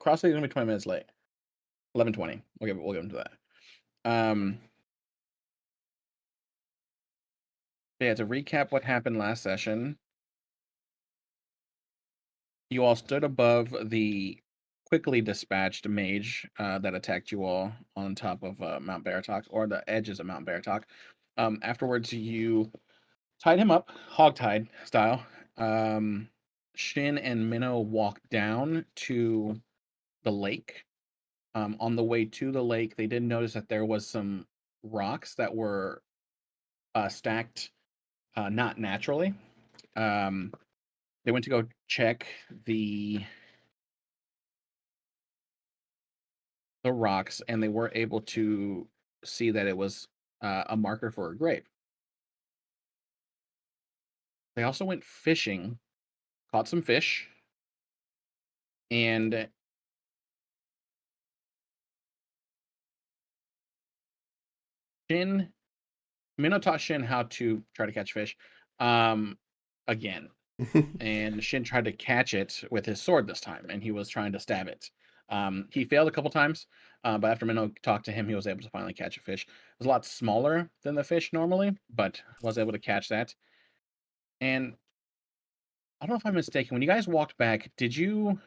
cross is gonna be 20 minutes late. 11:20. We'll give him to that. Um, yeah, to recap what happened last session, you all stood above the quickly dispatched mage that attacked you all on top of Mount Baratok, or the edges of Mount Baratok. Afterwards, you tied him up, hogtied style. Shin and Minnow walked down to the lake. On the way to the lake, they did notice that there was some rocks that were stacked not naturally. Um, they went to go check the rocks, and they were able to see that it was a marker for a grave. They also went fishing, caught some fish, and Shin Minnow taught Shin how to try to catch fish again. And Shin tried to catch it with his sword this time, and he was trying to stab it. He failed a couple times, but after Minnow talked to him, he was able to finally catch a fish. It was a lot smaller than the fish normally, but was able to catch that. And I don't know if I'm mistaken. When you guys walked back, did you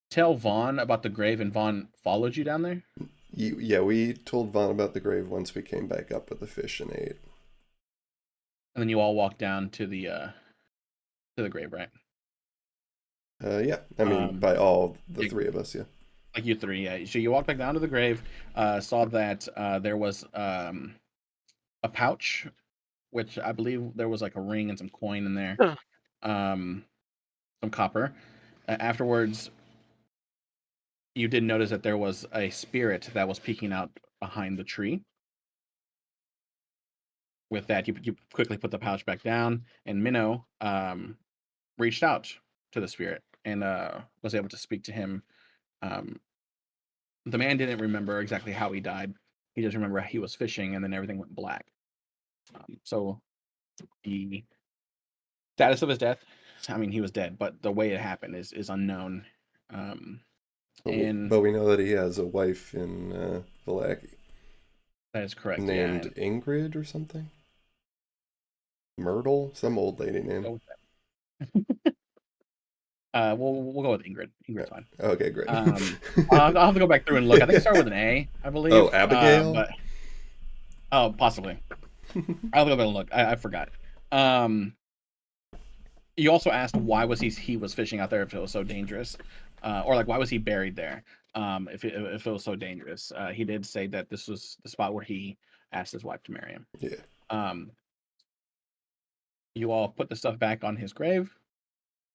tell Vaughn about the grave, and Vaughn followed you down there? Yeah, we told Vaughn about the grave once we came back up with the fish and ate. And then you all walked down to the grave, right? Yeah, I mean, Um, by all the yeah, three of us, yeah. like you three, yeah. So you walked back down to the grave, saw that there was a pouch, which I believe there was like a ring and some coin in there, Huh. um, some copper. Afterwards, you did notice that there was a spirit that was peeking out behind the tree. With that, you quickly put the pouch back down, and Minnow reached out to the spirit and was able to speak to him. Um, the man didn't remember exactly how he died. He just remembered he was fishing, and then everything went black. So the status of his death, I mean, he was dead, but the way it happened is unknown. Um, and But we know that he has a wife in Vallaki that is correct. Yeah, named and Ingrid or something. Myrtle, some old lady name. go with that. We'll go with Ingrid. Ingrid's fine. Okay, great. I'll have to go back through and look. I think it started with an A, I Oh, believe. Abigail? But oh, possibly. I'll go back and look. I forgot. Um, you also asked why he was fishing out there if it was so dangerous, or like why was he buried there? If it was so dangerous, he did say that this was the spot where he asked his wife to marry him. Yeah. Um, you all put the stuff back on his grave.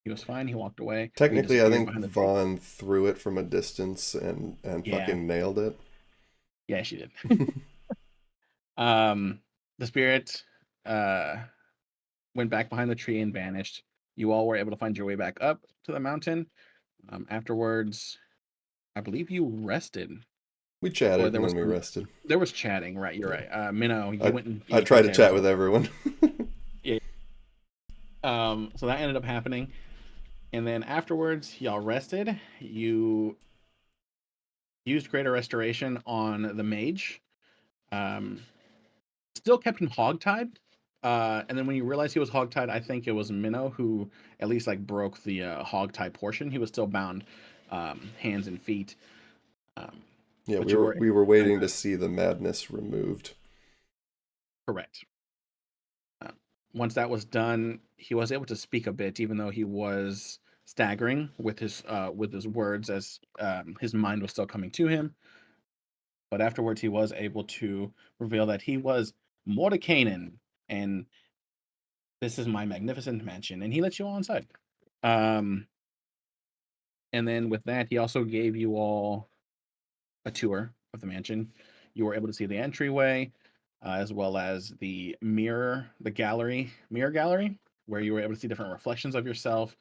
He was fine. He walked away. Or he Technically, I disappeared think behind the tree. Vaughn threw it from a distance and Yeah, fucking nailed it. yeah, she did. The spirit uh went back behind the tree and vanished. You all were able to find your way back up to the mountain. Afterwards, I believe you rested, We or chatted and then we rested. there was chatting. Right, you're Yeah. right. Minnow, you I went and I you try took to care of chat some. with everyone. Yeah. So that ended up happening, and then afterwards, y'all rested. You used Greater Restoration on the mage. Um, Still kept him hogtied. And then when you realized he was hogtied, I think it was Minnow who at least like broke the hogtie portion. He was still bound, hands and feet. Um, Yeah, but we you were were we were waiting to kinda see the madness removed. correct. Uh, Once that was done, he was able to speak a bit, even though he was staggering with his words as his mind was still coming to him. But afterwards, he was able to reveal that he was Mordekainen, and this is my magnificent mansion, and he let you all inside. Um, and then with that, he also gave you all a tour of the mansion. You were able to see the entryway, as well as the mirror gallery, where you were able to see different reflections of yourself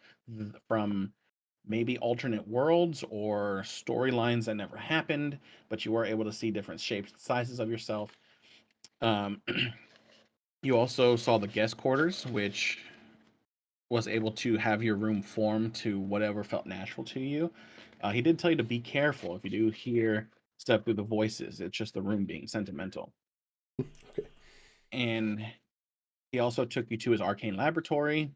from maybe alternate worlds or storylines that never happened, but you were able to see different shapes and sizes of yourself. Um, you also saw the guest quarters, which was able to have your room form to whatever felt natural to you. He did tell you to be careful if you do hear stuff through the voices. It's just the room being sentimental. Okay. And he also took you to his arcane laboratory,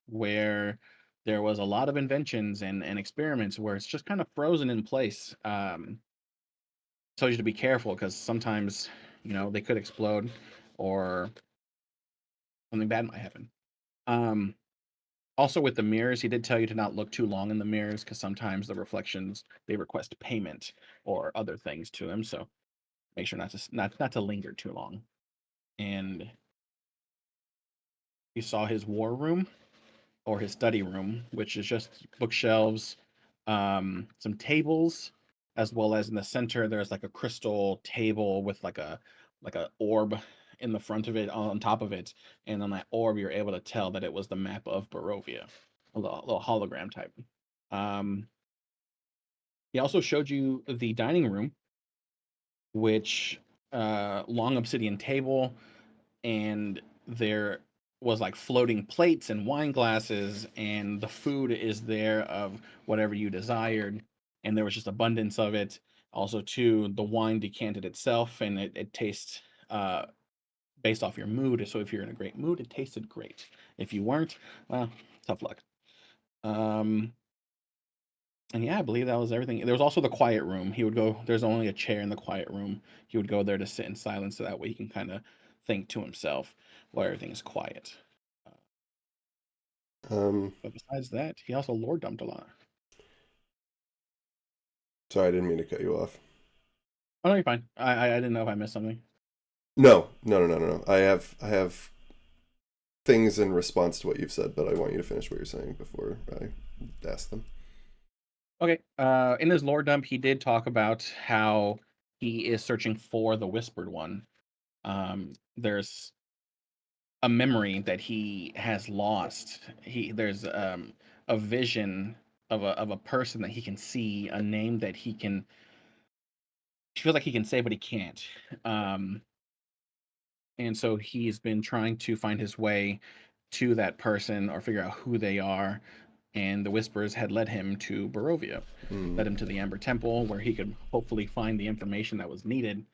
where there was a lot of inventions and experiments where it's just kind of frozen in place. Tells you to be careful because sometimes, they could explode or something bad might happen. Um, Also with the mirrors, he did tell you to not look too long in the mirrors because sometimes the reflections they request payment or other things to them. So make sure not to linger too long. And you saw his war room or his study room, which is just bookshelves, some tables, as well as in the center there's like a crystal table with like a orb in the front of it on top of it, and on that orb you're able to tell that it was the map of Barovia, a little hologram type. Um, he also showed you the dining room, which long obsidian table, and there was like floating plates and wine glasses, and the food is there of whatever you desired, and there was just abundance of it. Also too, the wine decanted itself, and it tastes uh based off your mood. So if you're in a great mood, it tasted great. If you weren't, well, tough luck. um and yeah, I believe that was everything. There was also the quiet room. He would go, there's only a chair in the quiet room. He would go there to sit in silence so that way he can kind of think to himself while everything is quiet. Uh, Um, but besides that, he also lore dumped a lot. Sorry, I didn't mean to cut you off. Oh no, you're fine. I didn't know if I missed something. No, no, no, no, no, no. I have things in response to what you've said, but I want you to finish what you're saying before I ask them. Okay. In his lore dump, he did talk about how he is searching for the Whispered One. There's a memory that he has lost. There's a vision of a person that he can see, a name that he feels like he can say, but he can't. Um, and so he's been trying to find his way to that person or figure out who they are. And the whispers had led him to Barovia, Mm. led him to the Amber Temple, where he could hopefully find the information that was needed.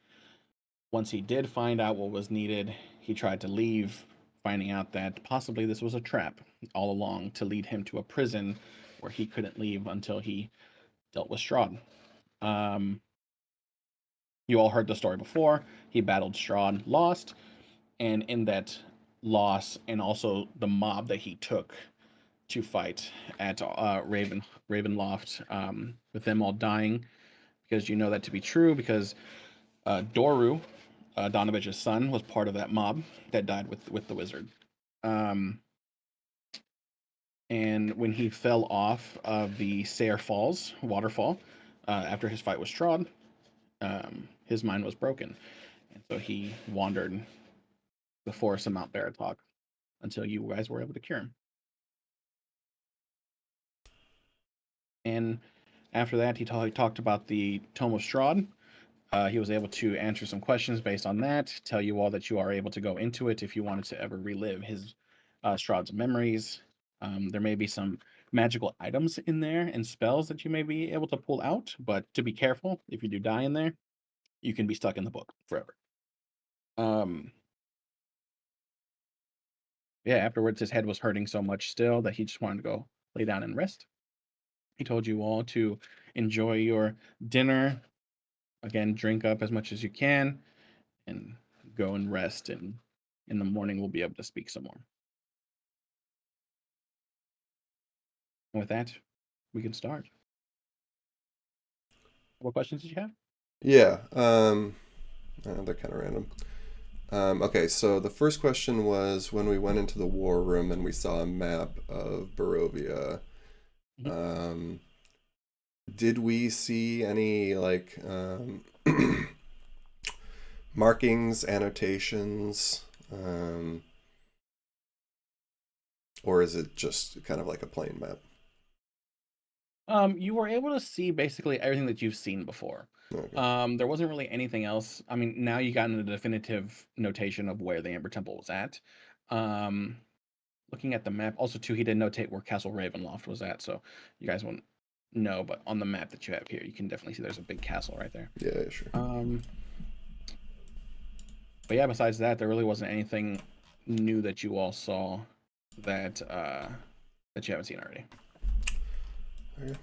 Once he did find out what was needed, he tried to leave, finding out that possibly this was a trap all along to lead him to a prison where he couldn't leave until he dealt with Strahd. Um, you all heard the story before. He battled Strahd, lost, and in that loss, and also the mob that he took to fight at Ravenloft, with them all dying, because you know that to be true, because Doru, Donovich's son, was part of that mob that died with the wizard. Um, and when he fell off of the Sayre Falls waterfall after his fight with Strahd, his mind was broken, and so he wandered the forest of Mount Baratok until you guys were able to cure him. And after that, he talked about the Tome of Strahd. He was able to answer some questions based on that, tell you all that you are able to go into it if you wanted to ever relive his Strahd's memories. There may be some magical items in there and spells that you may be able to pull out, but to be careful, if you do die in there, you can be stuck in the book forever. Um, yeah, afterwards, his head was hurting so much still that he just wanted to go lay down and rest. He told you all to enjoy your dinner. Again, drink up as much as you can and go and rest. And in the morning, we'll be able to speak some more. And with that, we can start. What questions did you have? Yeah, they're kind of random. Okay, so the first question was when we went into the war room and we saw a map of Barovia. Mhm. Um, did we see any like markings, annotations, or is it just kind of like a plain map? You were able to see basically everything that you've seen before. Okay. There wasn't really anything else. I mean, now you got into the definitive notation of where the Amber Temple was at. Um, looking at the map, also too, he did notate where Castle Ravenloft was at, so you guys won't know, but on the map that you have here, you can definitely see there's a big castle right there. Yeah, sure. But yeah, besides that, there really wasn't anything new that you all saw that that you haven't seen already. Okay.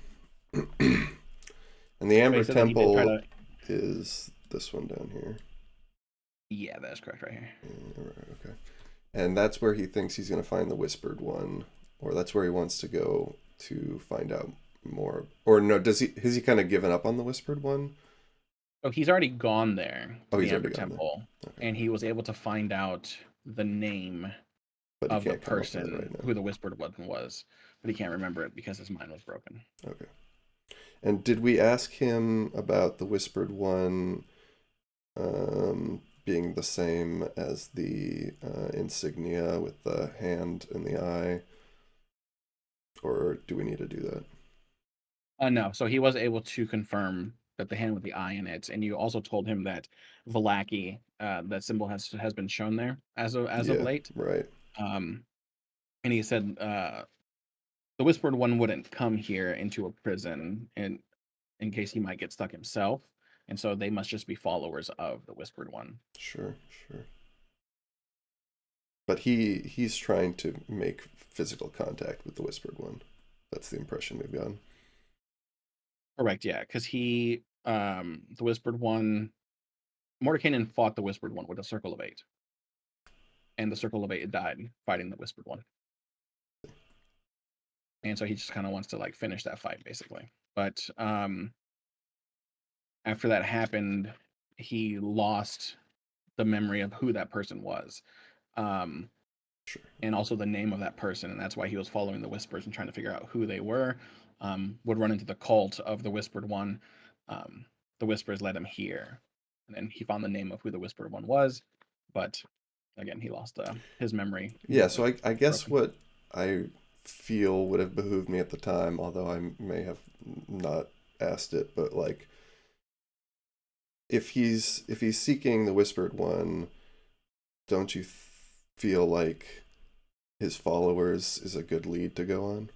And the But he Amber said that he did try Temple to. is this one down here. Yeah, that is correct right here. Yeah, right, okay. And that's where he thinks he's going to find the Whispered One, or that's where he wants to go to find out more. Or no, does he? Has he kind of given up on the Whispered One? So he's already gone there Oh, to the he's already Amber gone there. Temple, Okay, and he was able to find out the name but he of the can't come up with it person right now. who the Whispered One was, but he can't remember it because his mind was broken. Okay. And did we ask him about the Whispered One being the same as the insignia with the hand and the eye? Or do we need to do that? No, so he was able to confirm that the hand with the eye in it, and you also told him that Valaki, that symbol has been shown there as of Yeah, late. right. Um, and he said the Whispered One wouldn't come here into a prison in case he might get stuck himself, and so they must just be followers of the Whispered One. Sure, sure. But he's trying to make physical contact with the Whispered One. That's the impression we've gotten. Correct, yeah, because the Whispered One, Mordenkainen fought the Whispered One with a Circle of Eight, and the Circle of Eight died fighting the Whispered One. And so he just kind of wants to like finish that fight basically. But after that happened, he lost the memory of who that person was, um, Sure. and also the name of that person, and that's why he was following the whispers and trying to figure out who they were. Would run into the cult of the Whispered One. Um, the whispers led him here, and then he found the name of who the Whispered One was, but again, he lost his memory Yeah, being so I guess broken. what I feel would have behooved me at the time, although I may have not asked it, but like if he's seeking the Whispered One, don't you feel like his followers is a good lead to go on?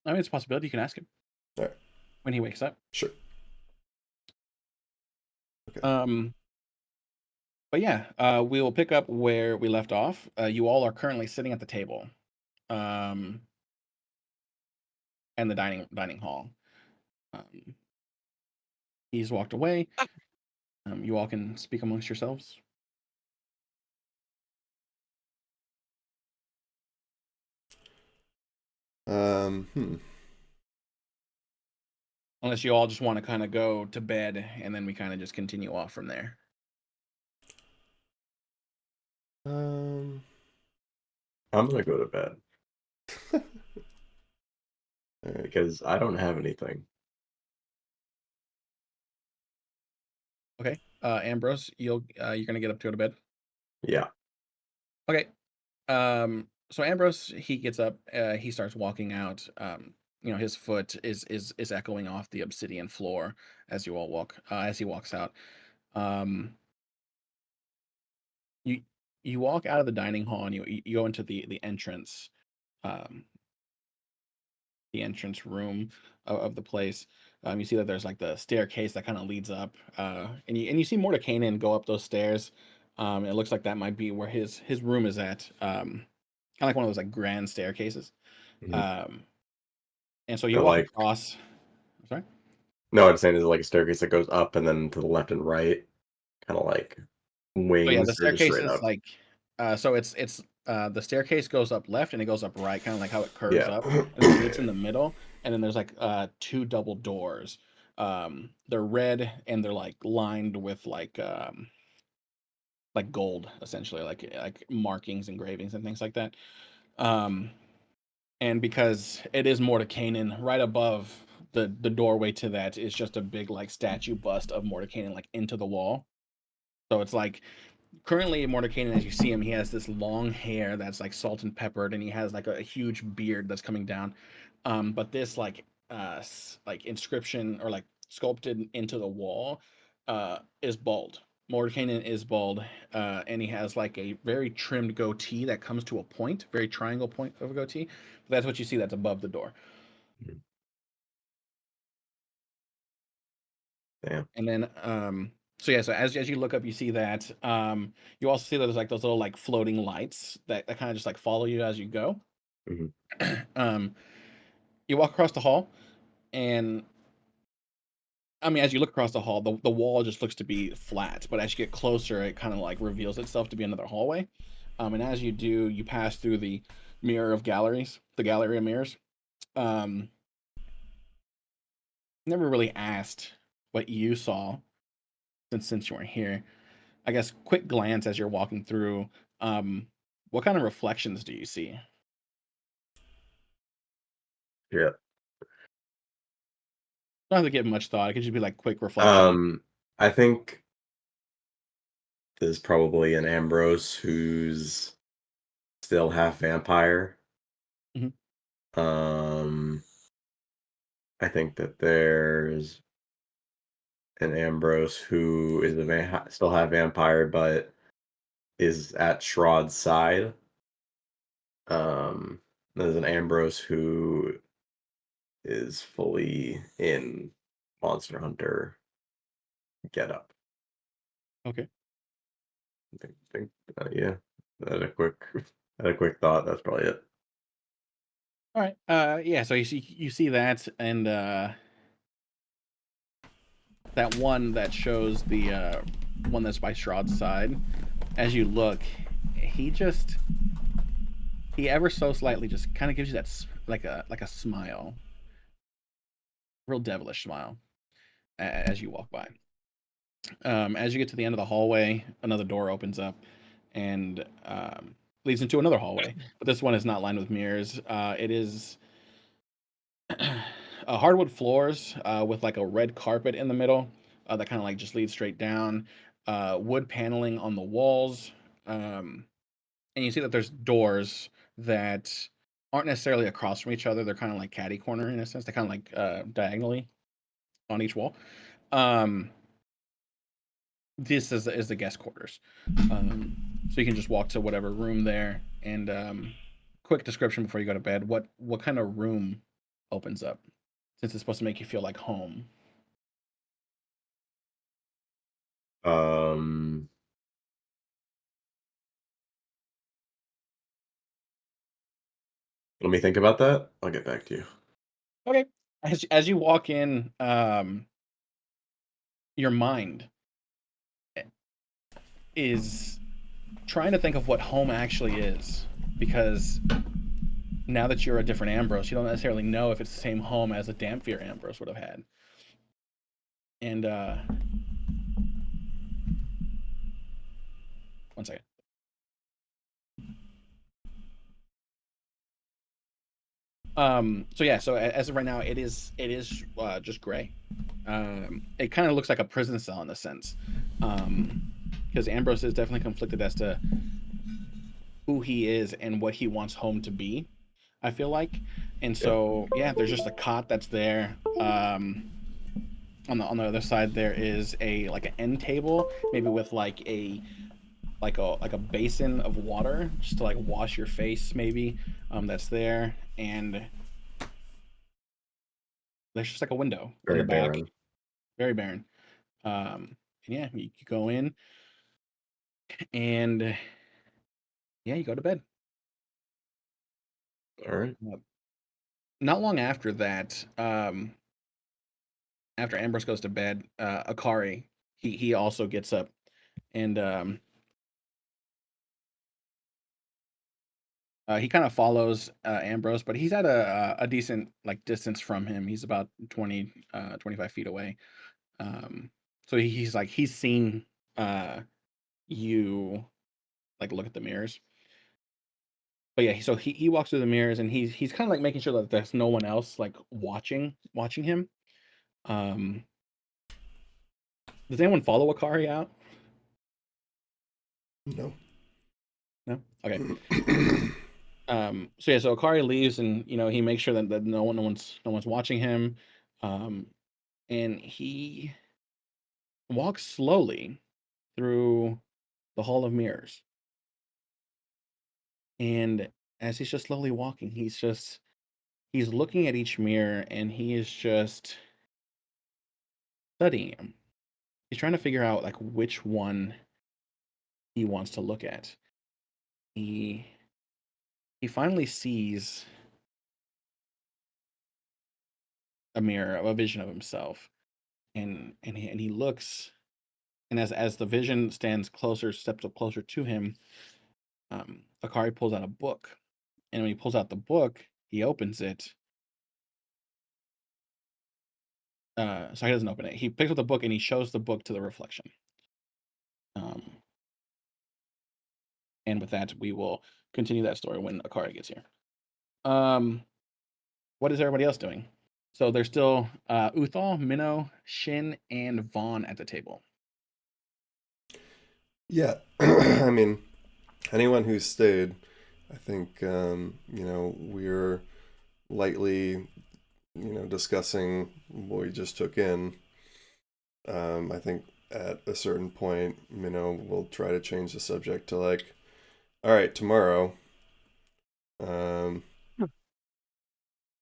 I mean, it's a possibility. You can ask him All right, when he wakes up. sure. Okay. Um, But yeah, we will pick up where we left off. You all are currently sitting at the table, um, and the dining hall. Um, he's walked away. You all can speak amongst yourselves, Hmm. unless you all just want to kind of go to bed, and then we kind of just continue off from there. Um. I'm gonna go to bed All right. because I don't have anything. Okay, Ambrose, you're gonna get up to go to bed. Yeah. Okay. So Ambrose, he gets up. He starts walking out. His foot is echoing off the obsidian floor as you all walk. As he walks out. Um, you you walk out of the dining hall and you go into um the entrance room of the place. You see that there's like the staircase that kind of leads up, and you see Mordekainen go up those stairs. It looks like that might be where his room is at, kind of like one of those like grand staircases. Mhm. um and so you Or walk like, across. I'm sorry. no, I'm saying is like a staircase that goes up and then to the left and right, kind of like So yeah, wings the or just staircase straight is up. like, so it's the staircase goes up left and it goes up right, kind of like how it curves Yeah. up, and then it meets in the middle, and then there's like two double doors. They're red and they're like lined with like gold, essentially, like markings, engravings, and things like that. Um, and because it is Mordekainen, right above the doorway to that is just a big like statue bust of Mordekainen like into the wall. So it's like currently Mordekainen, as you see him, he has this long hair that's like salt and peppered, and he has like a huge beard that's coming down. But this like inscription or like sculpted into the wall is bald. Mordenkainen is bald, and he has like a very trimmed goatee that comes to a point, very triangle point of a goatee. That's what you see that's above the door. Mhm. Damn. And then so yeah, so as you look up, you see that you also see that there's like those little like floating lights that kind of just like follow you as you go. Mhm. um you walk across the hall, and I mean, as you look across the hall, the wall just looks to be flat, but as you get closer, it kind of like reveals itself to be another hallway. And as you do, you pass through the mirror of galleries, the gallery of mirrors. Um, Never really asked what you saw since you weren't here. I guess quick glance as you're walking through. Um, what kind of reflections do you see? Yeah. Don't have to give much thought. It could just be like quick reflection. I think there's probably an Ambrose who's still half vampire. Mhm. Um, I think that there's an Ambrose who is still half vampire, but is at Shroud's side. Um, there's an Ambrose who is fully in Monster Hunter getup. Okay. I think yeah. At a quick at a quick thought, that's probably it. All right. Yeah. So you see that, and that one that shows the one that's by Strahd's side. As you look, he just he ever so slightly just kind of gives you that like a smile, real devilish smile as you walk by. As you get to the end of the hallway, another door opens up and leads into another hallway. But this one is not lined with mirrors. It is hardwood floors with like a red carpet in the middle that kind of like just leads straight down. Wood paneling on the walls. Um, and you see that there's doors that aren't necessarily across from each other. They're kind of like catty corner in a sense. They're kind of like diagonally on each wall. Um, this is the guest quarters. So you can just walk to whatever room there. And quick description before you go to bed. What kind of room opens up? Since it's supposed to make you feel like home. Um, Let me think about that. I'll get back to you. Okay. As you walk in, your mind is trying to think of what home actually is, because now that you're a different Ambrose, you don't necessarily know if it's the same home as a Damphir Ambrose would have had. And one second. So yeah, so as of right now, it is just gray. It kind of looks like a prison cell in a sense, because Ambrose is definitely conflicted as to who he is and what he wants home to be. I feel like, and Yeah. so yeah, there's just a cot that's there. On the other side, there is a like an end table, maybe with like a basin of water just to like wash your face, maybe. That's there, and there's just like a window in Very the back, barren. very barren. And yeah, you go in, and yeah, you go to bed. All right. Uh, Not long after that, after Ambrose goes to bed, Akari he also gets up, and he kind of follows Ambrose, but he's at a decent like distance from him. He's about 25 feet away. So he's like he's seen uh, you like look at the mirrors. But yeah, so he walks through the mirrors, and he's kind of like making sure that there's no one else like watching him. Um, does anyone follow Akari out? No. No. Okay. So yeah, so Akari leaves, and he makes sure that no one's watching him. Um, and he walks slowly, through the Hall of Mirrors. And as he's just slowly walking, he's looking at each mirror and he is just studying them. He's trying to figure out like which one he wants to look at. He he finally sees a mirror, a vision of himself, and he looks, and as the vision steps up closer to him, Akari pulls out a book, and when he pulls out the book, he opens it. So he doesn't open it. He picks up the book and he shows the book to the reflection. Um, and with that, we will continue that story when Akari gets here. What is everybody else doing? So there's still Uthal, Minnow, Shin, and Vaughn at the table. Yeah, I mean, anyone who's stayed, I think, we're lightly, discussing what we just took in. I think at a certain point, we'll try to change the subject to like, all right, tomorrow, um,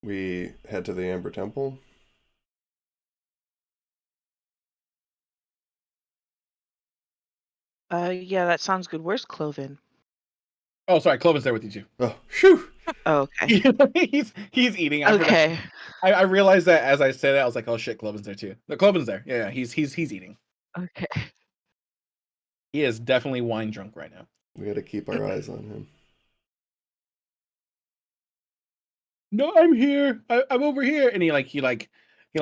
we head to the Amber Temple. Yeah, that sounds good. Where's Cloven? Oh, sorry, Cloven's there with you too. Oh, phew! Oh, okay. he's eating. I forgot. Okay. I realized that as I said it, I was like, oh shit, Cloven's there too. No, Cloven's there. Yeah, he's eating. Okay. He is definitely wine drunk right now. We got to keep our eyes on him. No, I'm here. I'm over here. And he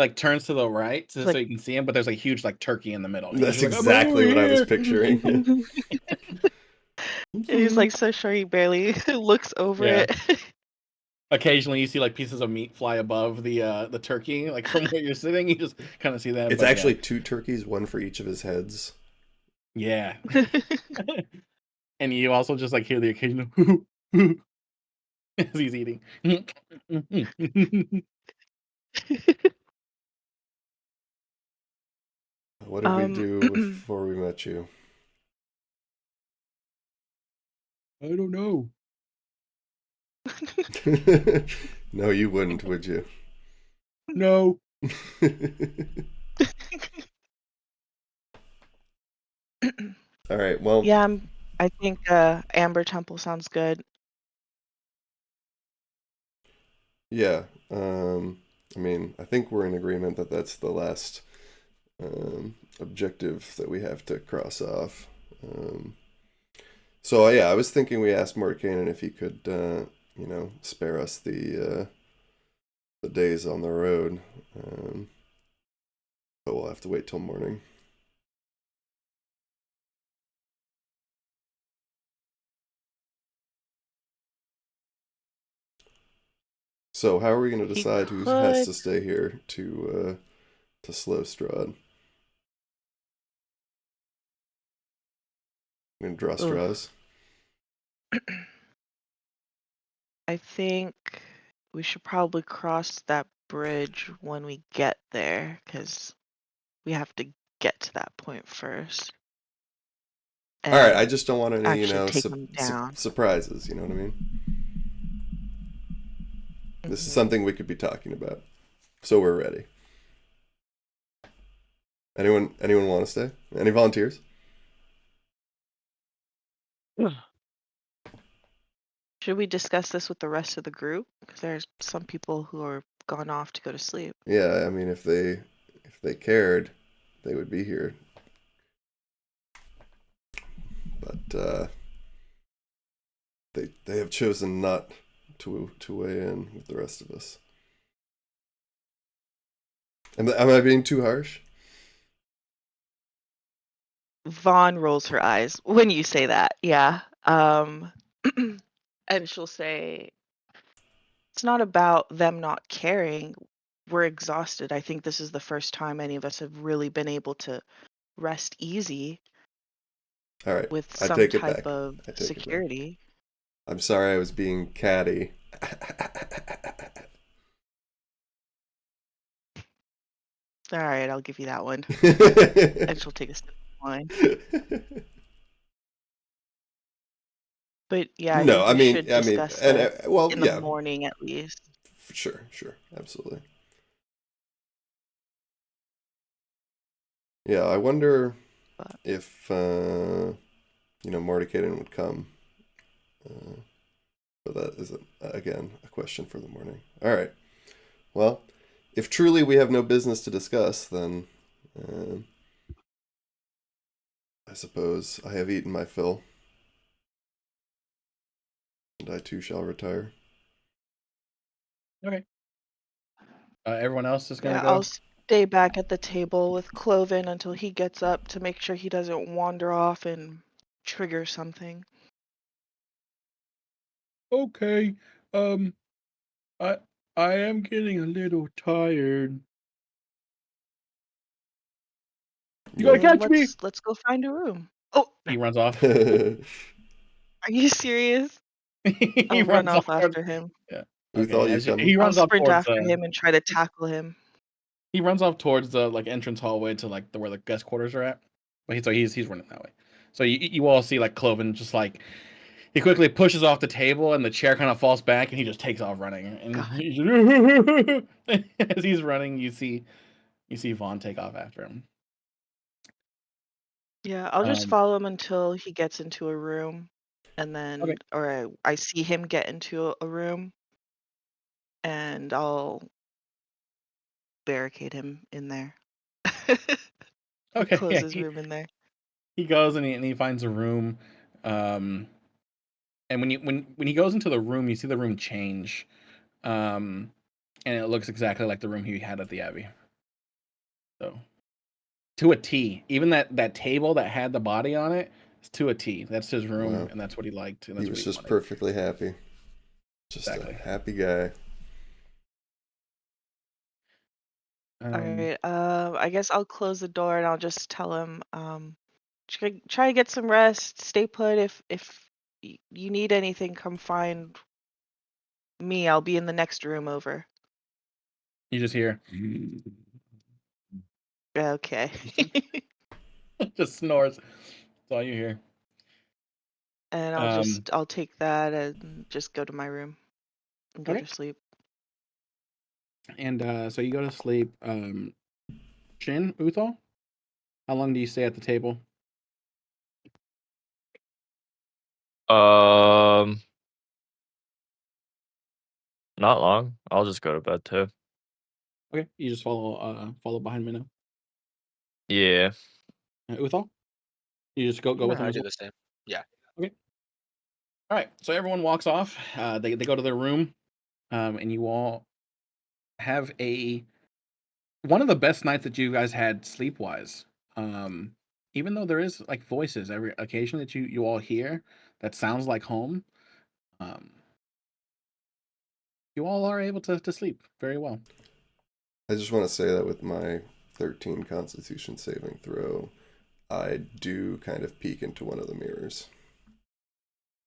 turns to the right so you can see him, but there's a huge like turkey in the middle. And That's he's like, exactly what I was here. picturing. He's like so sure he barely looks over Yeah. it. Occasionally you see like pieces of meat fly above the turkey, like from where you're sitting. You just kind of see that. It's but actually yeah. 2 turkeys, one for each of his heads. Yeah. And you also just like hear the occasional as he's eating. What did we do before we met you? I don't know. No, you wouldn't, would you? No. All right, well. Yeah, I think Amber Temple sounds good. Yeah, I mean, I think we're in agreement that that's the last objective that we have to cross off. So yeah, I was thinking we asked Mordenkainen if he could, spare us the days on the road, but we'll have to wait till morning. So how are we going to decide who has to stay here to slow Strahd? I'm going to draw straws. I think we should probably cross that bridge when we get there, because we have to get to that point first. All right, I just don't want any, take them down. surprises. You know what I mean? This is something we could be talking about, so we're ready. Anyone want to stay? Any volunteers? Should we discuss this with the rest of the group? Because there's some people who are gone off to go to sleep. Yeah, I mean, if they cared, they would be here. But they have chosen not to weigh in with the rest of us. Am I being too harsh? Vaughn rolls her eyes when you say that. Yeah. And she'll say, it's not about them not caring. We're exhausted. I think this is the first time any of us have really been able to rest easy. All right. With I some take it type back. of security. I'm sorry I was being catty. All right, I'll give you that one. And she'll take a sip of fine. But yeah, I No, think we should discuss and it well, in the yeah, morning at least. sure, absolutely. Yeah, I wonder But if Marty Caden would come. Uh, but that is again a question for the morning. All right. Well, if truly we have no business to discuss, then uh, I suppose I have eaten my fill, and I too shall retire. Okay. Everyone else is gonna yeah, go. I'll stay back at the table with Cloven until he gets up to make sure he doesn't wander off and trigger something. Okay. Um, I I am getting a little tired. You gotta Yeah. Then catch me. let's go find a room. Oh, He runs off. are you serious? He I'll run runs off off toward. after him. Yeah. Okay. Uthal, you He come. I'll runs off sprint towards after him and try to tackle him. he runs off towards the like entrance hallway to like where the guest quarters are at. But he's running that way. So you all see like Cloven just like he quickly pushes off the table and the chair kind of falls back and he just takes off running. And God. as he's running, you see Vaughn take off after him. Yeah, I'll just Um, follow him until he gets into a room, and then, okay. or I see him get into a room, and I'll barricade him in there. I'll Okay. close Yeah. his room in there. He goes and he finds a room. And when he goes into the room, you see the room change. And it looks exactly like the room he had at the Abbey. So to a T. Even that table that had the body on it, it's to a T. That's his room, Wow. and that's what he liked, and He that's what was he just wanted. perfectly happy. Just Exactly. a happy guy. All right. I guess I'll close the door and I'll just tell him, try to get some rest. Stay put. If you need anything, come find me. I'll be in the next room over. You just hear Okay. just snores. That's all you hear. And Um, I'll take that and just go to my room and go okay. to sleep. And so you go to sleep. Shin Uthal, how long do you stay at the table? Um, not long. I'll just go to bed too. Okay, you just follow behind Minnow. Yeah. Uthal, you just go Yeah, with him I as do well. the same. Yeah. Okay. All right. So everyone walks off. They go to their room. And you all have one of the best nights that you guys had sleep wise. Even though there is like voices every occasion that you all hear that sounds like home. Um, you all are able to sleep very well. I just want to say that with my 13 Constitution saving throw, I do kind of peek into one of the mirrors.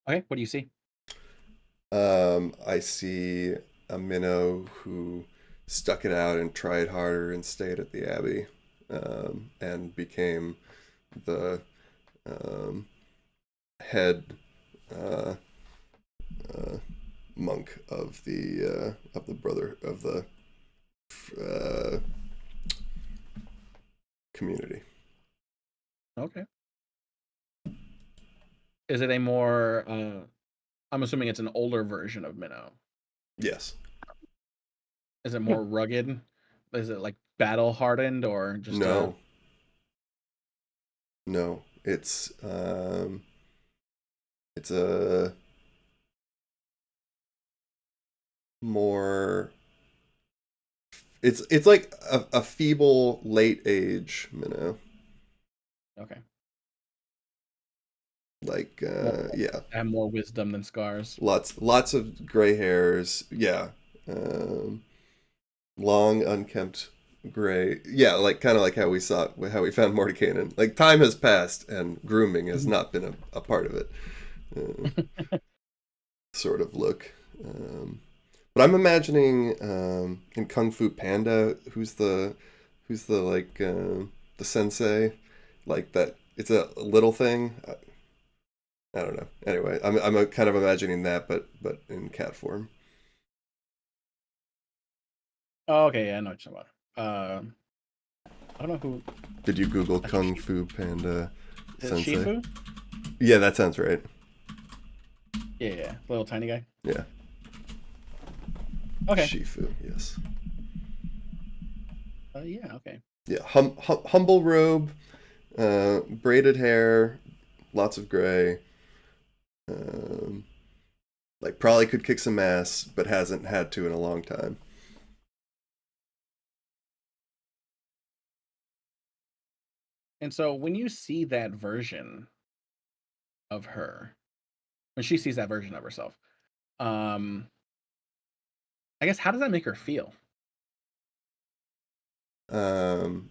Okay, what do you see? I see a minnow who stuck it out and tried harder and stayed at the Abbey, and became the head uh, uh, monk of the brother of the uh, community. Okay. Is it a more I'm assuming it's an older version of Minnow. Yes. Is it more rugged? Is it like battle hardened or just No. No. It's a more it's like a feeble late age minnow. okay. Like More, yeah. have more wisdom than scars. Lots of gray hairs. Yeah. Long unkempt gray. Yeah, like kind of like how we found Mordekainen. Like time has passed and grooming has not been a part of it. Sort of look. But I'm imagining in Kung Fu Panda, who's the like the sensei, like that it's a little thing. I don't know. Anyway, I'm kind of imagining that, but in cat form. Oh, okay, yeah, I know what you're talking about. I don't know who. Did you Google That's what Kung Fu Panda is it Sensei? Shifu? Yeah, that sounds right. Yeah, yeah, little tiny guy. Yeah, Okay. Shifu. Yes. Yeah, okay. Yeah, humble robe, braided hair, lots of gray. Um, like probably could kick some ass, but hasn't had to in a long time. And so when you see that version of her, when she sees that version of herself, um, I guess how does that make her feel?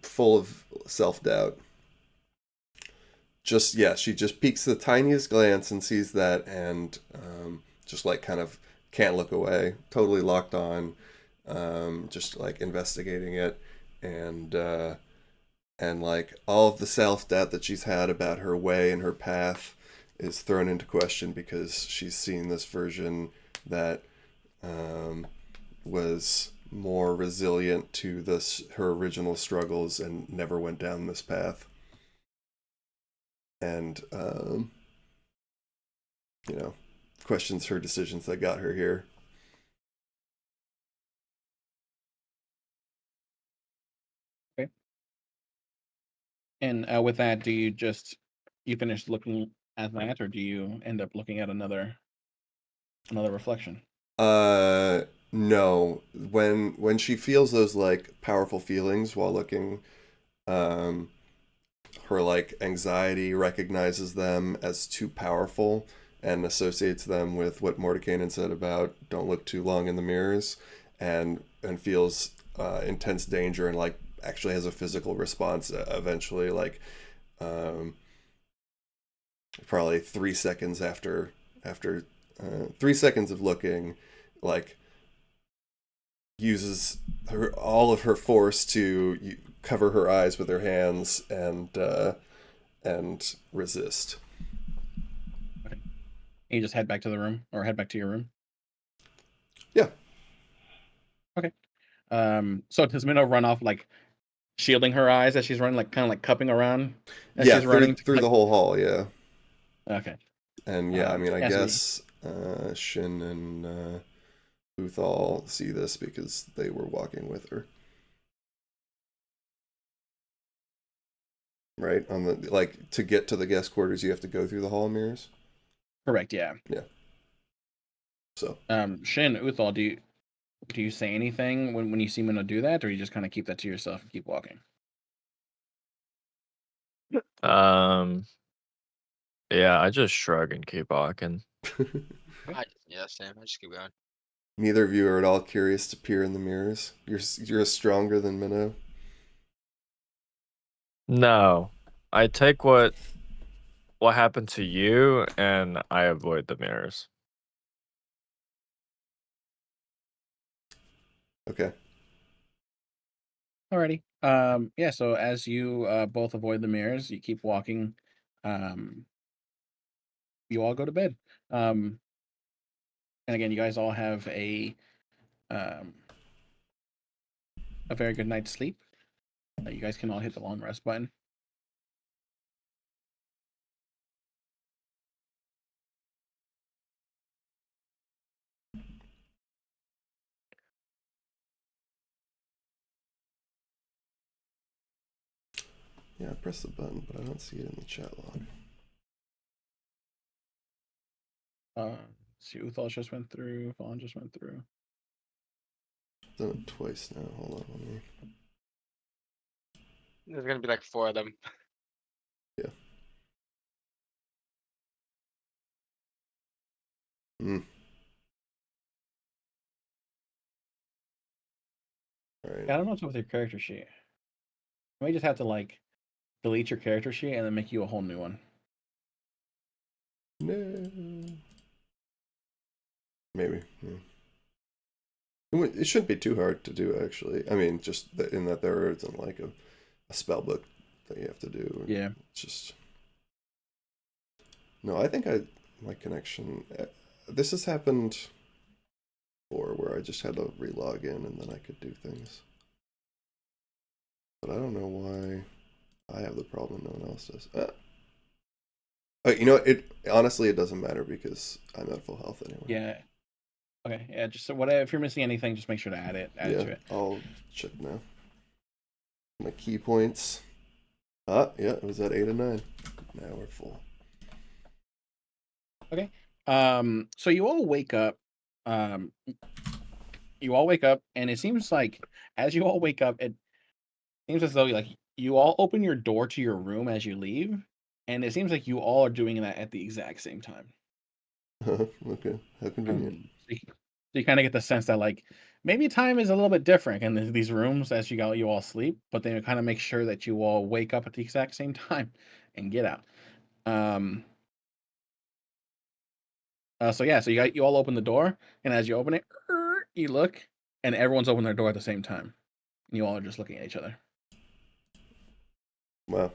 Full of self doubt. Just yeah, she just peeks the tiniest glance and sees that, and just like kind of can't look away. Totally locked on, just like investigating it, and like all of the self doubt that she's had about her way and her path is thrown into question because she's seen this version that um, was more resilient to this her original struggles and never went down this path, and you know, questions her decisions that got her here. Okay. And with that, do you just you finish looking at that, or do you end up looking at another reflection? Uh, no. When she feels those like powerful feelings while looking, um, her like anxiety recognizes them as too powerful and associates them with what Mordekainen said about don't look too long in the mirrors, and feels intense danger and like actually has a physical response eventually, like um, probably 3 seconds after 3 seconds of looking, like uses her all of her force to cover her eyes with her hands and resist. Okay. And you just head back to the room, or head back to your room. Yeah. Okay. So does Minnow run off like shielding her eyes as she's running, like kind of like cupping around as Yeah, she's running to, through like, the whole hall, yeah. okay. And yeah, I mean, I Yeah, so guess Shin and Uthal see this because they were walking with her. Right? On the like to get to the guest quarters you have to go through the hall of mirrors. correct, yeah. Yeah. So Shin, Uthal, do you say anything when you see Minnow do that, or you just kind of keep that to yourself and keep walking? Um, yeah, I just shrug and keep walking. Yeah, same. I just keep going. neither of you are at all curious to peer in the mirrors. You're stronger than Minnow. No, I take what happened to you, and I avoid the mirrors. Okay. Alrighty. Yeah, so as you both avoid the mirrors, you keep walking. Um, you all go to bed. Um, and again, you guys all have um a very good night's sleep. You guys can all hit the long rest button. Yeah, I pressed the button, but I don't see it in the chat log. See, Uthal just went through. Vaughn just went through. I've done it twice now. Hold on, let me. There's gonna be like 4 of them. Yeah. Mm. All right. Yeah, I don't know what's up with your character sheet. You may just have to like delete your character sheet and then make you a whole new one. No. Maybe. Yeah. It shouldn't be too hard to do, actually. I mean, just in that there isn't like a spell book that you have to do. Yeah. It's just No, I think my connection. This has happened before where I just had to relog in and then I could do things. But I don't know why I have the problem. No one else does. You know, it honestly it doesn't matter because I'm at full health anyway. Yeah. Okay. Yeah. Just so whatever. If you're missing anything, just make sure to add it. Add it Yeah, to it. I'll check now. My key points. Yeah, it was at 8 and 9. Now we're full. Okay. So you all wake up. You all wake up, and it seems like as you all wake up, it seems as though you all open your door to your room as you leave, and it seems like you all are doing that at the exact same time. Okay, how convenient. So you kind of get the sense that maybe time is a little bit different in these rooms as you all sleep, but they kind of make sure that you all wake up at the exact same time and get out. So yeah, so you all open the door, and as you open it, you look, and everyone's opening their door at the same time. And you all are just looking at each other. Wow.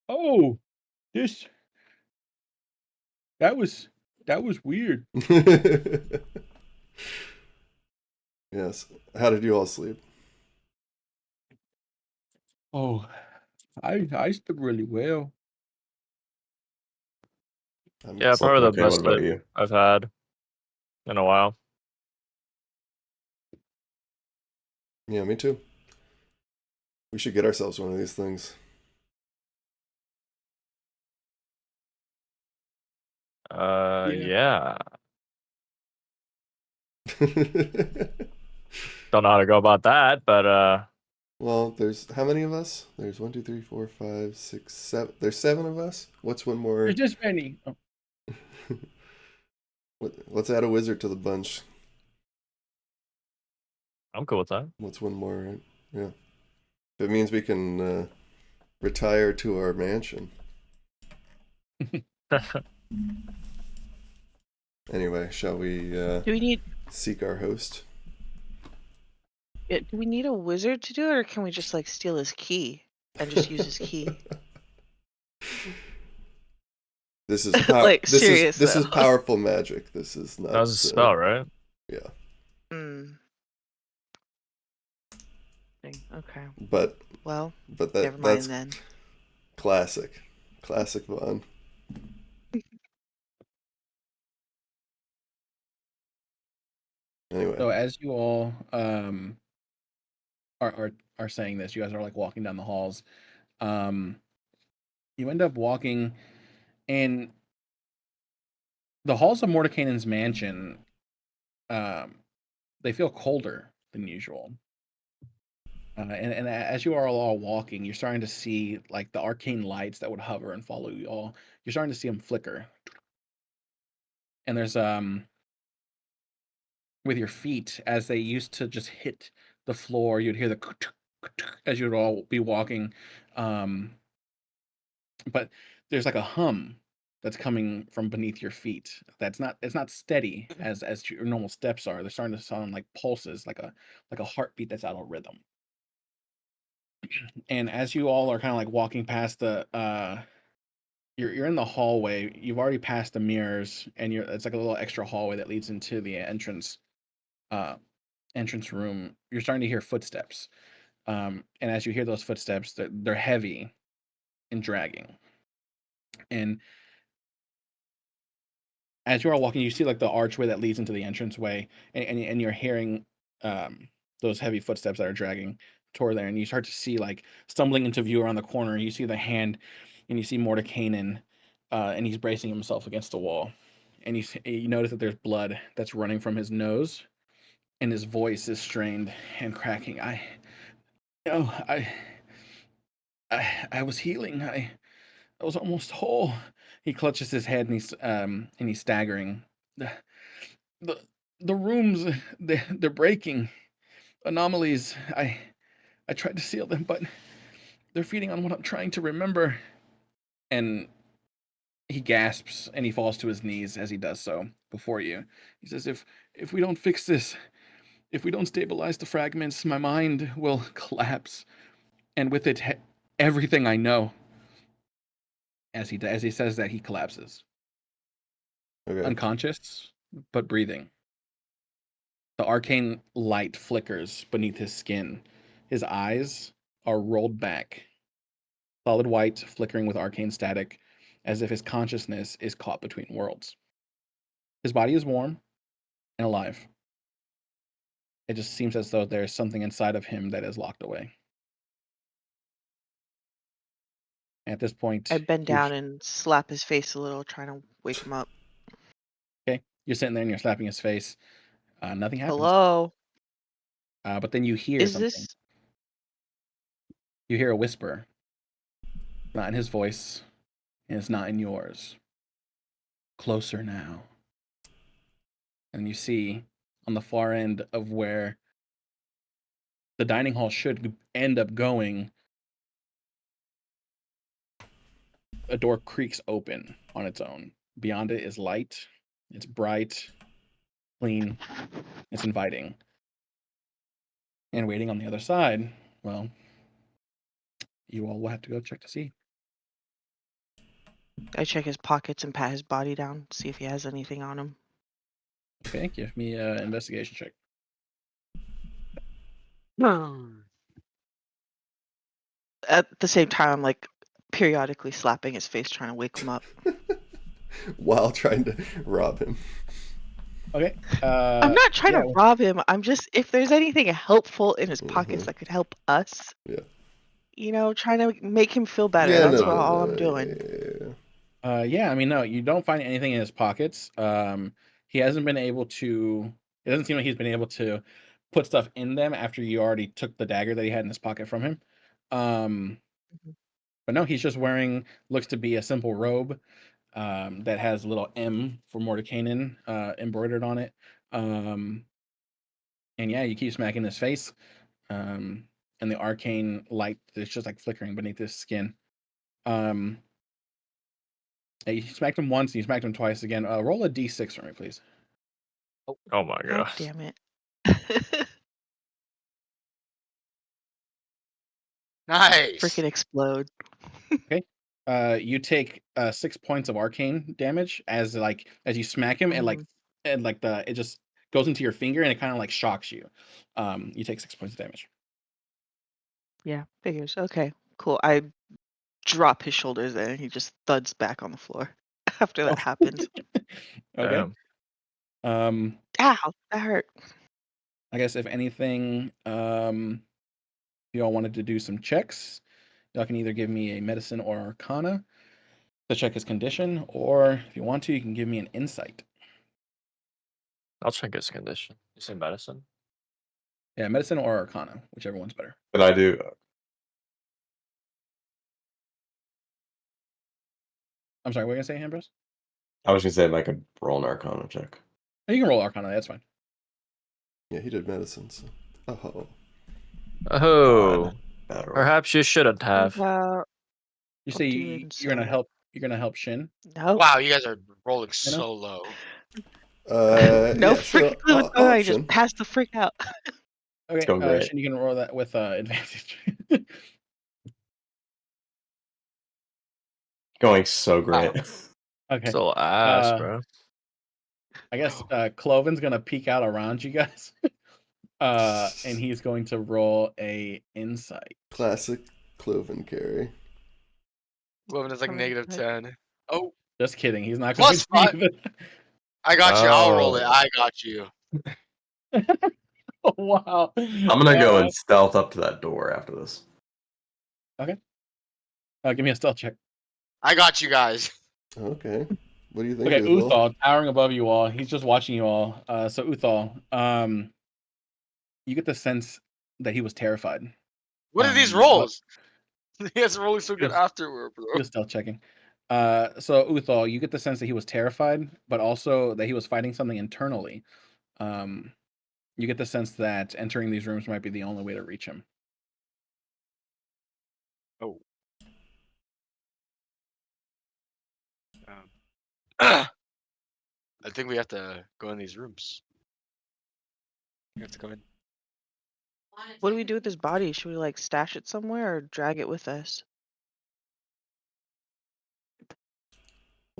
Oh, this that was weird. Yes. How did you all sleep? Oh, I slept really well. Yeah, Slept probably the okay. What best about sleep you? I've had in a while. Yeah, me too. We should get ourselves one of these things. Yeah. Don't know how to go about that, but Well, there's how many of us? There's 1, 2, 3, 4, 5, 6, 7. There's 7 of us. What's one more? There's this many. Oh. Let's add a wizard to the bunch. I'm cool with that. What's one more? Right? Yeah. If it means we can retire to our mansion. Anyway, shall we Do we need seek our host? do we need a wizard to do it, or can we just steal his key and just use his key? This is Serious this though. is powerful magic. This is not. That was a spell, right? Yeah. Okay. But Well, that never mind that's then. classic Vaughn. Anyway. So as you all are saying this, you guys are walking down the halls. You end up walking in the halls of Mordenkainen's mansion. They feel colder than usual. And as you are all walking, you're starting to see the arcane lights that would hover and follow you all. You're starting to see them flicker. And there's with your feet, as they used to just hit the floor, you'd hear the as you'd all be walking. But there's a hum that's coming from beneath your feet. It's not steady as your normal steps are. They're starting to sound like pulses, like a heartbeat that's out of rhythm. And as you all are kind of walking past the you're in the hallway. You've already passed the mirrors, and it's like a little extra hallway that leads into the uh entrance room. You're starting to hear footsteps. And as you hear those footsteps, they're heavy and dragging. And as you are walking, you see the archway that leads into the entranceway, and you're hearing those heavy footsteps that are dragging toward there, and you start to see stumbling into view around the corner. You see the hand, and you see Mordenkainen, and he's bracing himself against the wall, and you notice that there's blood that's running from his nose, and his voice is strained and cracking. You know, I was healing. I was almost whole. He clutches his head, and he's staggering. The the, the rooms, they're breaking. Anomalies. I tried to seal them, but they're feeding on what I'm trying to remember. And he gasps and he falls to his knees as he does so before you. He says, "If we don't fix this, if we don't stabilize the fragments, my mind will collapse, and with it, everything I know." As he says that, he collapses, Okay. unconscious but breathing. The arcane light flickers beneath his skin. His eyes are rolled back, solid white, flickering with arcane static, as if his consciousness is caught between worlds. His body is warm and alive. It just seems as though there's something inside of him that is locked away. At this point, I bend you down and slap his face a little, trying to wake him up. okay? You're sitting there and you're slapping his face. Nothing happens. Hello? But then you hear Is something. this You hear a whisper. Not in his voice, and it's not in yours. Closer now. And you see on the far end of where the dining hall should end up going, a door creaks open on its own. Beyond it is light. It's bright, clean, it's inviting. And waiting on the other side, well, you all will have to go check to see. I check his pockets and pat his body down, see if he has anything on him. Okay, give me an investigation check. At the same time, I'm like periodically slapping his face, trying to wake him up. While trying to rob him. Okay. I'm not trying yeah, to rob him. I'm just, if there's anything helpful in his pockets that could help us, Yeah. you know, trying to make him feel better. Yeah, That's no, all no, I'm doing. yeah, I mean, no, you don't find anything in his pockets. He hasn't been able to. It doesn't seem like he's been able to put stuff in them after you already took the dagger that he had in his pocket from him. Mhm. But no, he's just wearing looks to be a simple robe that has a little M for Mordekainen embroidered on it. And yeah, you keep smacking his face, and the arcane light is just like flickering beneath his skin. You smacked him once, and you smacked him twice again. Roll a d6 for me, please. Oh my God god. damn it. Nice. Freaking explode. Okay. You take 6 points of arcane damage as you smack him, and Mhm. it just goes into your finger, and it kind of like shocks you. You take 6 points of damage. Yeah, figures. Okay, cool. I drop his shoulders there and he just thuds back on the floor after that happens. Okay. Damn. Ow, that hurt. I guess if anything, y'all wanted to do some checks, y'all can either give me a medicine or arcana to check his condition, or if you want to, you can give me an insight. I'll check his condition. You say medicine? Yeah, medicine or arcana, whichever one's better. But I do. I'm sorry, what are you gonna say, Ambrose? I was gonna say like a roll an Arcana check. Oh, you can roll arcana, that's fine. Yeah, he did medicine, so. Oh. Oh, Bad roll. perhaps you shouldn't What have. about You I'll say do you're gonna insight. help. You're gonna help Shin. Nope. Wow, you guys are rolling You know? so low. No Yeah, sure. freaking clue what's going on. I just Option. passed the freak out. Okay, going great. Shin, you can roll that with advantage. Going so great. Wow. Okay. Still ass, bro. I guess Cloven's gonna peek out around you guys, and he's going to roll a insight. Classic Cloven carry. Loving is like Coming negative right- 10. Oh, Just kidding. He's not going plus to 5. even. I got you. I'll roll it. Oh. I got you. Oh, wow. I'm gonna go and stealth up to that door after this. Okay. Give me a stealth check. I got you guys. Okay. What do you think, Okay, Uthal? Uthal, towering above you all. He's just watching you all. So Uthal, you get the sense that he was terrified. What are these But rolls? He has rolling so good Yes. afterward, bro. he was stealth checking. So Uthal, you get the sense that he was terrified, but also that he was fighting something internally. You get the sense that entering these rooms might be the only way to reach him. Oh. I think we have to go in these rooms. We have to go in. What do we do with his body? Should we like stash it somewhere or drag it with us?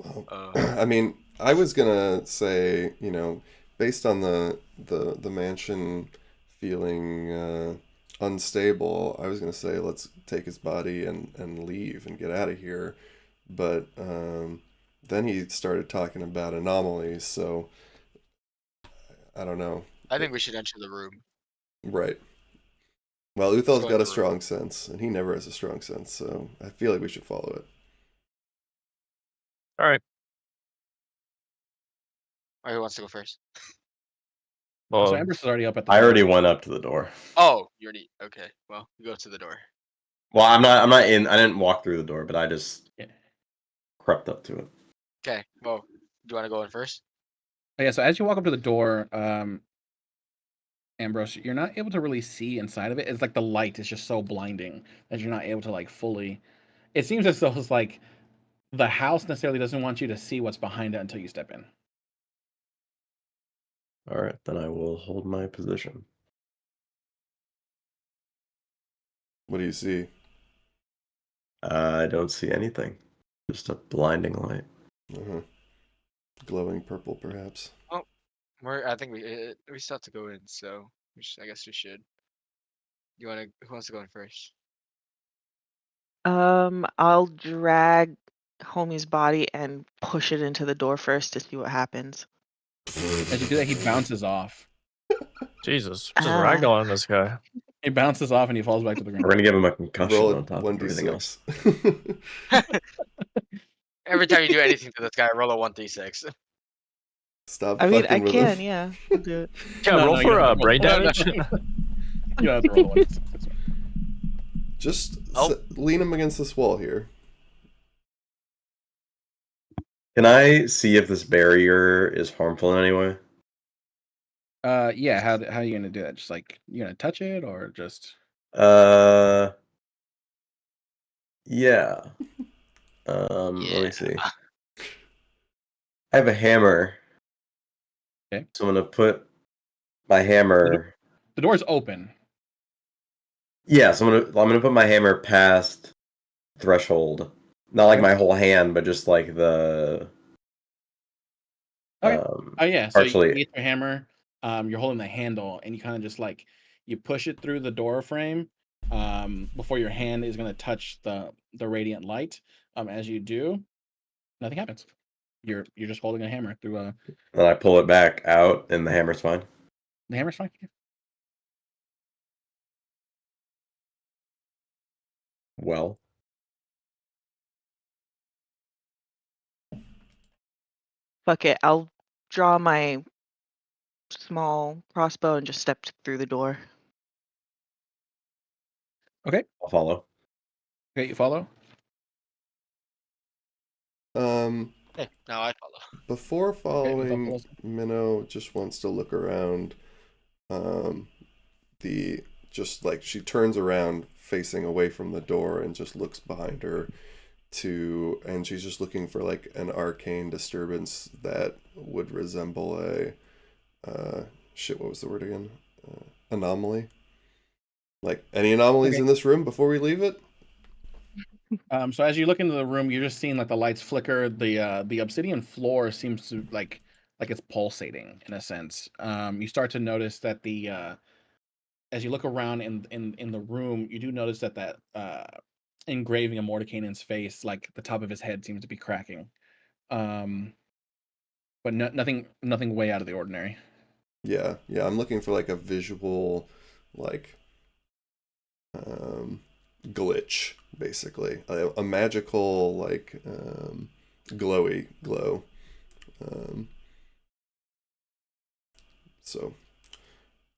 Well, Uh, I mean, I was gonna say, based on the mansion feeling unstable, I was gonna say let's take his body and leave and get out of here. But then he started talking about anomalies, so I don't know. I think we should enter the room. Right. Well, Let's Uthal's go in got a the room. strong sense, and he never has a strong sense, so I feel like we should follow it. All right. Or who wants to go first? So Well, Amber's already up at the I door. already went up to the door. Oh, you already. Okay. Well, you go to the door. Well, I'm not in. I didn't walk through the door, but I just Yeah. crept up to it. Okay. Well, do you want to go in first? Oh, yeah. So as you walk up to the door, Ambrose, you're not able to really see inside of it. It's like the light is just so blinding that you're not able to like fully. It seems as though it's like the house necessarily doesn't want you to see what's behind it until you step in. All right, then I will hold my position. What do you see? I don't see anything. Just a blinding light. Uh-huh. Glowing purple, perhaps. Oh, I think we still have to go in, so I guess we should. You want to? Who wants to go in first? I'll drag homie's body and push it into the door first to see what happens. As you do that, he bounces off. Jesus, just Ah, ragdolling this guy. He bounces off and he falls back to the We're ground. gonna give him a concussion Roll on a top of everything else. 1d6. Every time you do anything to this guy, roll a 1d6. Stop I mean, I fucking with can, him. yeah, I'll do it. Yeah, No, roll no, you for don't have to roll. brain No, no, damage. you don't have to roll one. It's fine. Just Oh. lean him against this wall here. Can I see if this barrier is harmful in any way? Yeah. How are you gonna do that? Just like you gonna touch it or just? Yeah. Let me see. I have a hammer. Okay. So I'm gonna put my hammer. The door's open. Yeah, so I'm gonna put my hammer past threshold. Not like Okay. my whole hand, but just like the Okay. Oh yeah. So you partially. get your hammer. You're holding the handle, and you kind of just like you push it through the door frame. Before your hand is gonna touch the radiant light. As you do, nothing happens. You're just holding a hammer through a. And I pull it back out, and the hammer's fine. The hammer's fine. Yeah. Well, Fuck it, I'll draw my small crossbow and just step through the door. Okay. I'll follow. Okay. You follow. Hey, now I follow. Before Okay. following, Minnow just wants to look around. Just like she turns around facing away from the door and just looks behind her and she's just looking for like an arcane disturbance that would resemble a what was the word again? Anomaly. Like any anomalies in this room before we leave it? So as you look into the room, you're just seeing like the lights flicker. The obsidian floor seems to like it's pulsating in a sense. You start to notice that as you look around in the room, you do notice that engraving of Mordenkainen's face, like the top of his head, seems to be cracking. But nothing way out of the ordinary. Yeah, I'm looking for like a visual like glitch, basically. A magical like glowy glow. So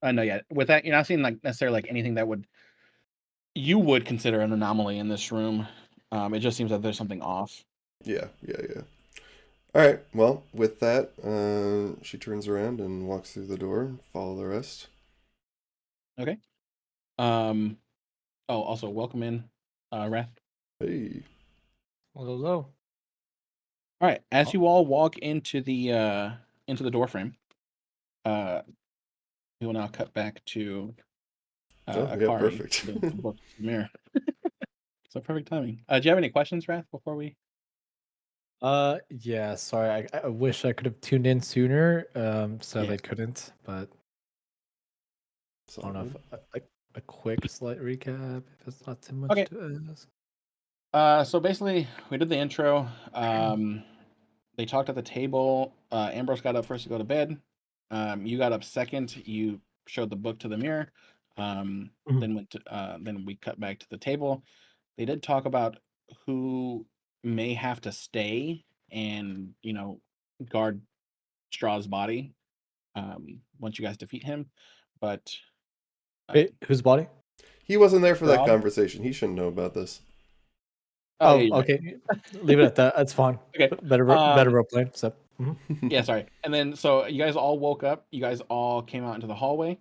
No, yeah. With that, you're not seeing like necessarily like anything that you would consider an anomaly in this room. It just seems that there's something off. yeah. All right. Well, with that, she turns around and walks through the door. Follow the rest. Okay. Oh, also welcome in, Wrath. Hey. Hello. All right. As you all walk into the door frame, we will now cut back to Oh, yeah, Akari. perfect. The book mirror. So perfect timing. Do you have any questions, Wrath, before we? Yeah, sorry. I wish I could have tuned in sooner. Sadly Yeah. I couldn't, but It's I all don't know good. if a quick slight recap, if it's not too much Okay. to ask. So basically, we did the intro. They talked at the table. Ambrose got up first to go to bed. You got up second. You showed the book to the mirror. Mhm. Then we cut back to the table. They did talk about who may have to stay and guard Strahd's body once you guys defeat him. But Wait, whose body? He wasn't there for that Strahd. conversation. He shouldn't know about this. Oh, yeah, Oh, you're right. okay. Leave it at that. That's fine. Okay. Better role play. So, Yeah, sorry. And then so you guys all woke up. You guys all came out into the hallway.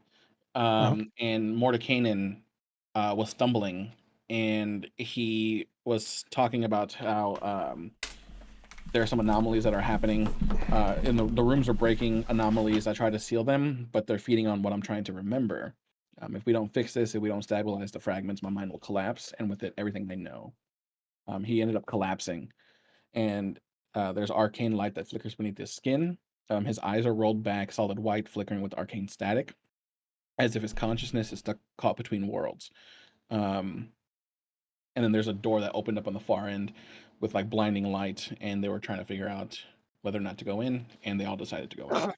And Mordekainen was stumbling, and he was talking about how there are some anomalies that are happening. And the rooms are breaking anomalies. I try to seal them, but they're feeding on what I'm trying to remember. If we don't fix this, if we don't stabilize the fragments, my mind will collapse, and with it, everything they know. He ended up collapsing, and there's arcane light that flickers beneath his skin. His eyes are rolled back, solid white, flickering with arcane static, as if his consciousness is stuck caught between worlds. Um, and then there's a door that opened up on the far end with like blinding light, and they were trying to figure out whether or not to go in, and they all decided to go in.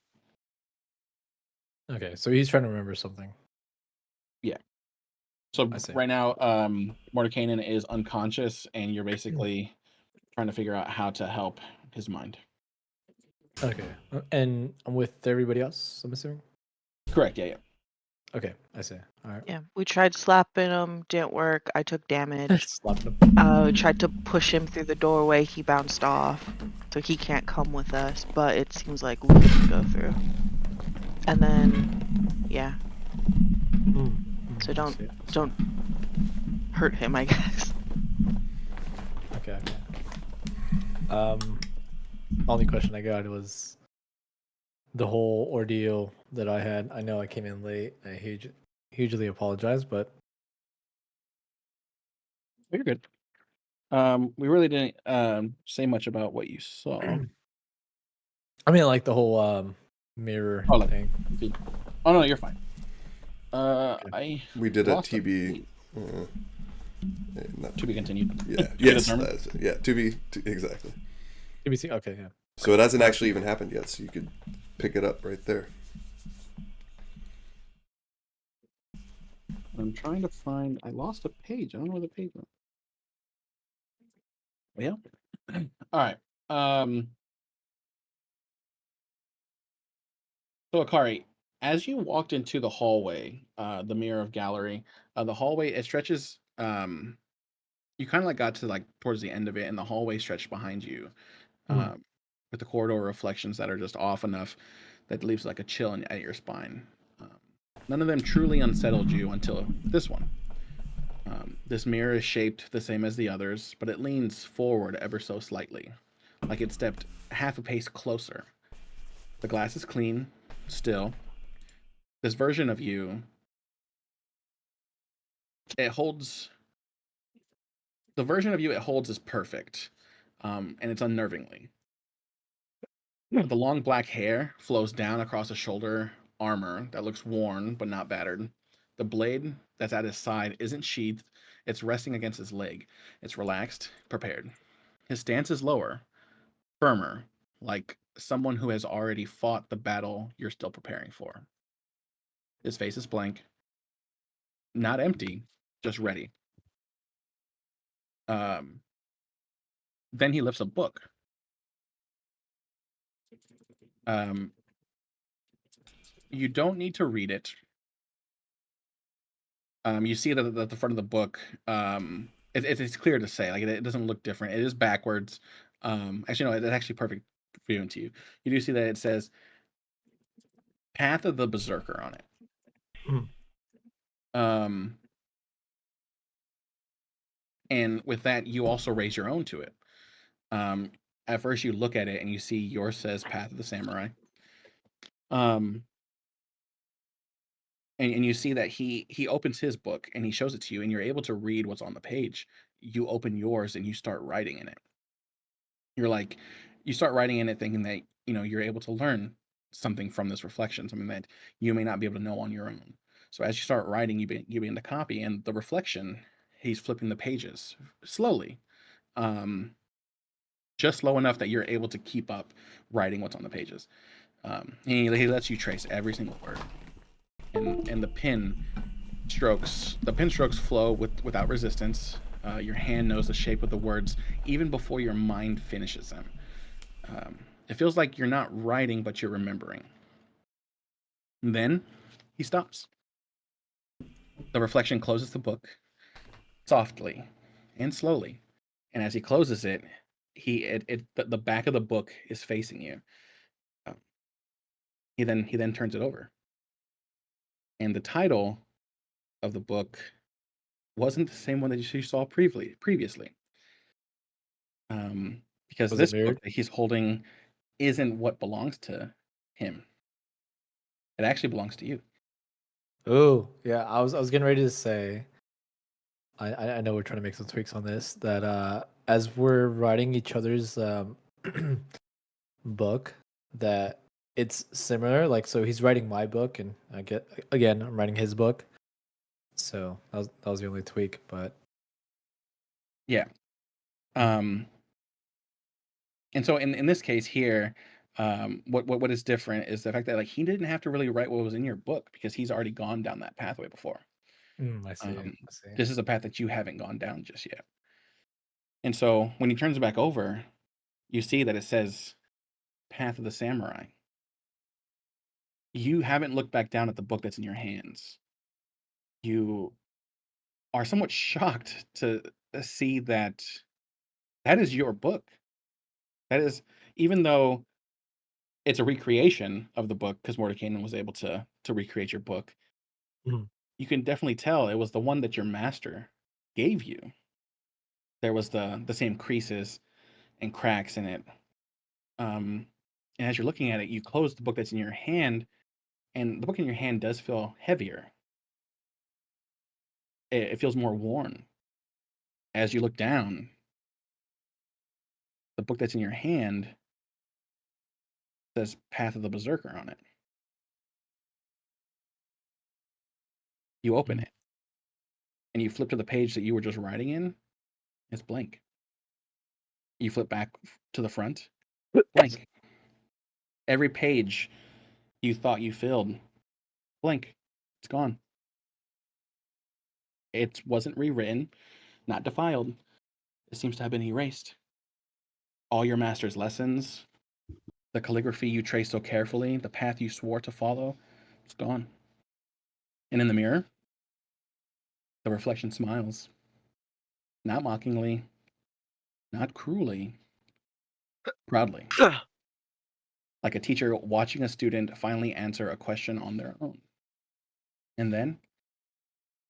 okay, so he's trying to remember something. Yeah. So I see. right now, Mordekainen is unconscious, and you're basically trying to figure out how to help his mind. Okay, and I'm with everybody else, I'm assuming. Correct. Yeah. Okay, I see. All right. Yeah, we tried slapping him, didn't work. I took damage. Slapped him. Tried to push him through the doorway. He bounced off, so he can't come with us. But it seems like we can go through. And then, yeah. So I see. don't hurt him, I guess. Okay. Only question I got was the whole ordeal that I had. I know I came in late. I hugely apologize, but You're good. We really didn't say much about what you saw. I mean, like the whole mirror Oh, like, thing. oh no, you're fine. We did a lost TB. Not to be continued. Yeah. To be Yes. determined. Yeah. To be exactly. ABC. Okay, yeah. So it hasn't actually even happened yet. So you could pick it up right there. I'm trying to find. I lost a page. I don't know where the page went. Yeah. All right. So Akari, as you walked into the hallway, the mirror of gallery, the hallway it stretches. You kind of like got to like towards the end of it, and the hallway stretched behind you, um, with the corridor reflections that are just off enough that leaves like a chill at your spine. Um, None of them truly unsettled you until this one. This mirror is shaped the same as the others, but it leans forward ever so slightly, like it stepped half a pace closer. The glass is clean, still. This version of you, it holds. The version of you it holds is perfect, and it's unnervingly. The long black hair flows down across the shoulder armor that looks worn but not battered. The blade that's at his side isn't sheathed, it's resting against his leg. It's relaxed, prepared. His stance is lower, firmer, like someone who has already fought the battle you're still preparing for. His face is blank, not empty, just ready. Um, then he lifts a book. Um, you don't need to read it. You see that at the front of the book, it's clear to say, like it doesn't look different. It is backwards. Actually, no, it's actually perfect viewing to you. You do see that it says "Path of the Berserker" on it. And with that, you also raise your own to it. At first, you look at it and you see yours says "Path of the Samurai." And you see that he opens his book and he shows it to you, and you're able to read what's on the page. You open yours and you start writing in it. you're like, you start writing in it thinking that, you're able to learn something from this reflection, something that you may not be able to know on your own. So as you start writing, you begin to copy, and the reflection, he's flipping the pages slowly, um, just slow enough that you're able to keep up writing what's on the pages. He lets you trace every single word, and the pen strokes flow without resistance. Your hand knows the shape of the words even before your mind finishes them. It feels like you're not writing, but you're remembering. And then he stops. The reflection closes the book softly and slowly, and as he closes it, the back of the book is facing you. Um, he then turns it over, and the title of the book wasn't the same one that you saw previously. Because Was it this book mirrored? that he's holding isn't what belongs to him. It actually belongs to you. Oh, yeah. I was getting ready to say. I know we're trying to make some tweaks on this. That as we're writing each other's book, that it's similar. Like, so he's writing my book, and I'm writing his book. So that was the only tweak, but Yeah. Um, and so in this case here, what is different is the fact that, like, he didn't have to really write what was in your book because he's already gone down that pathway before. I see. Um, I see. this is a path that you haven't gone down just yet. And so when he turns it back over, you see that it says Path of the Samurai. You haven't looked back down at the book that's in your hands. You are somewhat shocked to see that that is your book. That is, even though it's a recreation of the book, because Mordekainen was able to recreate your book, Mhm. you can definitely tell it was the one that your master gave you. There was the same creases and cracks in it. Um, and as you're looking at it, you close the book that's in your hand, and the book in your hand does feel heavier. It feels more worn. As you look down, the book that's in your hand says Path of the Berserker on it. You open Mhm. it, and you flip to the page that you were just writing in. It's blank. You flip back to the front, blank. Every page you thought you filled, blank. It's gone. It wasn't rewritten, not defiled. It seems to have been erased. All your master's lessons, the calligraphy you traced so carefully, the path you swore to follow, it's gone. And in the mirror, the reflection smiles. Not mockingly, not cruelly, proudly. Like a teacher watching a student finally answer a question on their own. And then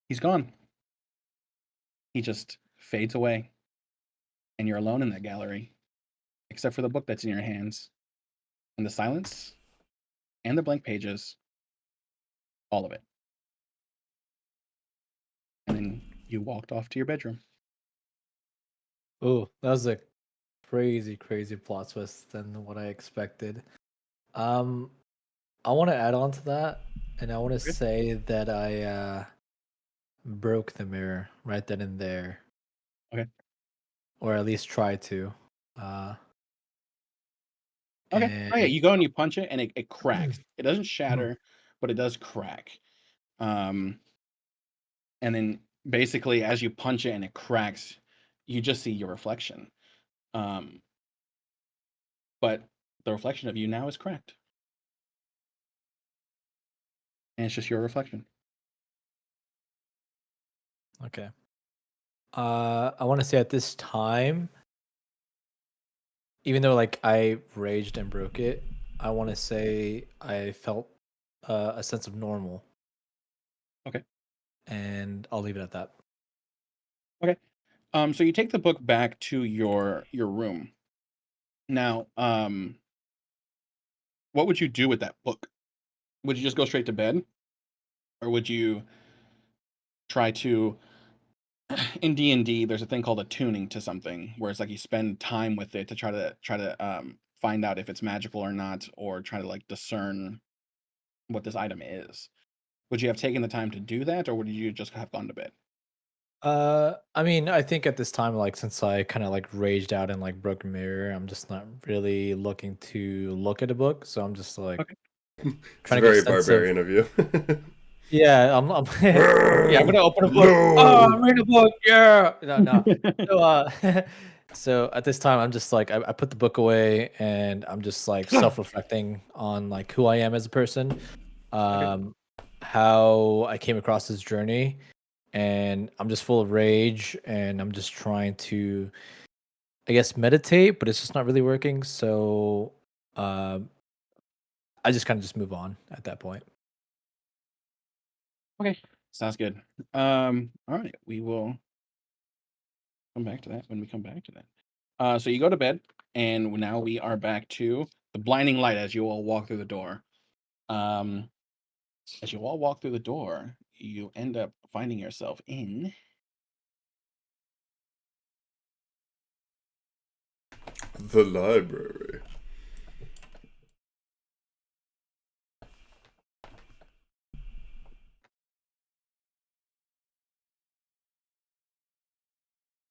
he's gone. He just fades away. And you're alone in that gallery, except for the book that's in your hands. And the silence and the blank pages, all of it. And then you walked off to your bedroom. Oh, that was a crazy, crazy plot twist than what I expected. Um, I want to add on to that, and I want to Good. say that I broke the mirror right then and there, Okay. or at least tried to. Uh, Okay. Oh yeah, and you go and you punch it and it cracks. It doesn't shatter, but it does crack. Um, and then basically as you punch it and it cracks, you just see your reflection. Um, but the reflection of you now is cracked. And it's just your reflection. Okay. I want to say at this time, even though like I raged and broke it, I want to say I felt a sense of normal, Okay. and I'll leave it at that. Okay. So you take the book back to your room. Now, what would you do with that book? Would you just go straight to bed? Or would you try to in D&D, there's a thing called attuning to something, where it's like you spend time with it to try to find out if it's magical or not, or try to like discern what this item is. Would you have taken the time to do that, or would you just have gone to bed? I mean, I think at this time, like since I kind of like raged out and like broke a mirror, I'm just not really looking to look at a book. So I'm just like Okay. It's trying to get a very sense of barbarian of you. yeah, yeah, I'm gonna open a book. Oh, No. I'm reading a book. Yeah. No. So so at this time I'm just like I put the book away and I'm just like self-reflecting on like who I am as a person, how I came across this journey, and I'm just full of rage and I'm just trying to I guess meditate, but it's just not really working. So I just kind of just move on at that point. Okay, sounds good. All right, we will come back to that when we come back to that. So you go to bed, and now we are back to the blinding light as you all walk through the door. Um, as you all walk through the door, you end up finding yourself in The library.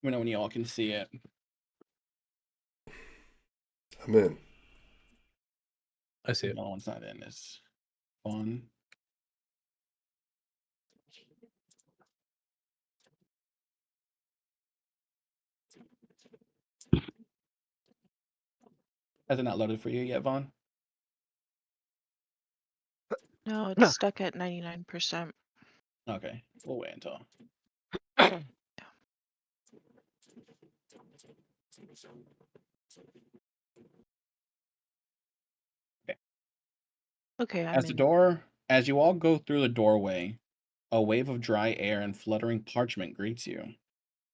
when you all can see it. I'm in. I see it. No one's not in. It's fun. Has it not loaded for you yet, Vaughn? No, it's stuck at 99%. Okay, we'll wait until. Okay. Okay, I'm in. As you all go through the doorway, a wave of dry air and fluttering parchment greets you.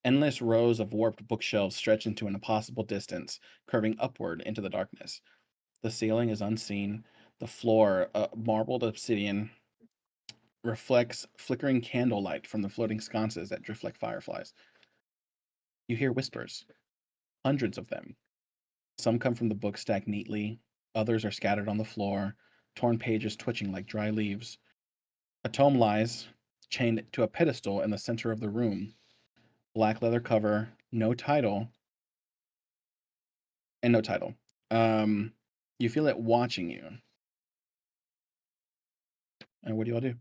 Endless rows of warped bookshelves stretch into an impossible distance, curving upward into the darkness. The ceiling is unseen. The floor, marbled obsidian, reflects flickering candlelight from the floating sconces that drift like fireflies. You hear whispers, hundreds of them. Some come from the books stacked neatly, others are scattered on the floor, torn pages twitching like dry leaves. A tome lies, chained to a pedestal in the center of the room. Black leather cover, no title, and no title. You feel it watching you. And what do you all do?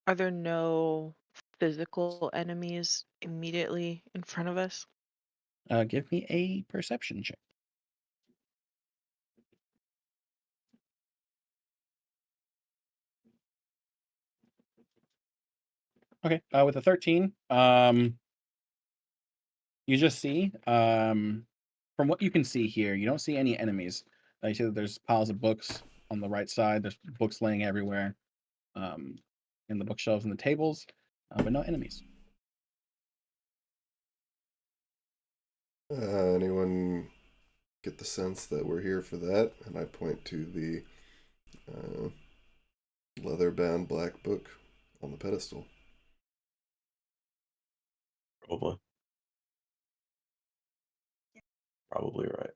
Are there no physical enemies immediately in front of us? Give me a perception check. Okay, with a 13, you just see, from what you can see here, you don't see any enemies. You see that there's piles of books on the right side. There's books laying everywhere, um, in the bookshelves and the tables, but no enemies. Anyone get the sense that we're here for that? And I point to the leather-bound black book on the pedestal. Probably. Probably right.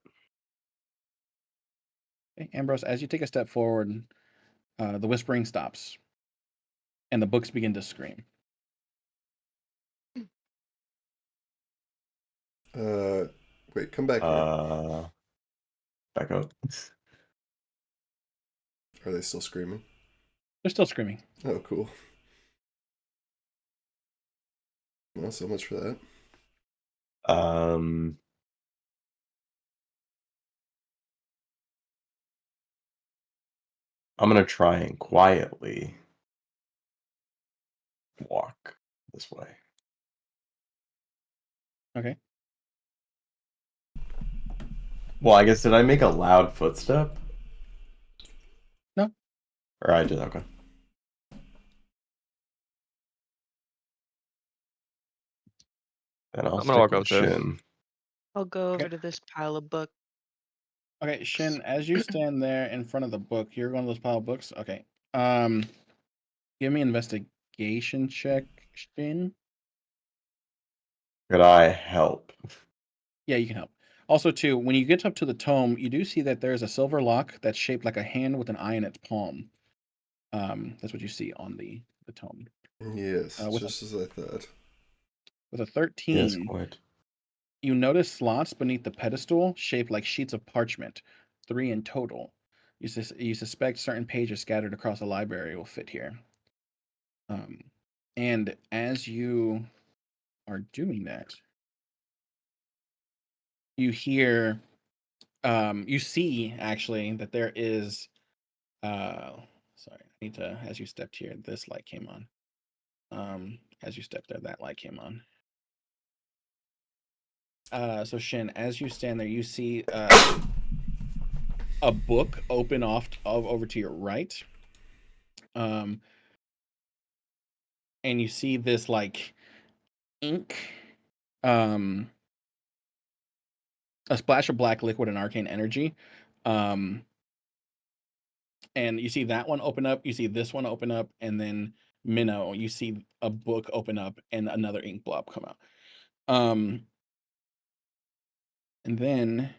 Okay, Ambrose, as you take a step forward, the whispering stops, and the books begin to scream. Wait, come back here. Back up. Are they still screaming? They're still screaming. Oh, cool. Well, so much for that. I'm gonna try and quietly walk this way. Okay. Well, I guess did I make a loud footstep? No. Or I did, okay. Then I'll I'm gonna walk stick up with too. Shin. I'll go over Okay. to this pile of books. Okay, Shin, as you stand there in front of the book, you're one of those pile of books. Okay. Give me investigation check, Shin. Could I help? Yeah, you can help. Also, too, when you get up to the tome, you do see that there's a silver lock that's shaped like a hand with an eye in its palm. That's what you see on the tome. Yes, With just as I thought. a Yes, 13, quite. you notice slots beneath the pedestal shaped like sheets of parchment, 3 in total. You suspect certain pages scattered across the library will fit here. And as you are doing that, you hear, you see actually that there is, sorry, I need to, as you stepped here, this light came on. As you stepped there, that light came on. So Shin, as you stand there, you see a book open over to your right. And you see this like ink, a splash of black liquid and arcane energy. And you see that one open up, you see this one open up, and then Minnow, you see a book open up and another ink blob come out. And then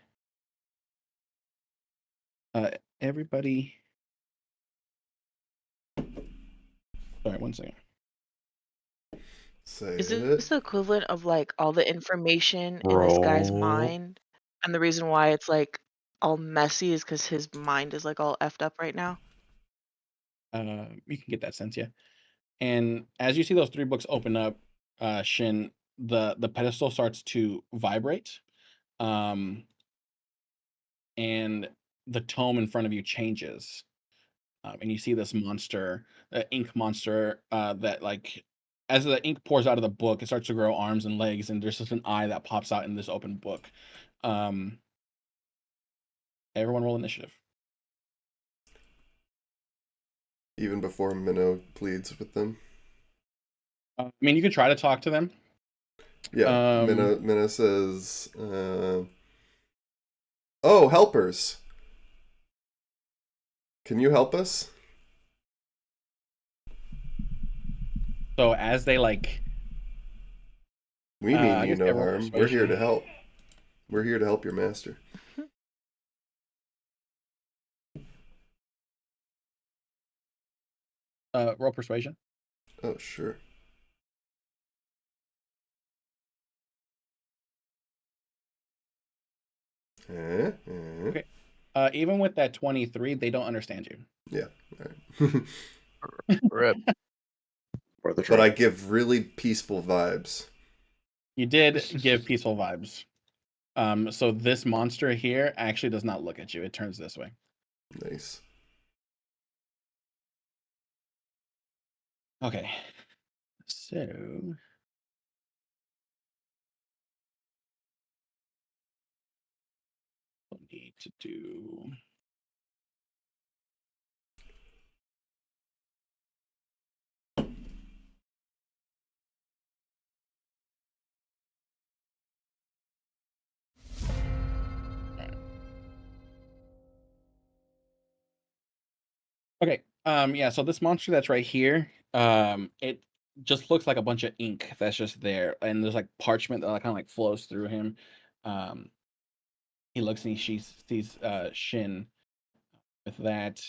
everybody, sorry, one second. Say Is it. this the equivalent of like all the information in this guy's Roll. mind? And the reason why it's like all messy is because his mind is like all effed up right now. You can get that sense, yeah. And as you see those 3 books open up, Shin, the pedestal starts to vibrate. And the tome in front of you changes. And you see this monster, ink monster, that like as the ink pours out of the book, it starts to grow arms and legs, and there's just an eye that pops out in this open book. Everyone roll initiative. Even before Minnow pleads with them. I mean, you could try to talk to them. Yeah, Minnow says, "Oh, helpers! Can you help us?" So as they like, We mean I you guess no roll harm. We're here persuasion. to help. We're here to help your master. Roll persuasion. Oh, sure. Okay. Even with that 23, they don't understand you. Yeah. All right. Rip. For the But I try. give really peaceful vibes. You did give peaceful vibes. So this monster here actually does not look at you. It turns this way. Nice. Okay. So we'll need to do. Okay. Yeah, so this monster that's right here, it just looks like a bunch of ink that's just there, and there's like parchment that kind of like flows through him. Um, he looks and he sees Shin with that.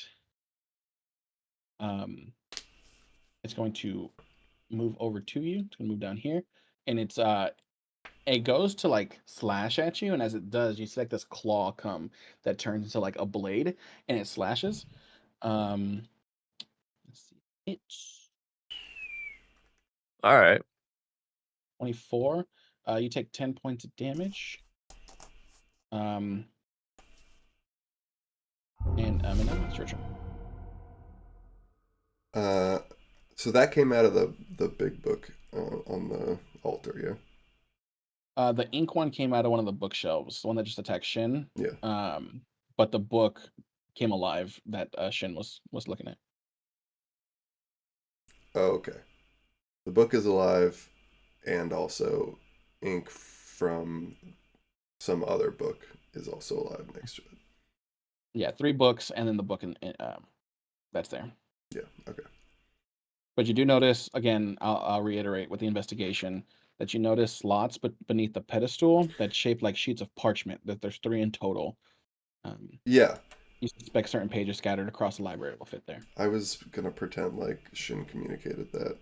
It's going to move over to you. It's gonna move down here, and it goes to like slash at you, and as it does, you see like this claw come that turns into like a blade, and it slashes. Let's see. It's All right. 24. You take 10 points of damage. And now it's your turn. So that came out of the big book on the altar, yeah? The ink one came out of one of the bookshelves, the one that just attacked Shin. Yeah. But the book came alive that Shin was looking at. Oh, okay. The book is alive, and also ink from some other book is also alive next to it. Yeah, 3 books and then the book that's there. Yeah. Okay. But you do notice, again, I'll reiterate with the investigation, that you notice slots beneath the pedestal that's shaped like sheets of parchment, that there's 3 in total. Yeah. You suspect certain pages scattered across the library will fit there. I was gonna pretend like Shin communicated that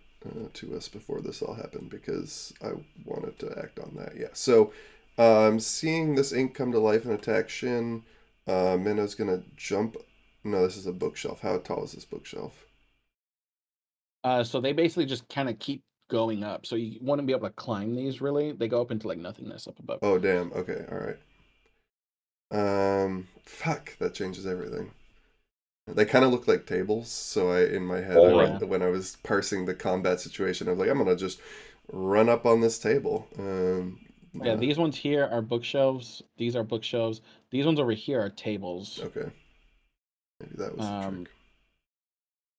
to us before this all happened because I wanted to act on that. Yeah. So, seeing this ink come to life and attack Shin, Minnow's gonna jump. No, this is a bookshelf. How tall is this bookshelf? So they basically just kind of keep going up. So you wouldn't be able to climb these really. They go up into like nothingness up above. Oh, damn. Okay. All right. Fuck. That changes everything. They kind of look like tables. So in my head, Oh, when I was parsing the combat situation, I was like, I'm gonna just run up on this table. Yeah, these ones here are bookshelves. These are bookshelves. These ones over here are tables. Okay. Maybe that was the trick.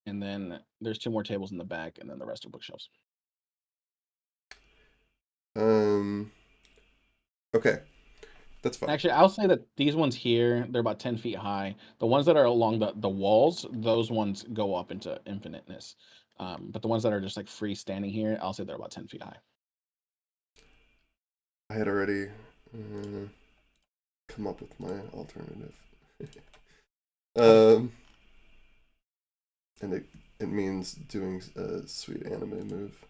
And then there's 2 more tables in the back, and then the rest are bookshelves. Okay. That's fine. Actually, I'll say that these ones here, they're about 10 feet high. The ones that are along the walls, those ones go up into infiniteness. But the ones that are just like freestanding here, I'll say they're about 10 feet high. I had already come up with my alternative. And it means doing a sweet anime move.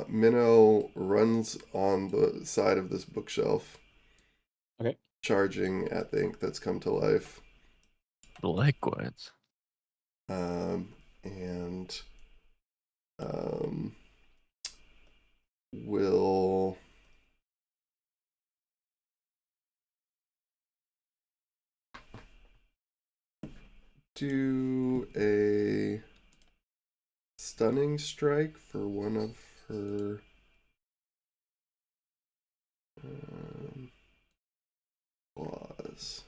Minnow runs on the side of this bookshelf. Okay. Charging at the ink that's come to life. The liquids. And will do a stunning strike for one of her claws.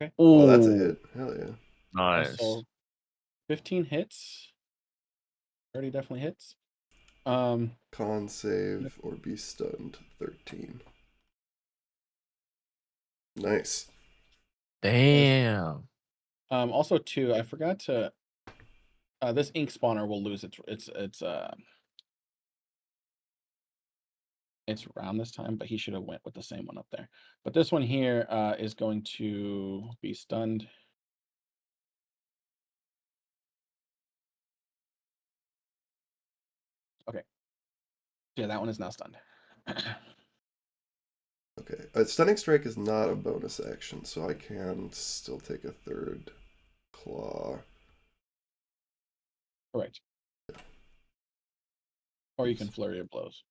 Okay. Oh, that's a hit. Hell yeah. Nice. So 15 hits. 30 definitely hits. Con save or be stunned 13. Nice. Damn. Also too, I forgot to this ink spawner will lose its round this time, but he should have went with the same one up there. But this one here is going to be stunned. Okay. Yeah, that one is now stunned. Okay. Stunning strike is not a bonus action, so I can still take a third claw. Correct. Or you can flurry of blows.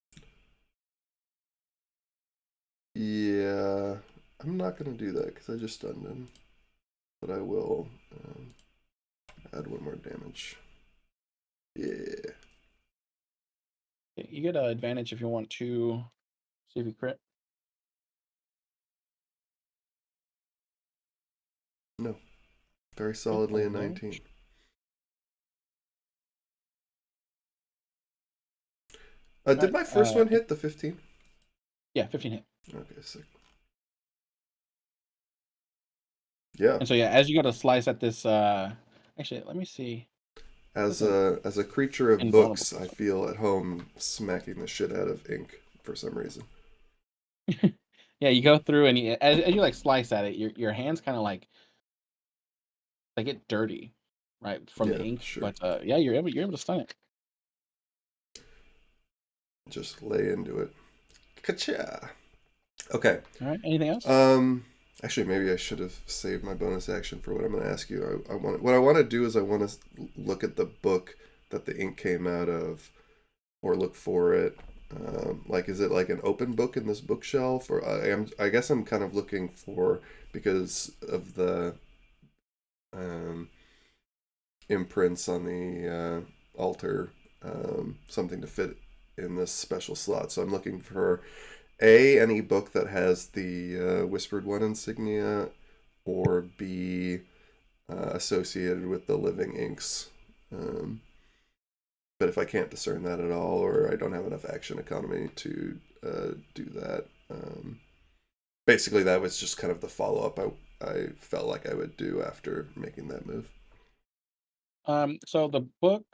Yeah, I'm not gonna do that because I just stunned him, but I will add 1 more damage. Yeah. You get an advantage if you want to see if you crit. No. Very solidly a 19. Did my first one hit the 15? Yeah, 15 hit. Okay, sick. Yeah. And so yeah, as you go to slice at this actually let me see. As a creature of books, I feel at home smacking the shit out of ink for some reason. Yeah, you go through and as you like slice at it, your hands kind of like they get dirty, right, from the ink. Sure. But yeah, you're able to stun it. Just lay into it. Ka-cha! Okay. All right. Anything else? Actually, maybe I should have saved my bonus action for what I'm going to ask you. What I want to do is I want to look at the book that the ink came out of, or look for it. Like, is it like an open book in this bookshelf, or I guess I'm kind of looking for, because of the imprints on the altar, something to fit in this special slot. So I'm looking for any book that has the Whispered One insignia, or B, associated with the living inks. But if I can't discern that at all, or I don't have enough action economy to do that, basically that was just kind of the follow up I felt like I would do after making that move. So the book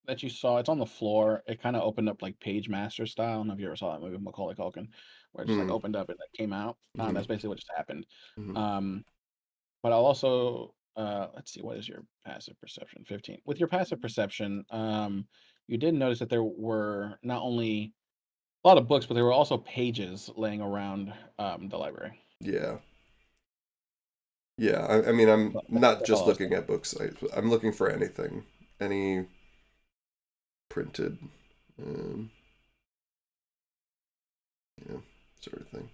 that you saw, it's on the floor. It kind of opened up like Page Master style. I don't know if you ever saw that movie with Macaulay Culkin, where it just like Mm. opened up and like came out. Mhm. That's basically what just happened. Mhm. But I'll also let's see, what is your passive perception? 15. With your passive perception, you did notice that there were not only a lot of books, but there were also pages laying around the library. Yeah. Yeah, I mean, I'm But not that's all just I was looking at books. I'm looking for anything, any printed, um, yeah, sort of thing.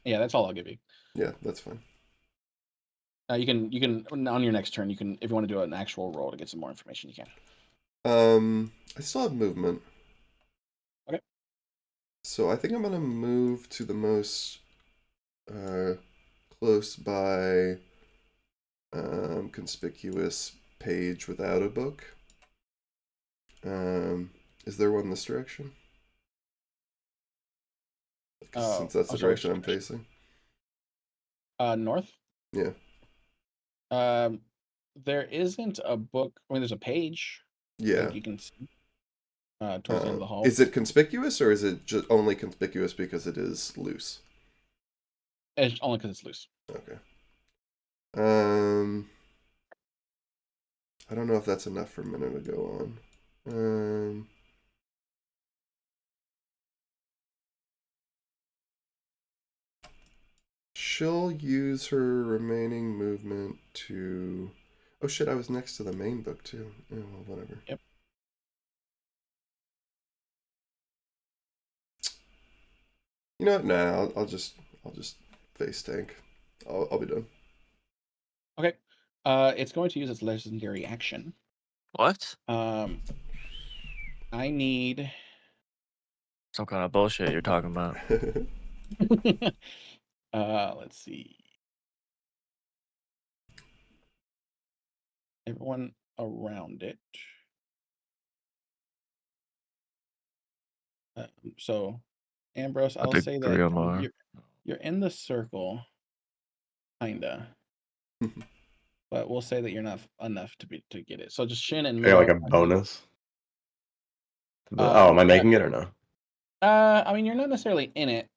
Yeah, that's all I'll give you. Yeah, that's fine. You can on your next turn, you can, if you want to do an actual roll to get some more information, you can. I still have movement. Okay. So I think I'm gonna move to the most close by conspicuous page without a book. Is there one this direction? Since that's the So which direction I'm direction? facing. North. Yeah. There isn't a book. I mean, there's a page. Yeah. Like you can see towards the end of the hall. Is it conspicuous, or is it just only conspicuous because it is loose? It's only because it's loose. Okay. I don't know if that's enough for a minute to go on. She'll use her remaining movement to. Oh shit! I was next to the main book too. Oh, well, whatever. Yep. You know what? Nah, I'll just face tank. I'll be done. Okay. It's going to use its legendary action. What? I need Some kind of bullshit you're talking about. let's see. Everyone around it. So, Ambrose, I I'll think say 3 that or more. you're in the circle, kinda, but we'll say that you're not enough to get it. So just Shin and I got like Minnow. a bonus. Oh, am I Yeah. making it or no? I mean, you're not necessarily in it.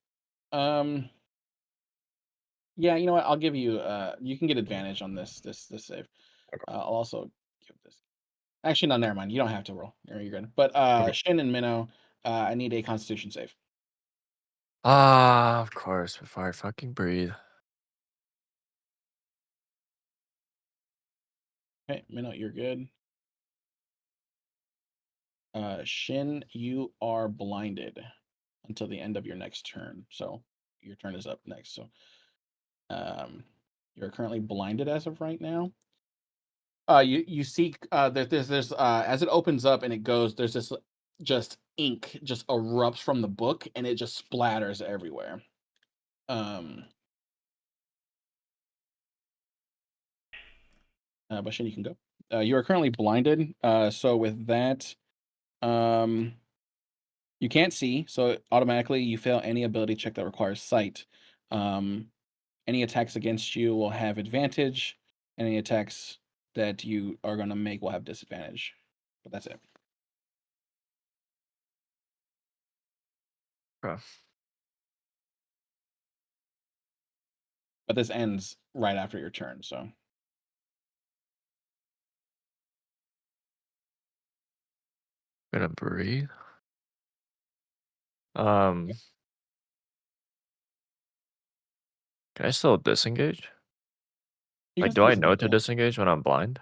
Yeah, you know what? I'll give you. You can get advantage on this save. Okay. I'll also give this. Actually, no, never mind. You don't have to roll. You're good. But Okay. Shin and Minnow, I need a Constitution save. Ah, of course. Before I fucking breathe. Okay, Minnow, you're good. Shin, you are blinded until the end of your next turn. So your turn is up next. So you're currently blinded as of right now. You see that there's as it opens up and it goes, there's this just ink just erupts from the book and it just splatters everywhere. But Shin, you can go. You are currently blinded. So with that, you can't see, so automatically you fail any ability check that requires sight. Any attacks against you will have advantage. Any attacks that you are going to make will have disadvantage. But that's it. Okay. But this ends right after your turn, so. Gonna breathe. Can I still disengage? You Like, can do still I know disengage, to yeah. disengage when I'm blind?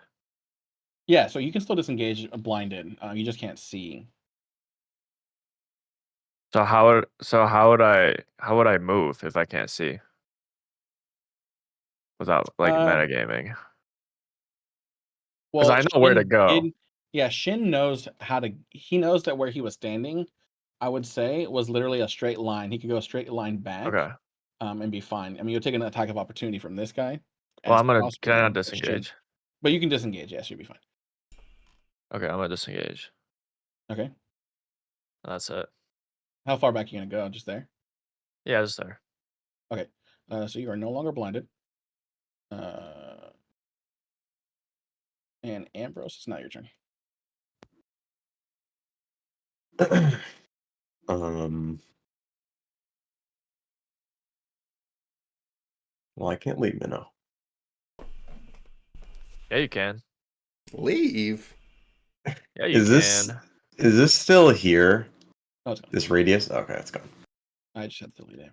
Yeah, so you can still disengage blinded. You just can't see. So how would I move if I can't see? Without like Uh, metagaming? Because well, I know where to go. Shin knows how to. He knows that where he was standing, I would say, was literally a straight line. He could go a straight line back, Okay. and be fine. I mean, you'll take an attack of opportunity from this guy Well, as can I possible not as Shin, disengage? but you can disengage. Yes, you'll be fine. Okay, I'm gonna disengage. Okay. That's it. How far back are you gonna go? Just there? Yeah, just there. Okay. So you are no longer blinded. Uh, and Ambrose, it's not your turn. Well, I can't leave Minnow. Yeah, you can. Leave. Yeah, you can. Is this still here? Oh, it's gone. This radius? Okay, it's gone. I just had to delete it.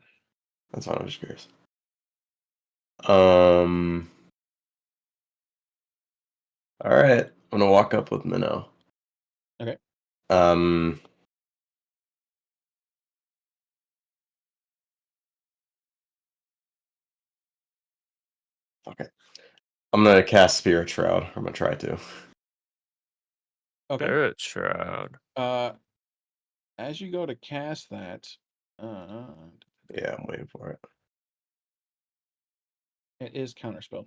That's fine. I'm just curious. All right. I'm gonna walk up with Minnow. Okay. Okay. I'm gonna cast Spirit Shroud. I'm gonna try to. Okay. Spirit Shroud. As you go to cast that, Yeah, I'm waiting for it. it is counterspelled.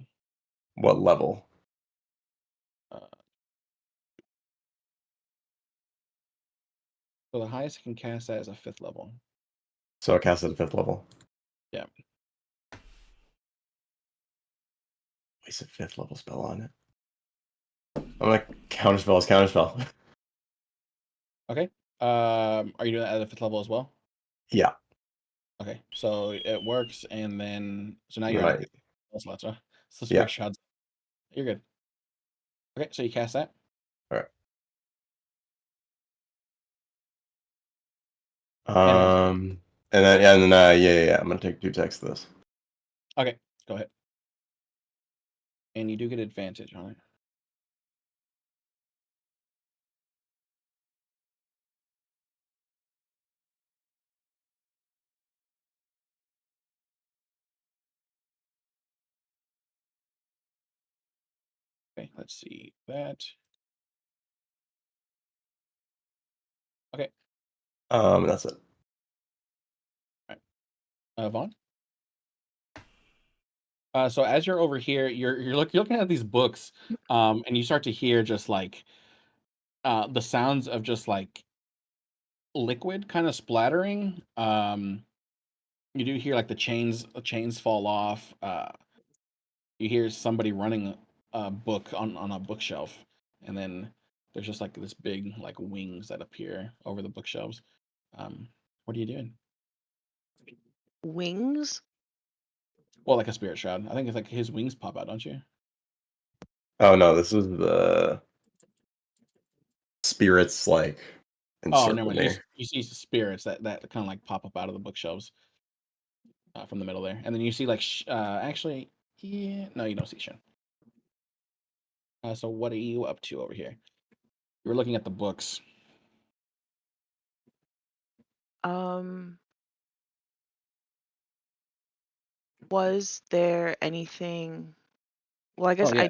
What level? So the highest it can cast that is a 5th level. So I cast it at 5th level. Yeah. Waste a 5th level spell on it. I'm like counterspell is counterspell. Okay. Are you doing that at a 5th level as well? Yeah. Okay. So it works, and then now you're Right. slots, huh? So Yeah. Spirit Shroud's. You're good. Okay, so you cast that. All right. And then yeah. I'm gonna take 2 attacks to this. Okay, go ahead. And you do get advantage on it. Okay, let's see that. Okay. That's it. Vaughn. So as you're over here, you're looking at these books, and you start to hear just like the sounds of just like liquid kind of splattering. You do hear like the chains fall off. You hear somebody running a book on a bookshelf, and then there's just like this big like wings that appear over the bookshelves. What are you doing? Wings? Well, like a spirit shroud. I think it's like his wings pop out, don't you? Oh no, this is the spirits like Oh, never encircle mind. me. You see spirits that kind of like pop up out of the bookshelves from the middle there, and then you see like actually, yeah, no, you don't see Shin. So what are you up to over here? You were looking at the books. Was there anything? Well, I Oh guess yeah.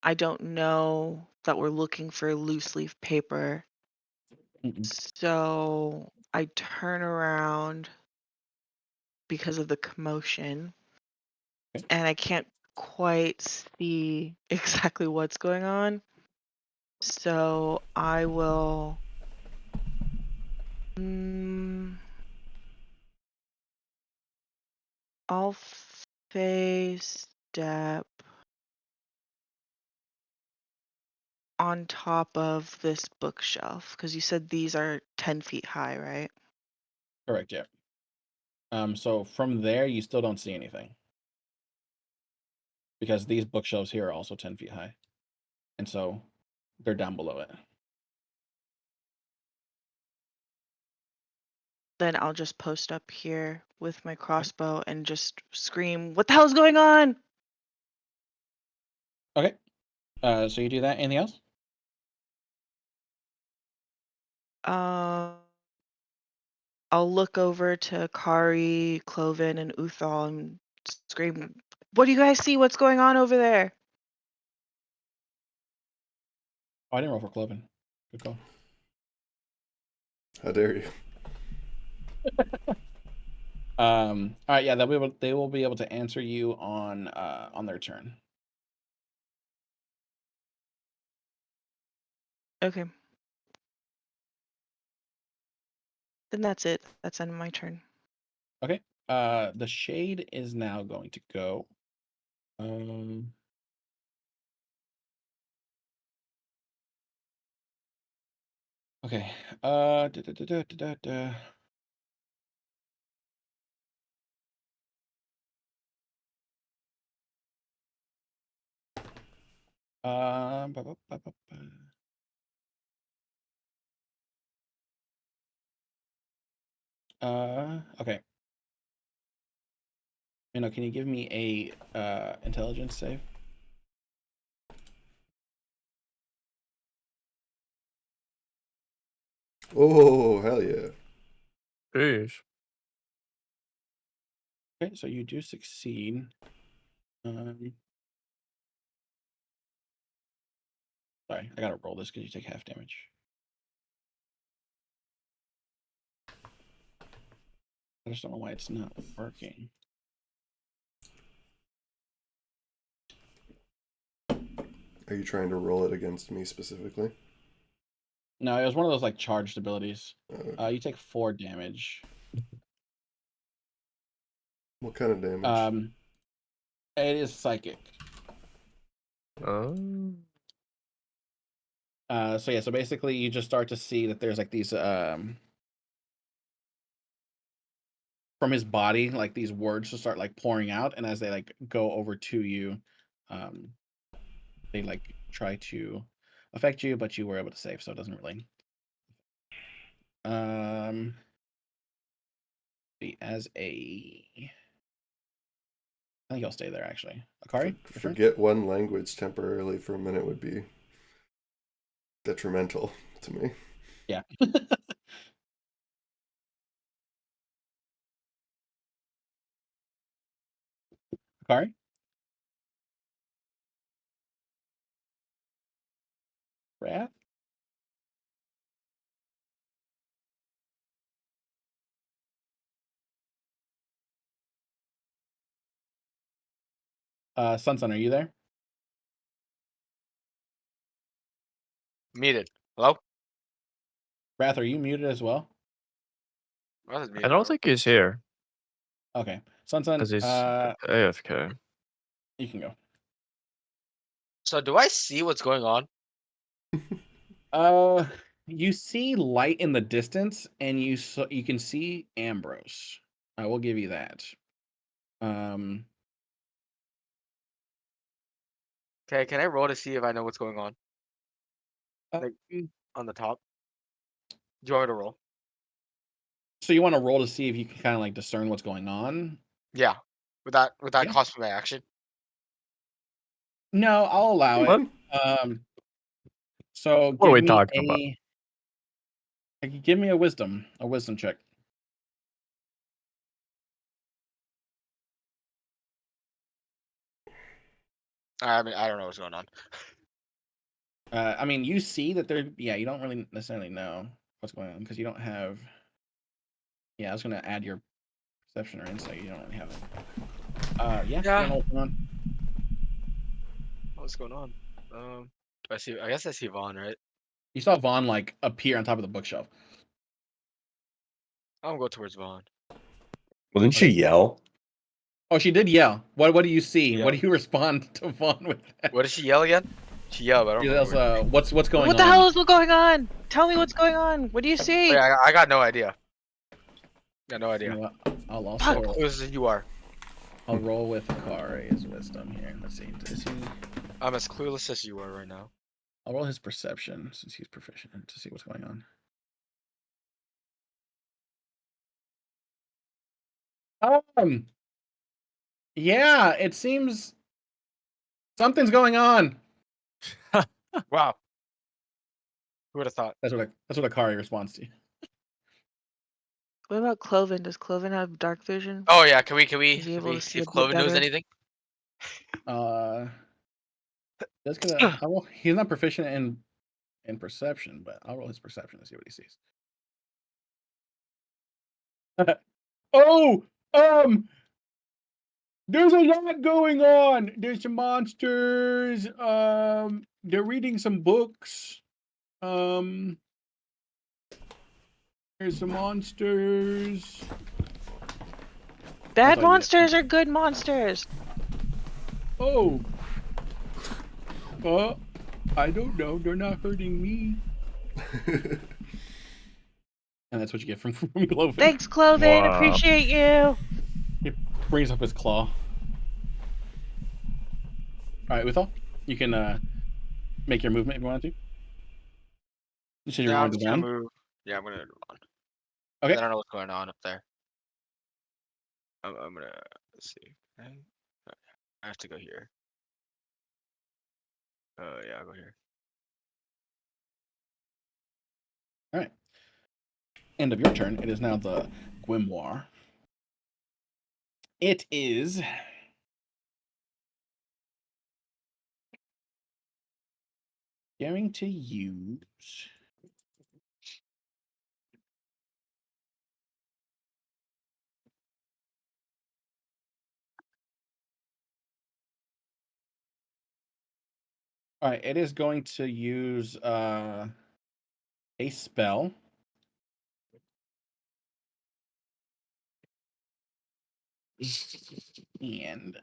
I don't know that we're looking for loose leaf paper. Mm-mm. So I turn around because of the commotion, Okay. and I can't quite see exactly what's going on. So I will. I'll face step on top of this bookshelf because you said these are 10 feet high, right? Correct. Yeah. So from there, you still don't see anything because these bookshelves here are also 10 feet high, and so they're down below it. Then I'll just post up here with my crossbow and just scream, "What the hell's going on?" Okay. So you do that. Anything else? I'll look over to Kari, Cloven, and Uthal and scream, "What do you guys see? What's going on over there?" Oh, I didn't roll for Cloven. Good call. How dare you? All right. Yeah, they will be able to answer you on their turn. Okay. Then that's it. That's end of my turn. Okay. The shade is now going to go. Okay. Da, da, da, da, da, da, da. Ba, ba, ba, ba, ba. Okay. Can you give me a intelligence save? Oh, hell yeah. Jeez. Okay, so you do succeed. Sorry, I gotta roll this because you take half damage. I just don't know why it's not working. Are you trying to roll it against me specifically? No, it was one of those like charged abilities. Okay. You take 4 damage. What kind of damage? It is psychic. Oh. So yeah, so basically you just start to see that there's like these from his body, like these words just start like pouring out, and as they like go over to you, they like try to affect you, but you were able to save, so it doesn't really. As a, I think I'll stay there actually. Akari, your turn? Forget one language temporarily for a minute would be detrimental to me. Yeah. Akari? Wrath? Sunsun, are you there? Muted. Hello? Wrath, are you muted as well? Why is it I muted, don't bro? think he's here Okay. Sunsun, because he's AFK. you can go. So do I see what's going on? You see light in the distance, and you can see Ambrose. I will give you that. Okay, can I roll to see if I know what's going on uh, Like- on the top? Do you want me to roll? so you want to roll to see if you can kind of like discern what's going on? Yeah. Would that Yeah. cost me my action? No, I'll allow it. So What are we give me talking about? give me a wisdom check. I mean, I don't know what's going on. I mean, you see that there. Yeah, you don't really necessarily know what's going on because you don't have. Yeah, I was gonna add your perception or insight. You don't really have it. Yeah. You don't know what's going on. What's going on? Do I see? I guess I see Vaughn, right? You saw Vaughn like appear on top of the bookshelf. I'm gonna go towards Vaughn. Well, didn't she yell? Oh, she did yell. What do you see? She What do yelled. you respond to Vaughn with that? What did she yell again? She yelled, but I don't She remember. yells, what's going What the on? hell is going on? Tell me what's going on. What do you Oh, see? yeah, I got no idea. Got no You idea. know what? I'll How also close as you are. I'll roll with Akari's wisdom here. Let's see. Is he? I'm as clueless as you are right now. I'll roll his perception since he's proficient to see what's going on. Yeah, it seems something's going on. Wow. Who would have thought? That's what Akari responds to. What about Cloven? Does Cloven have dark vision? Oh yeah, can we Is he able to see see if a bit Cloven knows better? anything? That's gonna. I will. He's not proficient in perception, but I'll roll his perception to see what he sees. Oh, there's a lot going on. There's some monsters. They're reading some books. There's some monsters. Bad That's all you get. monsters are good monsters. Oh. I don't know. They're not hurting me. And that's what you get from Cloven. Thanks, Cloven. Wow. Appreciate you. He brings up his claw. All right, Uthal, you can make your movement if you want to. You said you were Yeah, I'm going to just gonna run. move. Yeah, I'm gonna run. Okay. I don't know what's going on up there. I'm gonna let's see. I have to go here. Yeah, I'll go here. All right. End of your turn. It is now the Grimoire. It is going to use. All right, it is going to use a spell. And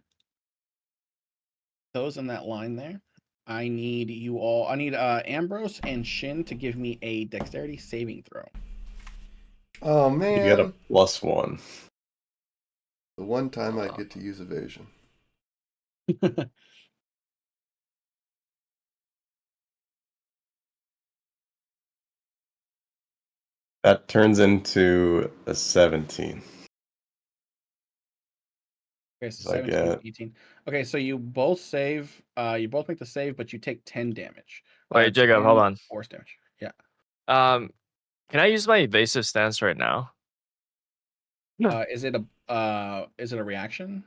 those in that line there, I need you all. I need Ambrose and Shin to give me a dexterity saving throw. Oh You get a man, +1. the one time I get to use evasion. That turns into a 17. Okay, so So I 17, get 18. Okay, so you both save. You both make the save, but you take 10 damage. Wait, Jacob, 10 hold on. force damage. Yeah. Can I use my evasive stance right now? Is it a reaction?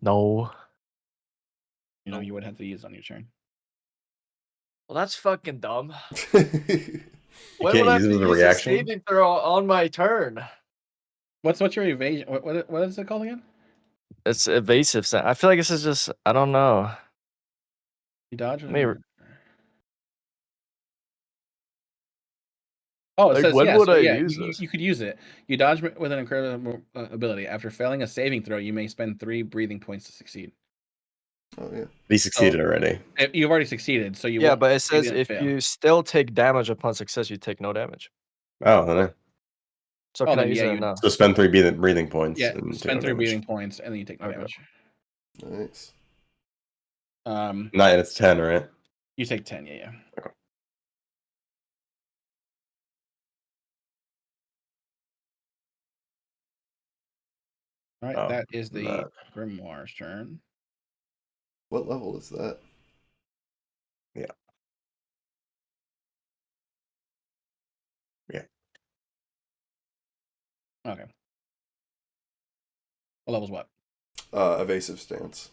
No. You know, No. you would have to use it on your turn. Well, that's fucking dumb. You When can't would I use have it to as a use a reaction. saving throw on my turn? What's your evasion? What is it called again? It's evasive stance. I feel like this is just, I don't know. You dodge. Let me Oh, it Like, says when yeah. would So I yeah, use you this? could use it. You dodge with an incredible ability. After failing a saving throw, you may spend 3 breathing points to succeed. Oh yeah. He succeeded already. You've already succeeded, so you Yeah, won't. but it You says didn't if fail. you still take damage upon success, you take no damage. Oh, then So Oh, can I then use yeah, it or you no? so spend 3 breathing points yeah and take spend no 3 damage. breathing points and then you take no Okay. damage. Nice. Nine, it's 10, right? You take 10. Yeah. Okay. All right, Oh, that is the that. Grimoire's turn. What level is that? Yeah. Yeah. Okay. What level's what? Evasive stance.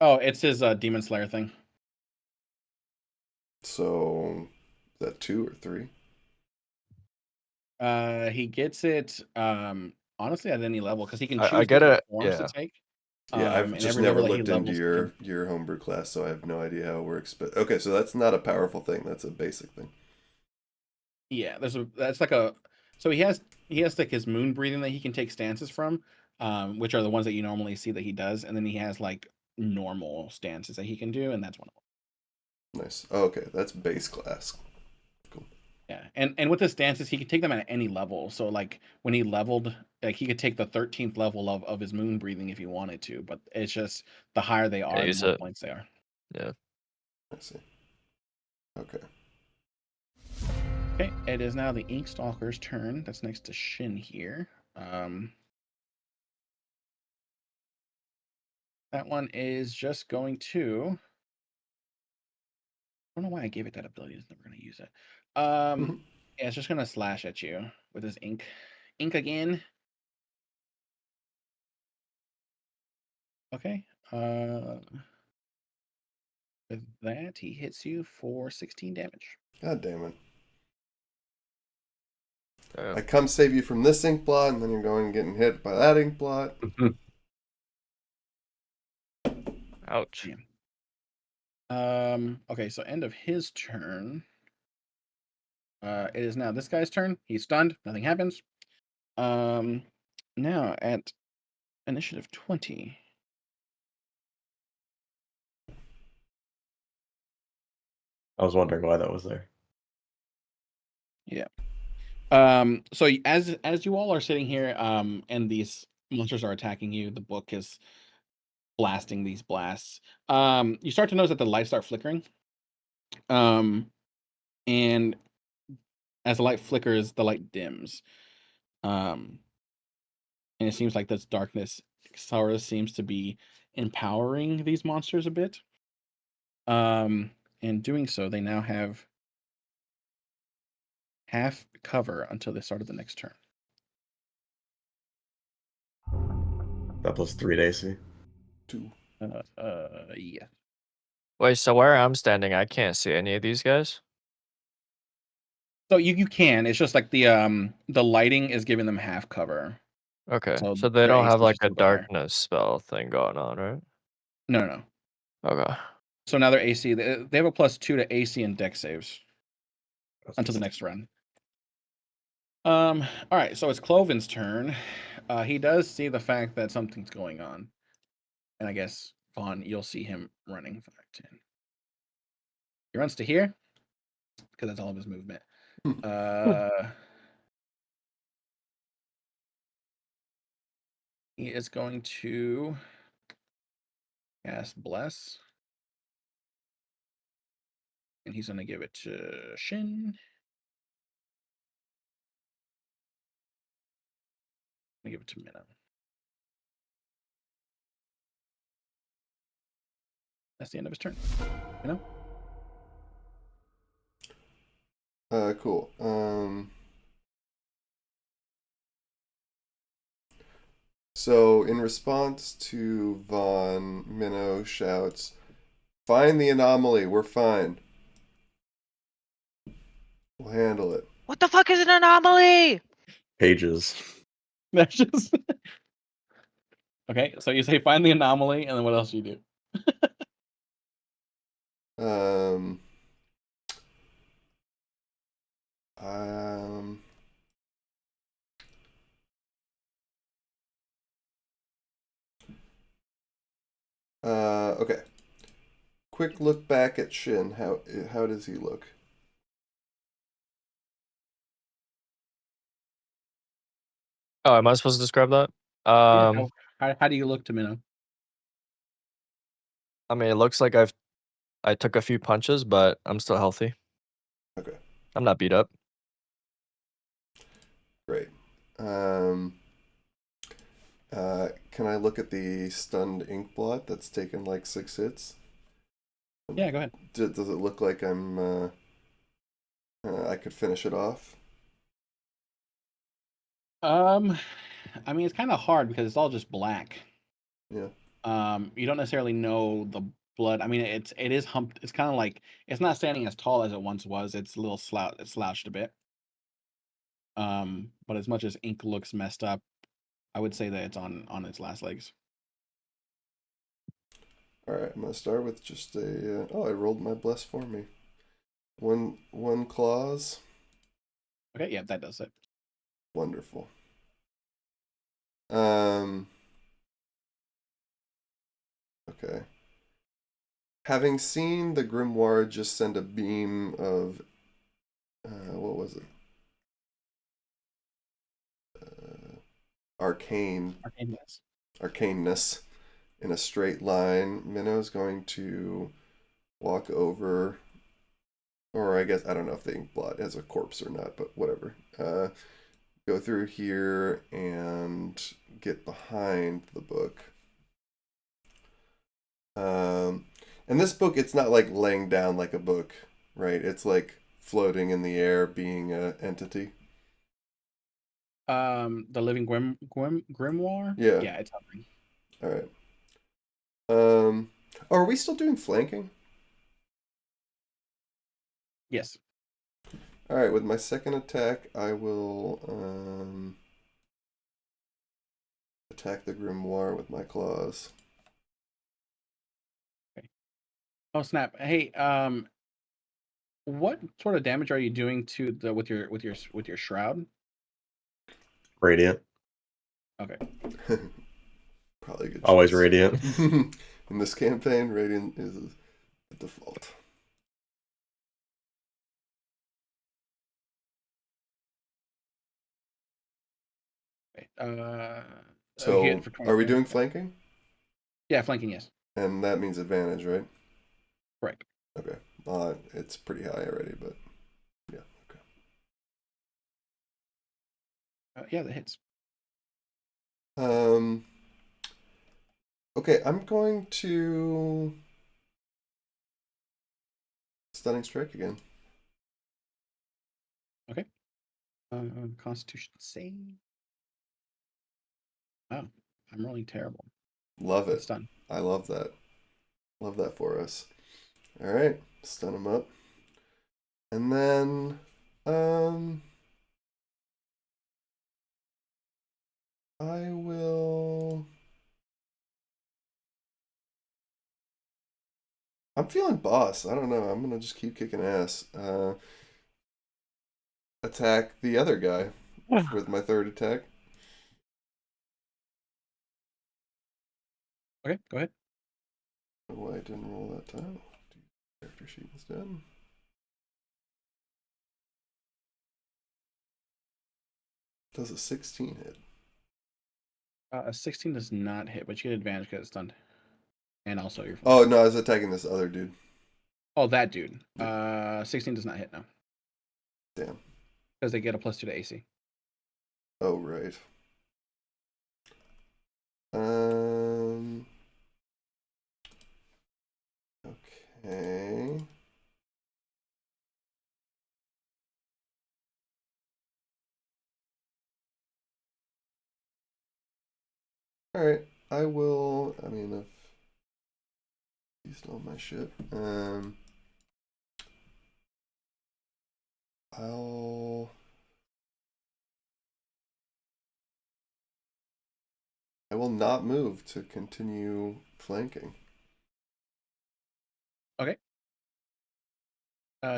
Oh, it's his Demon Slayer thing. So is that 2 or 3? He gets it honestly at any level because he can I choose get different it. forms Yeah. to take. Yeah, I've And just every never level that he looked into levels, your homebrew class, so I have no idea how it works. But okay, so that's not a powerful thing. That's a basic thing. yeah, that's like a. So he has like his moon breathing that he can take stances from, which are the ones that you normally see that he does, and then he has like normal stances that he can do, and that's one of them. Nice. Oh, okay, that's base class. Yeah, and with the stances, he can take them at any level. So like when he leveled, like he could take the 13th level of his moon breathing if he wanted to, but it's just the higher they are, the use more it. points they are. Yeah. I see. Okay. Okay, it is now the Inkstalker's turn. That's next to Shin here. That one is just going to. I don't know why I gave it that ability. It's never going to use it. Yeah, it's just going to slash at you with his ink. Ink again. Okay. With that, he hits you for 16 damage. God damn it. Damn. I come save you from this ink blot, and then you're going and getting hit by that ink blot. Ouch. Damn. Okay, so end of his turn. It is now this guy's turn. He's stunned. Nothing happens. Now at initiative 20. I was wondering why that was there. Yeah. So as you all are sitting here, and these monsters are attacking you, the book is blasting these blasts. You start to notice that the lights start flickering. And as the light flickers, the light dims. And it seems like this darkness sort of seems to be empowering these monsters a bit. In doing so, they now have half cover until the start of the next turn. That plus 3 to AC. 2. Yeah. Wait, so where I'm standing, I can't see any of these guys? So you can. It's just like the lighting is giving them half cover. Okay, So so they their don't AC have like should a still go higher. darkness spell thing going on, right? No. Okay. So now their AC, they have a +2 to AC and Dex saves until the next round. All right, so it's Cloven's turn. He does see the fact that something's going on, and I guess Vaughn, you'll see him running 5, 10. He runs to here because that's all of his movement. He is going to cast Bless, and he's going to give it to Shin. I'm going to give it to Minnow. That's the end of his turn. Minnow? Cool. So in response to Vaughn, Minnow shouts, "Find the anomaly. We're fine. We'll handle it." What the fuck is an anomaly? Pages. That's just okay. So you say find the anomaly, and then what else do you do? Um, um, okay. Quick look back at Shin. How does he look? Oh, am I supposed to describe that? Yeah, how do you look to Minnow? I mean, it looks like I took a few punches, but I'm still healthy. Okay, I'm not beat up. great. Can I look at the stunned ink blot that's taken like 6 hits? Yeah, go ahead. Does it look like I could finish it off? I mean, it's kind of hard because it's all just black. Yeah. You don't necessarily know the blood. I mean, it is humped. It's kind of like it's not standing as tall as it once was. It's a little it's slouched a bit. But as much as ink looks messed up, I would say that it's on its last legs. All right, I'm gonna start with just a. Oh, I rolled my bless for me. One clause. Okay, yeah, that does it. Wonderful. Okay. Having seen the grimoire just send a beam of, what was it? Arcane. Arcaneness in a straight line. Minnow's going to walk over, or I guess I don't know if the ink blot has a corpse or not, but whatever. Go through here and get behind the book. And this book, it's not like laying down like a book, right? It's like floating in the air, being an entity. The living grimoire. Yeah. Yeah, it's hovering. All right. Are we still doing flanking? Yes. All right. With my second attack, I will attack the grimoire with my claws. Oh snap! Hey, what sort of damage are you doing to the with your shroud? Radiant. Okay. Probably a good Always choice. radiant. In this campaign, radiant is the default. Okay. You So, get it for are we 20 doing points. flanking? Yeah, flanking, yes. And that means advantage, right? Correct. Okay. It's pretty high already, but yeah. Okay. Yeah, that hits. Okay, I'm going to stunning strike again. Okay. Constitution save. Wow, I'm rolling terrible. Love it. It's done. I love that. Love that for us. All right, stun him up, and then I will. I'm feeling boss. I don't know. I'm gonna just keep kicking ass. Attack the other guy with my third attack. Okay, go ahead. Oh, I didn't roll that tile. Character sheet instead. Does a 16 hit? A 16 does not hit, but you get advantage because it's stunned. And also your Oh no, I was attacking this other dude. Oh, that dude. Yeah. 16 does not hit now. Damn. Because they get a +2 to AC. Oh right. Okay. Alright. I will, I mean, if you stole my shit, I will not move to continue flanking. Okay.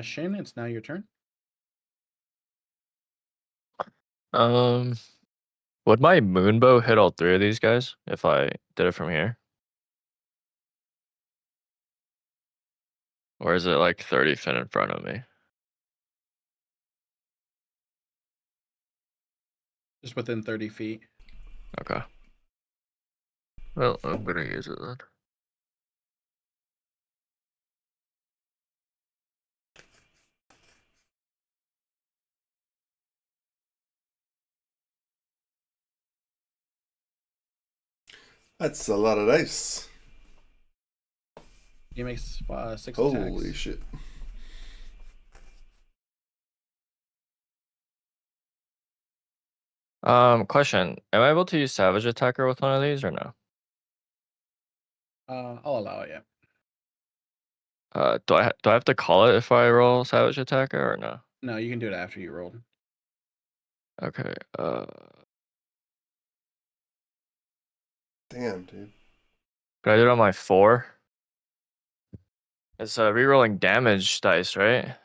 Shin, it's now your turn. Would my moonbow hit all three of these guys if I did it from here? Or is it like 30 feet in front of me? Just within 30 feet. Okay. Well, I'm gonna use it then. That's a lot of dice. He makes 6 Holy attacks. shit. Question. Am I able to use Savage Attacker with one of these or no? I'll allow it, yeah. Do I have to call it if I roll Savage Attacker or no? No, you can do it after you rolled. Okay. Damn, dude. Can I do it on my 4? It's rerolling damage dice, right?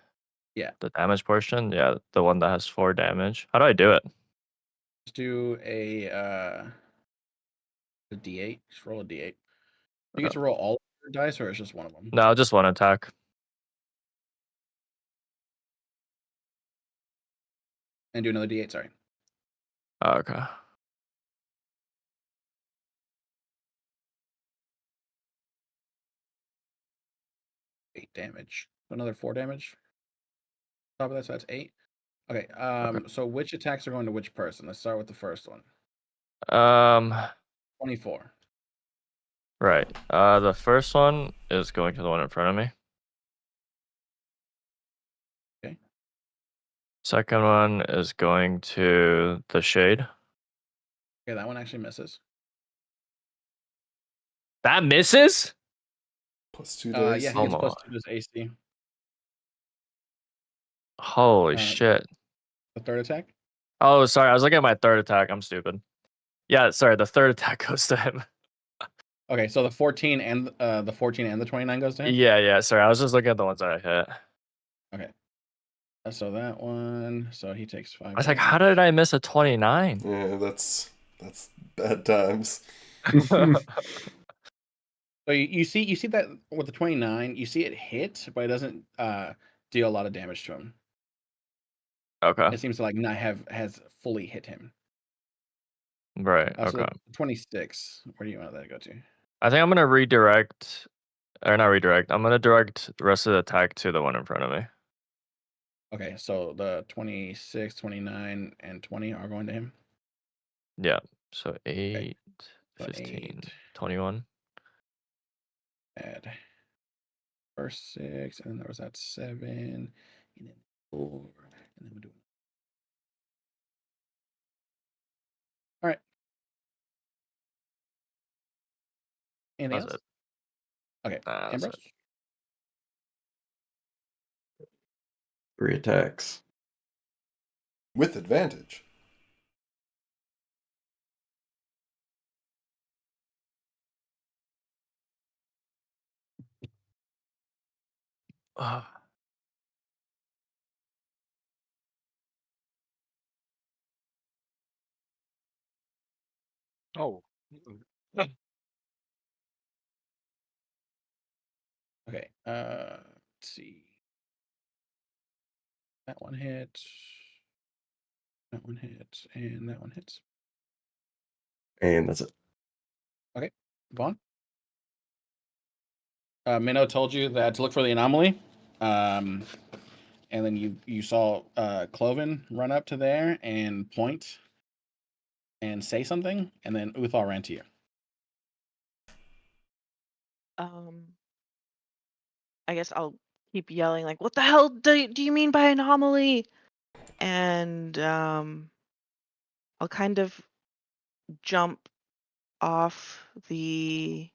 Yeah. The damage portion? Yeah, the one that has 4 damage. How do I do it? Just do a D8. Just roll a D8. You get to roll all of your dice, or it's just one of them? No, just one attack. And do another D8, sorry. Okay. 8 damage. Another 4 damage. Top of that, so that's 8. Okay, so which attacks are going to which person? Let's start with the first one. 24. Right. The first one is going to the one in front of me. Okay. Second one is going to the shade. Okay, that one actually misses. That misses? +2 dice. Yeah, he gets +2 to his AC. Holy shit. The third attack? Oh, sorry. I was looking at my third attack. I'm stupid. Yeah, sorry. The third attack goes to him. Okay, so the 14 and the 29 goes to him? Yeah. Sorry, I was just looking at the ones that I hit. Okay. So that one, so he takes 5 I was like, how damage. did I miss a 29? Yeah, that's bad times. So you see that with the 29, you see it hit, but it doesn't deal a lot of damage to him. Okay. It seems to like not has fully hit him. Right. So Okay. the 26, where do you want that to go to? I think I'm gonna redirect, or not redirect. I'm gonna direct the rest of the attack to the one in front of me. Okay, so the 26, 29, and 20 are going to him. Yeah. So 8, So 15, 8, 21. add first 6, and then there was that 7, and then 4, and then we do. All right. Anything That's else? it. Okay, That's Ambrose. it. 3 attacks. With advantage. Ah, Oh. Okay. Let's see. That one hits. That one hits, and that one hits. And that's it. Okay, Vaughn. Minnow told you that to look for the anomaly, and then you saw Cloven run up to there and point and say something, and then Uthal ran to you. I guess I'll keep yelling like, "What the hell do you mean by anomaly?" And I'll kind of jump off the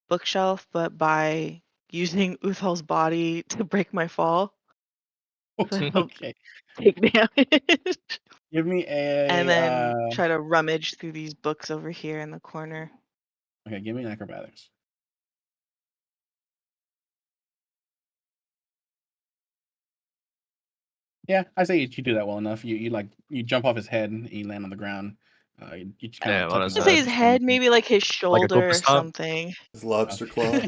bookshelf, but by using Uthal's body to break my fall, so he'll Okay, take damage. give me And a then try to rummage through these books over here in the corner. okay. Give me an acrobatics. Yeah, I say you do that well enough. You jump off his head and you land on the ground. You just kind of yeah, like on tuck him his I'll under say head. his his stomach. head, maybe like his Like a shoulder Koopa or stomp. something. His lobster claw.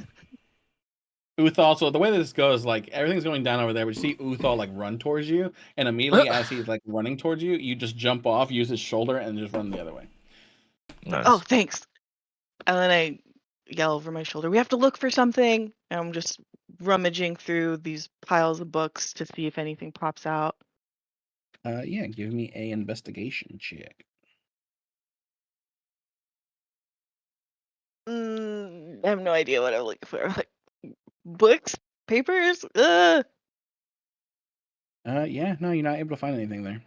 Uthal, so the way this goes, like everything's going down over there, but you see Uthal like run towards you, and immediately as he's like running towards you, you just jump off, use his shoulder, and just run the other way. Like, oh, Nice. thanks. And then I yell over my shoulder, "We have to look for something." And I'm just rummaging through these piles of books to see if anything pops out. Yeah, give me a investigation check. I have no idea what I'm looking for. Like books, papers. Ugh. Yeah, no, you're not able to find anything there.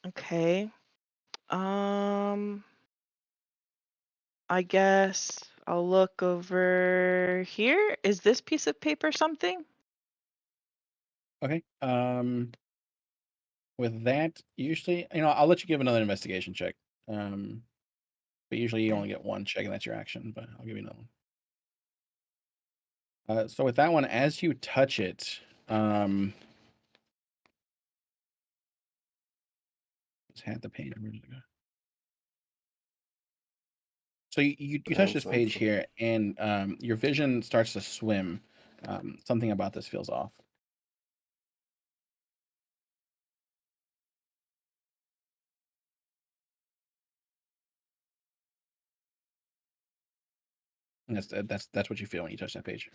Okay. I guess I'll look over here. Is this piece of paper something? Okay. With that, usually, I'll let you give another investigation check. But usually you Okay. only get one check, and that's your action. But I'll give you another one. So with that one, as you touch it, just had the page. Where did it go? So you touch Found this page something. here, and your vision starts to swim. Something about this feels off. And that's what you feel when you touch that page.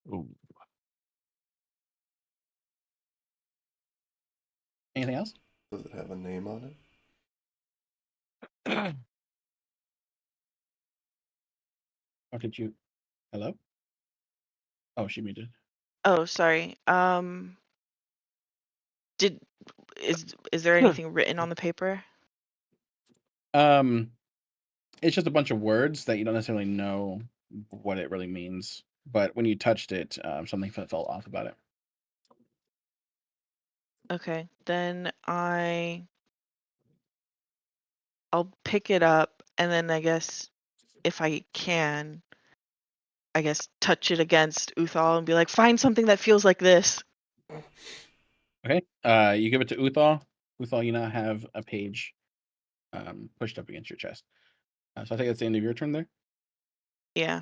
Ooh. Anything else? Does it have a name on it? Or did you? Hello? Oh, she muted. Oh, sorry. Did is there anything written on the paper? Um, it's just a bunch of words that you don't necessarily know what it really means. But when you touched it, something felt off about it. Okay, then I I'll pick it up, and then I guess if I can, I guess touch it against Uthal and be like, find something that feels like this. Okay. You give it to Uthal. Uthal, you now have a page pushed up against your chest. So I think that's the end of your turn there. Yeah.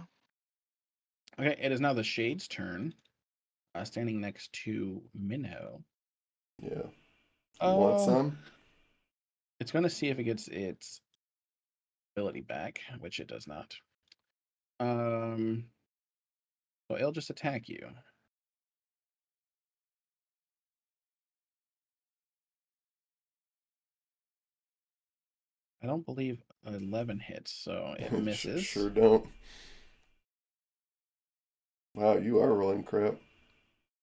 Okay, it is now the Shade's turn. Standing next to Minnow. Yeah. You want some? It's going to see if it gets its ability back, which it does not. So it'll just attack you. I don't believe 11 hits, so it misses. Sure don't. Wow, you are rolling crap.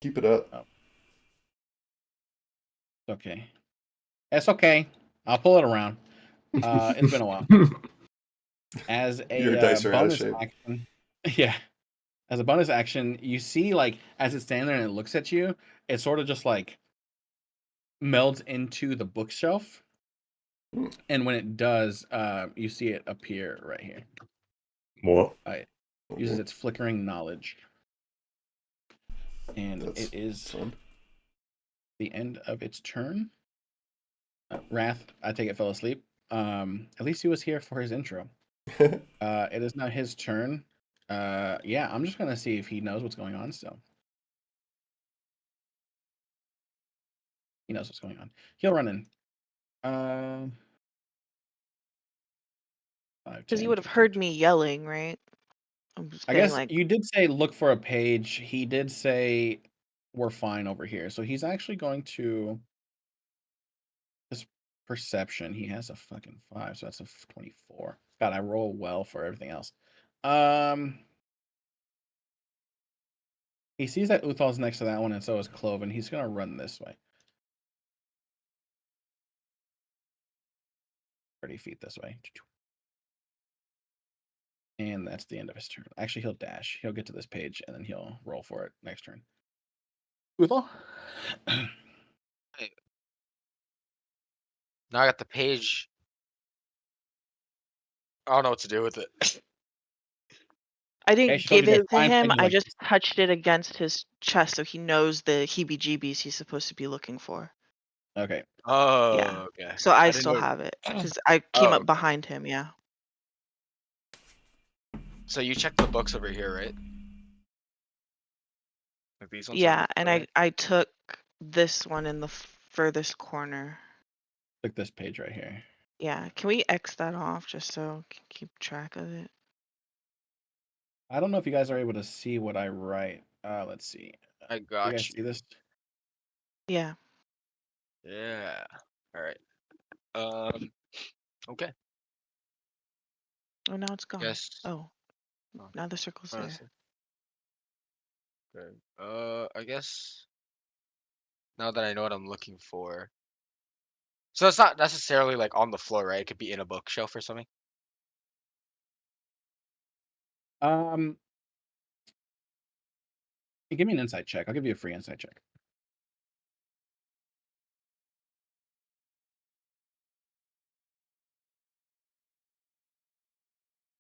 Keep it up. Oh. Okay. It's okay. I'll pull it around. It's been a while. As Your a dice are out of bonus shape. action, yeah. As a bonus action, you see, like, as it's standing there and it looks at you, it sort of just like melds into the bookshelf. Hmm. And when it does, you see it appear right here. What? It Okay. uses its flickering knowledge. And That's it is fun. the end of its turn. Wrath, I take it, fell asleep. At least he was here for his intro. It is now his turn. Yeah, I'm just gonna see if he knows what's going on still. He knows what's going on. He'll run in. 5, Because you 10, would have 15, heard me yelling, right? I'm just I getting guess like, you did say look for a page. He did say we're fine over here. So he's actually going to his perception. He has a fucking 5, so that's a 24. God, I roll well for everything else. He sees that Uthal's next to that one, and so is Cloven. He's gonna run this way. 30 feet this way. And that's the end of his turn. Actually, he'll dash. He'll get to this page, and then he'll roll for it next turn. Uthal? Now I got the page. I don't know what to do with it. I Okay, didn't she told give you to it to find him. things I like just touched it against his chest so he knows the heebie-jeebies he's supposed to be looking for. okay. Oh, okay. So I didn't still know. have it because I came Oh, up okay. behind him. Yeah. So you checked the books over here, right? Like these ones Yeah, and right? I took this one in the furthest corner. Click this page right here. Yeah. Can we X that off just so I can keep track of it? I don't know if you guys are able to see what I write. Let's see. I You got guys you. see this? Yeah. Yeah. All right. Okay. Oh, now it's gone. Guess. Oh, Oh, now the circle's there. honestly. Good. I guess now that I know what I'm looking for. So it's not necessarily like on the floor, right? It could be in a bookshelf or something. Um, give me an insight check. I'll give you a free insight check.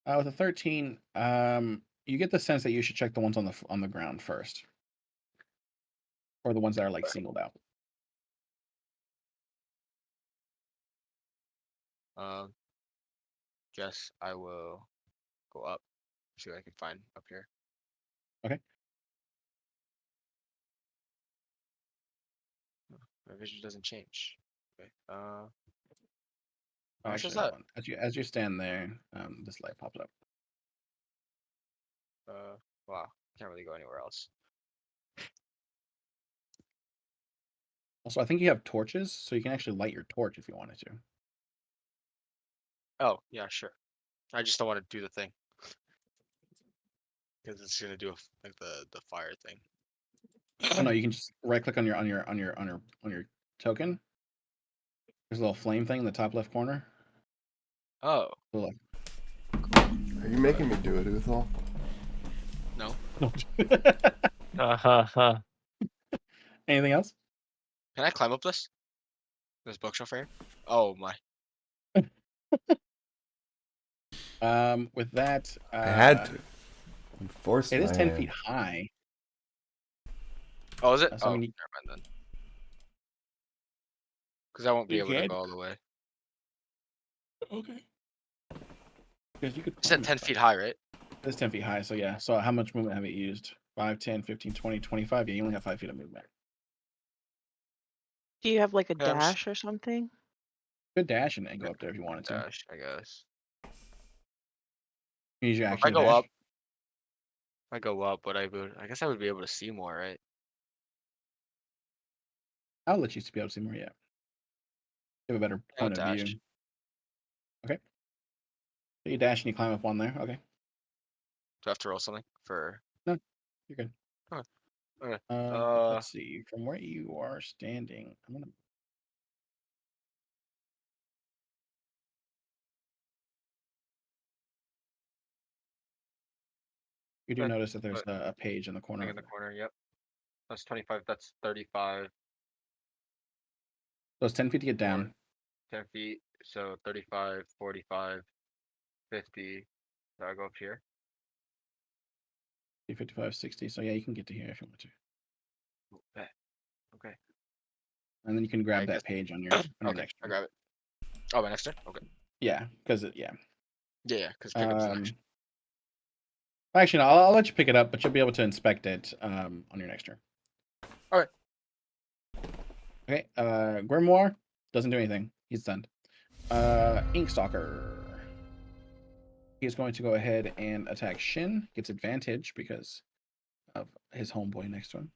With a 13, you get the sense that you should check the ones on the ground first, or the ones that are like singled out. Guess I will go up, see what I can find up here. Okay. My vision doesn't change. Okay. Oh, How much is actually, hold that? on. As you stand there, this light pops up. Wow. Can't really go anywhere else. Also, I think you have torches, so you can actually light your torch if you wanted to. Oh, yeah, sure. I just don't want to do the thing. Because it's gonna do like the fire thing. Oh no, you can just right click on your token. There's a little flame thing in the top left corner. Oh, So, like, Are you making me do it, Uthal? no. Anything else? Can I climb up this? This bookshelf right here? Oh my. With that, I had to. I'm forced it is my 10 hand. feet high. Oh, is it? So I Oh, mean, never mind then. Because I won't be you able to can. go all the way. Okay. Because you could. You said climb 10 it. feet high, right? It's 10 feet high. So yeah. So how much movement have you used? 5, 10, 15, 20, 25. Yeah, you only have 5 feet of movement. Do you have like a Yeah, I'm just dash or something? Good dash and then go up there if you wanted to. dash, I guess. You use your If action I to go dash. up, but I guess I would be able to see more, right? I'll let you be able to see more. Yeah. You have a better I'll point of dash. view. Okay. So you dash and you climb up one there. Okay. Do I have to roll something for? No, you're good. Okay. Okay. Let's see. From where you are standing, I'm gonna. You do Okay. notice that there's a page in the corner. Thing in the corner. Yep. That's 25. That's 35. So it's 10 feet to get down. 10 feet. So 35, 45, 50. So I go up here. 55, 60. So yeah, you can get to here if you want to. Okay. Okay. And then you can grab I that guess- page on your Okay. next I turn. grab it. Oh, my next turn. Okay. Yeah, because yeah. Yeah, because pick up the action. Actually, no, I'll let you pick it up, but you'll be able to inspect it on your next turn. All right. Okay. Grimoire doesn't do anything. He's stunned. Inkstalker. He's going to go ahead and attack Shin. Gets advantage because of his homeboy next to him.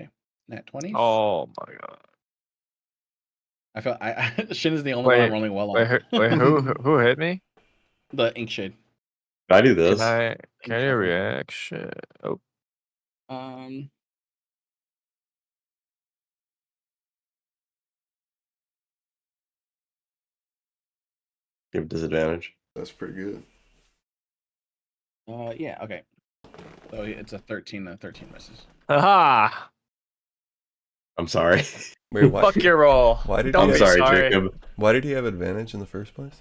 Okay. Nat 20s. Oh my god. I feel Shin is the only one I'm rolling well on. Wait, who hit me? The ink shade. I do this. Can I react? Shit. Oh, Give disadvantage. That's pretty good. Yeah, okay. So it's a 13 and 13 misses. haha! I'm sorry. Wait, why? Fuck your roll. Why did Don't he I'm have, sorry, Jacob. Why did he have advantage in the first place?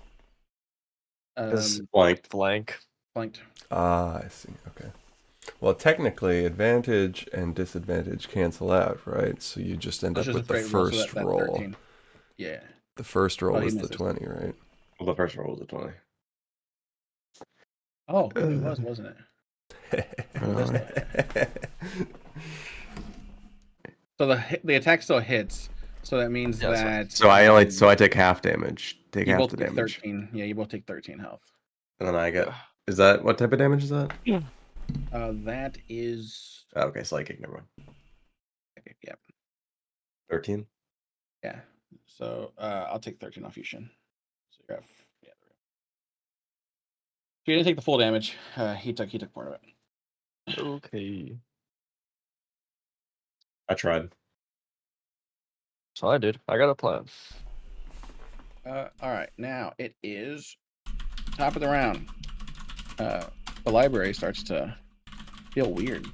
Blank. Flanked. Ah, I see. Okay. Well, technically, advantage and disadvantage cancel out, right? So you just end It's up just a with the straight roll, so first that roll. 13. Yeah. The first roll Oh, he was the misses. 20, right? Well, the first roll was a 20. Oh, it was, wasn't it? Well, this though, yeah. So the attack still hits. So that means Yeah, that so I take half damage. Take you half both the take damage. 13. Yeah, you both take 13 health. And then I get. Is that what type of damage is that? That is Oh, okay, psychic. Never mind. okay, yeah. 13. Yeah. So I'll take 13 off you, Shin. So you're at yeah. So you didn't take the full damage. He took part of it. Okay. I tried. So I did. I got a plan. All right. Now it is top of the round. The library starts to feel weird.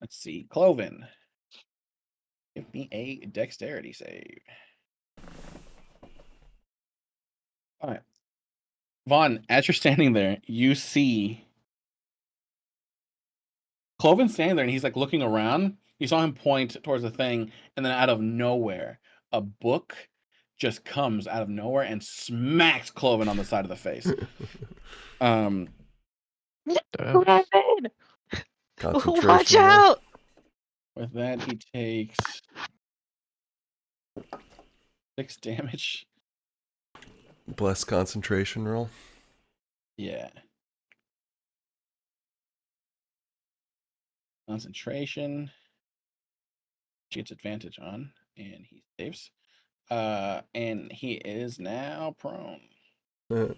Let's see. Cloven. Give me a dexterity save. All right. Vaughn, as you're standing there, you see Cloven standing there and he's like looking around. You saw him point towards the thing, and then out of nowhere, a book just comes out of nowhere and smacks Cloven on the side of the face. Damn. Cloven! Concentration Watch roll. out! With that, he takes 6 damage. Bless concentration roll. Yeah. Concentration. She gets advantage on, and he saves. And he is now prone. Which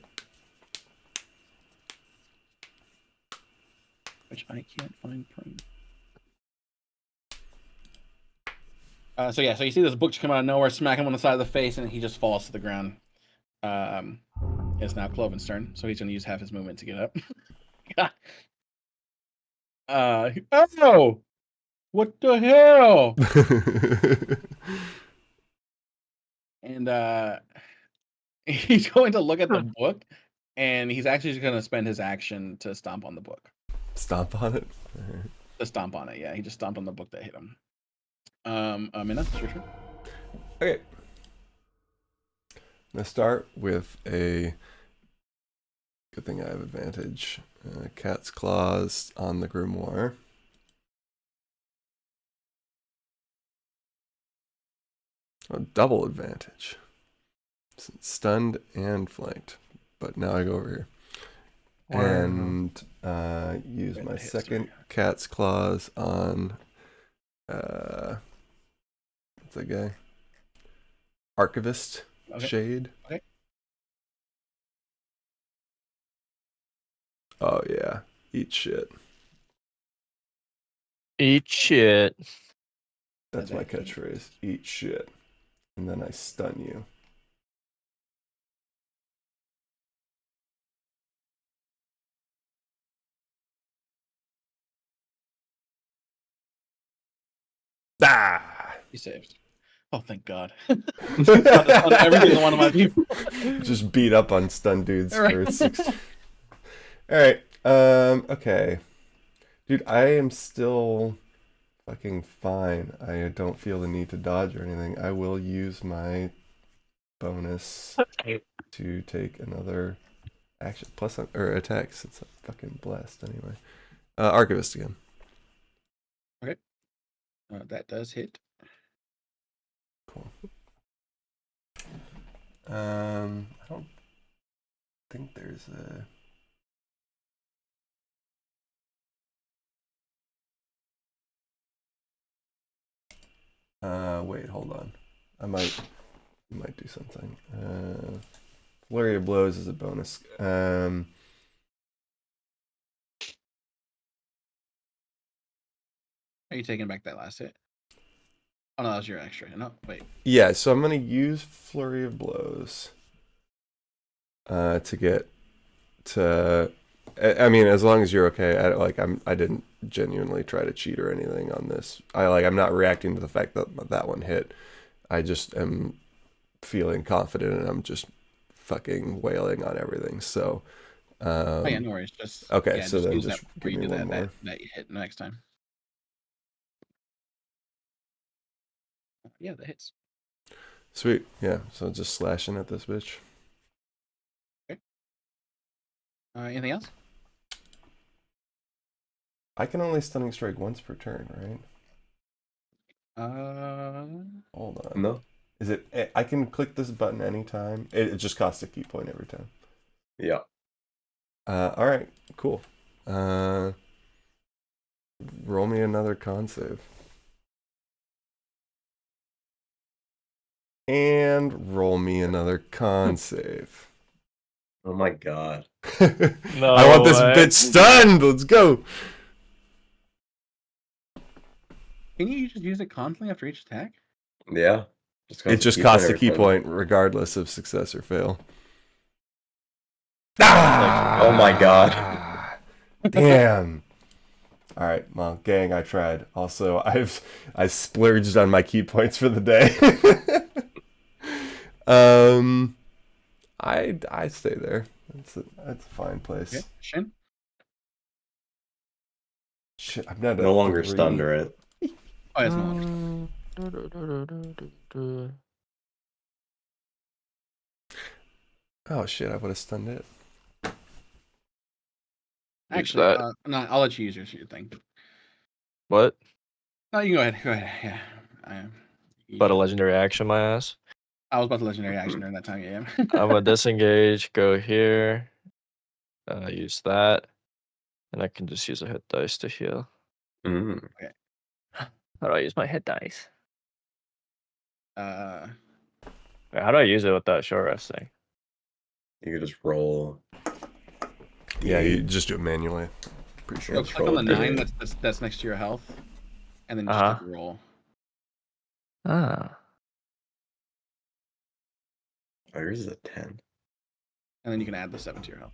I can't find prone. So yeah, so you see this book just come out of nowhere, smack him on the side of the face, and he just falls to the ground. It's now Cloven's turn, so he's going to use half his movement to get up. God. Oh, what the hell? And he's going to look at the book, and he's actually just going to spend his action to stomp on the book. Stomp on it. To stomp on it, yeah. He just stomped on the book that hit him. Minna, it's your turn. Okay. Let's start with a good thing I have advantage. Cat's claws on the grimoire. Oh, double advantage. Stunned and flanked. But now I go over here. And use Right, my that hits, second sorry. cat's claws on what's that guy? Archivist Okay. Shade. Okay. Oh yeah. Eat shit. Eat shit. That's my That hits. catchphrase. Eat shit. And then I stun you. Ah! He saves. Oh, thank God. On every single one of my people. Just beat up on stun dudes All right. for 6. Alright. Okay. Dude, I am still fucking fine. I don't feel the need to dodge or anything. I will use my bonus to take another action plus or attack since I'm fucking blessed anyway. Archivist again. Okay. That does hit. Cool. I don't think there's a wait, hold on. I might do something. Flurry of blows is a bonus. Are you taking back that last hit? Oh no, that was your extra. No, wait. Yeah, so I'm gonna use Flurry of Blows to get to. I mean, as long as you're okay. I didn't genuinely try to cheat or anything on this. I'm not reacting to the fact that that one hit. I just am feeling confident and I'm just fucking wailing on everything. So. Oh yeah, no worries. Just Okay, yeah, so then use just that before give you me do one more. that hit next time. Yeah, that hits. Sweet. Yeah. So just slashing at this bitch. Okay. Anything else? I can only stunning strike once per turn, right? Hold on. No. Is it? I can click this button anytime. It just costs a key point every time. Yeah. All right. Cool. Roll me another con save. And roll me another con save. Oh my god. No I want this way. bitch stunned. Let's go. Can you just use it constantly after each attack? Yeah. It just costs a key point regardless of success or fail. Oh my god. Damn. All right, well, gang, I tried. Also, I splurged on my key points for the day. I stay there. That's a fine place. Okay, Shin. Shit, I'm not No longer 3. stunned, right? Oh, yeah, it's no longer. Oh shit, I would have stunned it. Actually, that. no, I'll let you use your thing. What? No, you go ahead. Go ahead. Yeah. But a legendary action, my ass. I was about the legendary action during that time. Yeah. I'm gonna disengage, go here, use that, and I can just use a hit dice to heal. Mm. Okay. How do I use my hit dice? Uh, Wait, how do I use it with that short rest thing? You could just roll. Yeah, you just do it manually. Pretty sure. go Just click roll on the a 9 D8. that's next to your health, and then just Uh-huh. click roll. Ah. Oh, yours is a 10. And then you can add the 7 to your health.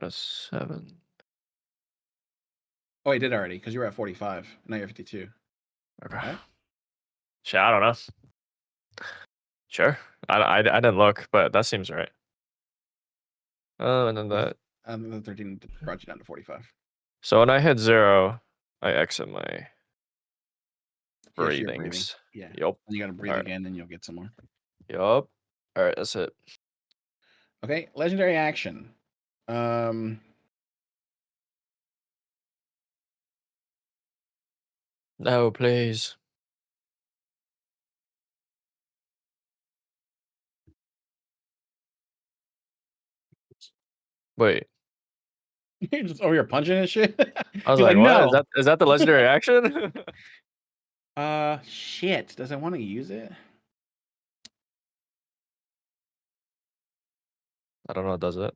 A 7. Oh, I did already because you were at 45. Now you're 52. Okay. Right? Shit, I don't know. Sure. I didn't look, but that seems right. Oh, and then that. The 13 brought you down to 45. So when I hit 0, I exit my Yes, you're breathing. breathings. Yeah. Yup. And you got to breathe Alright. again, and you'll get some more. Yup. All right, that's it. Okay, legendary action. No, please. Wait. You're just over here punching and shit. I was He's like, what? no. Is that the legendary action? Shit. Does it want to use it? I don't know. Does it?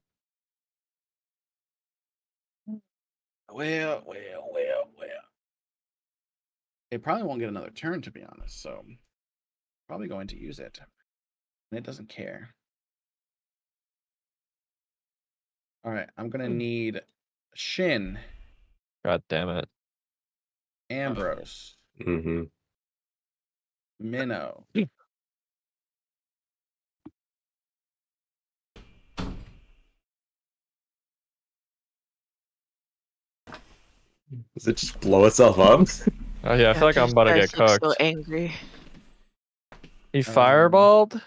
Well. It probably won't get another turn, to be honest. So, probably going to use it, and it doesn't care. All right, I'm gonna need Shin, God damn it. Ambrose, Mm-hmm. Minnow, Does it just blow itself up? Oh yeah, I feel like I'm these about to guys get look cooked. so angry. He fireballed?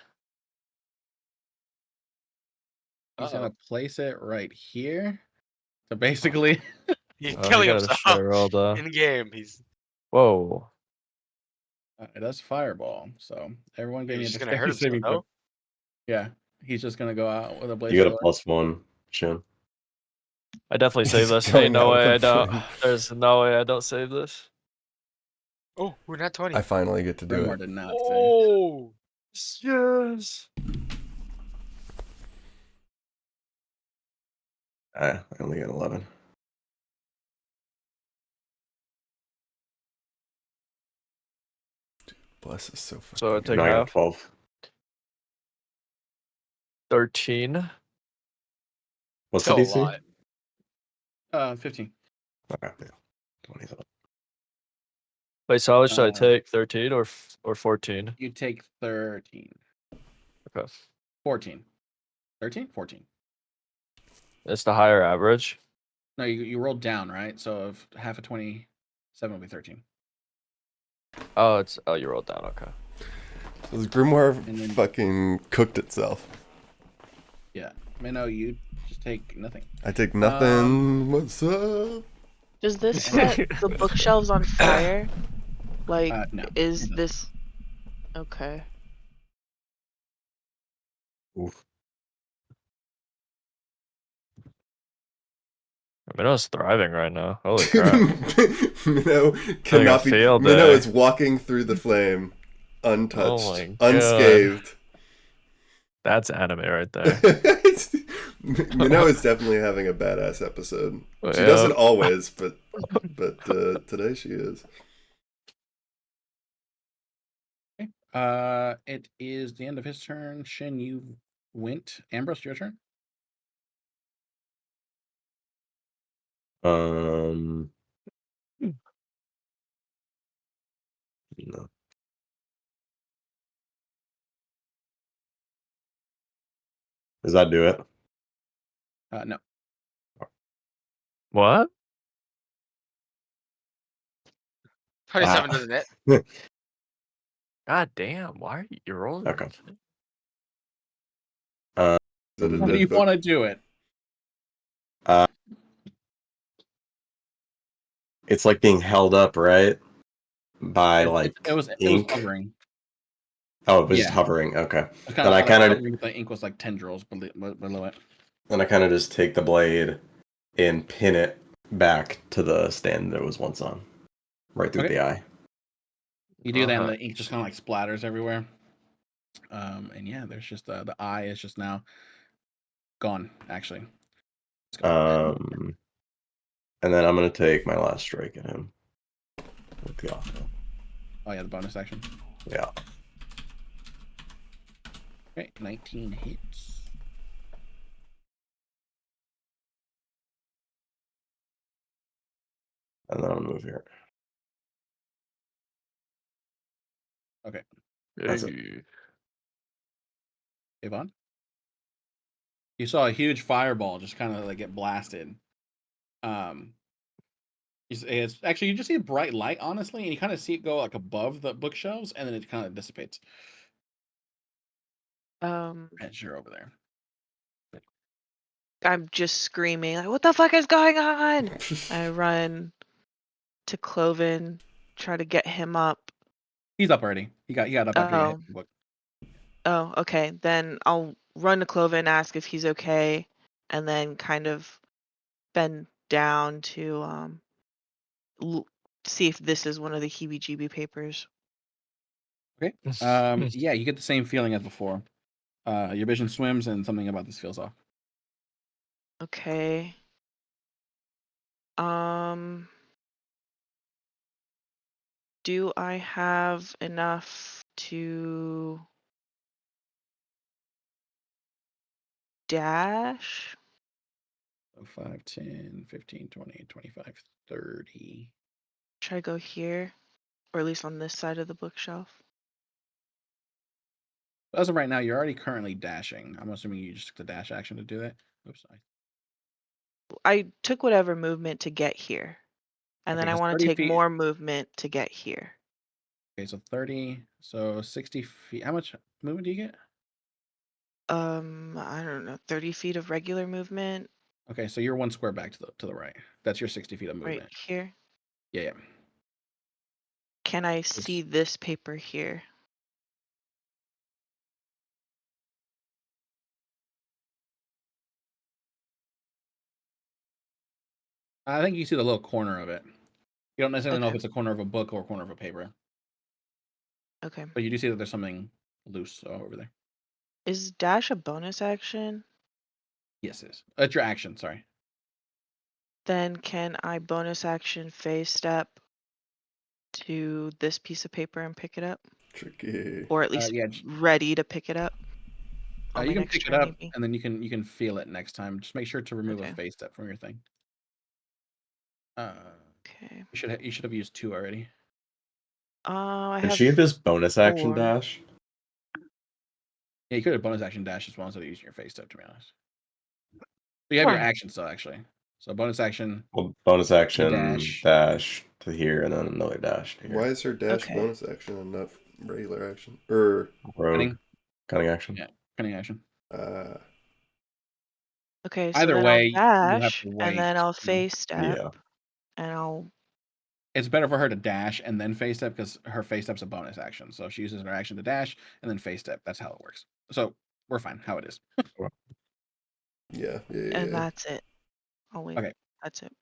He's gonna place it right here. So basically, He's Oh, he killing got a straight himself roll though. in game. He's Whoa. it does fireball. So everyone gave me a just gonna hurt dexterity himself. saving throw. No? Yeah, he's just gonna go out with a blaze You of get a glory. +1, Shin. I definitely save He's this. going Ain't no out with way a I don't. flame. There's no way I don't save this. Oh, we're not 20. I finally get to do Grimoire it. did not say. Oh, Yes. I only got 11. Bless is so fucking So I good. take No, I got half. 12. 13. What's the still a DC? lot. 15. Okay, yeah. 20. Wait, so how much should I Uh, take? 13 or 14? You take 13. Okay. 14. 13? 14. It's the higher average. No, you rolled down, right? So if half of 27 will be 13. Oh, you rolled down. Okay. This grimoire And then- fucking cooked itself. Yeah. Minnow, you just take nothing. I take nothing. What's up? Does this set the bookshelves on fire? Like, No, is it doesn't. this okay? Oof. Minnow's thriving right now. Holy crap. Minnow I cannot be. failed Minnow there. is walking through the flame, untouched, Oh my God. unscathed. That's anime right there. Minnow is definitely having a badass episode. She Yeah. doesn't always, but today she is. Okay. It is the end of his turn. Shin, you went. Ambrose, your turn. No. Does that do it? No. What? 27 Wow. doesn't it? God damn. Why are you rolling? Okay. How do you want to do it? It's like being held up, right? By It was ink. hovering. Oh, it was just Yeah. hovering. Okay. It's Then I kind of hovering, the ink was like tendrils below it. then I kind of just take the blade and pin it back to the stand that it was once on, right through Okay. the eye. You do that, and Uh-huh. the ink just kind of like splatters everywhere. And yeah, there's just the eye is just now gone. Actually, it's gone. And then I'm gonna take my last strike at him with the offhand. Oh yeah, the bonus action. Yeah. Okay, 19 hits. and then I'll move here. Okay. That's it. Hey. Avon? You saw a huge fireball just kind of like get blasted. It's actually, you just see a bright light, honestly, and you kind of see it go like above the bookshelves, and then it kind of dissipates as you're over there. I'm just screaming like, "What the fuck is going on?" I run to Cloven, try to get him up. He's up already. He got up after you hit Oh, the book. oh, okay. Then I'll run to Cloven, ask if he's okay, and then kind of bend down to see if this is one of the heebie-jeebie papers. Okay. Yeah, you get the same feeling as before. Your vision swims, and something about this feels off. Okay. Do I have enough to dash? So 5, 10, 15, 20, 25, 30. Should I go here? Or at least on this side of the bookshelf? As of right now, you're already currently dashing. I'm assuming you just took the dash action to do that. Oops. I took whatever movement to get here. And then Okay, I because want to 30 take feet. more movement to get here. Okay, so 30. So 60 feet. How much movement do you get? I don't know, 30 feet of regular movement Okay, so you're one square back to the right. That's your 60 feet of right movement. here. Yeah. Can I see this paper here? I think you see the little corner of it. You don't necessarily know if Okay. it's a corner of a book or a corner of a paper, Okay. but you do see that there's something loose over there. Is dash a bonus action? Yes, it is. It's your action. Sorry. Then can I bonus action phase step to this piece of paper and pick it up? Tricky. Or at least Yeah. ready to pick it up on You my can next pick it turn, up, maybe? and then you can feel it next time. Just make sure to remove a Okay. phase step from your thing. Okay. You should have used 2 already. I Can have she have this bonus action 4. dash? Yeah, you could have bonus action dash as well instead of using your phase step. To be honest, so you have your Sure. action still actually. So bonus action, Well, bonus action dash. dash to here, and then another dash to here. Why is her dash Okay. bonus action and not regular action? Or Rogue cunning action. Yeah, cunning action. uh, Okay, so Either then I'll way, you have dash, to and wait. then I'll phase step, Yeah. and I'll... It's better for her to dash and then face step because her face step's a bonus action. So she uses her action to dash and then face step. That's how it works. So we're fine how it is. yeah. And that's it. I'll wait. Okay. That's it.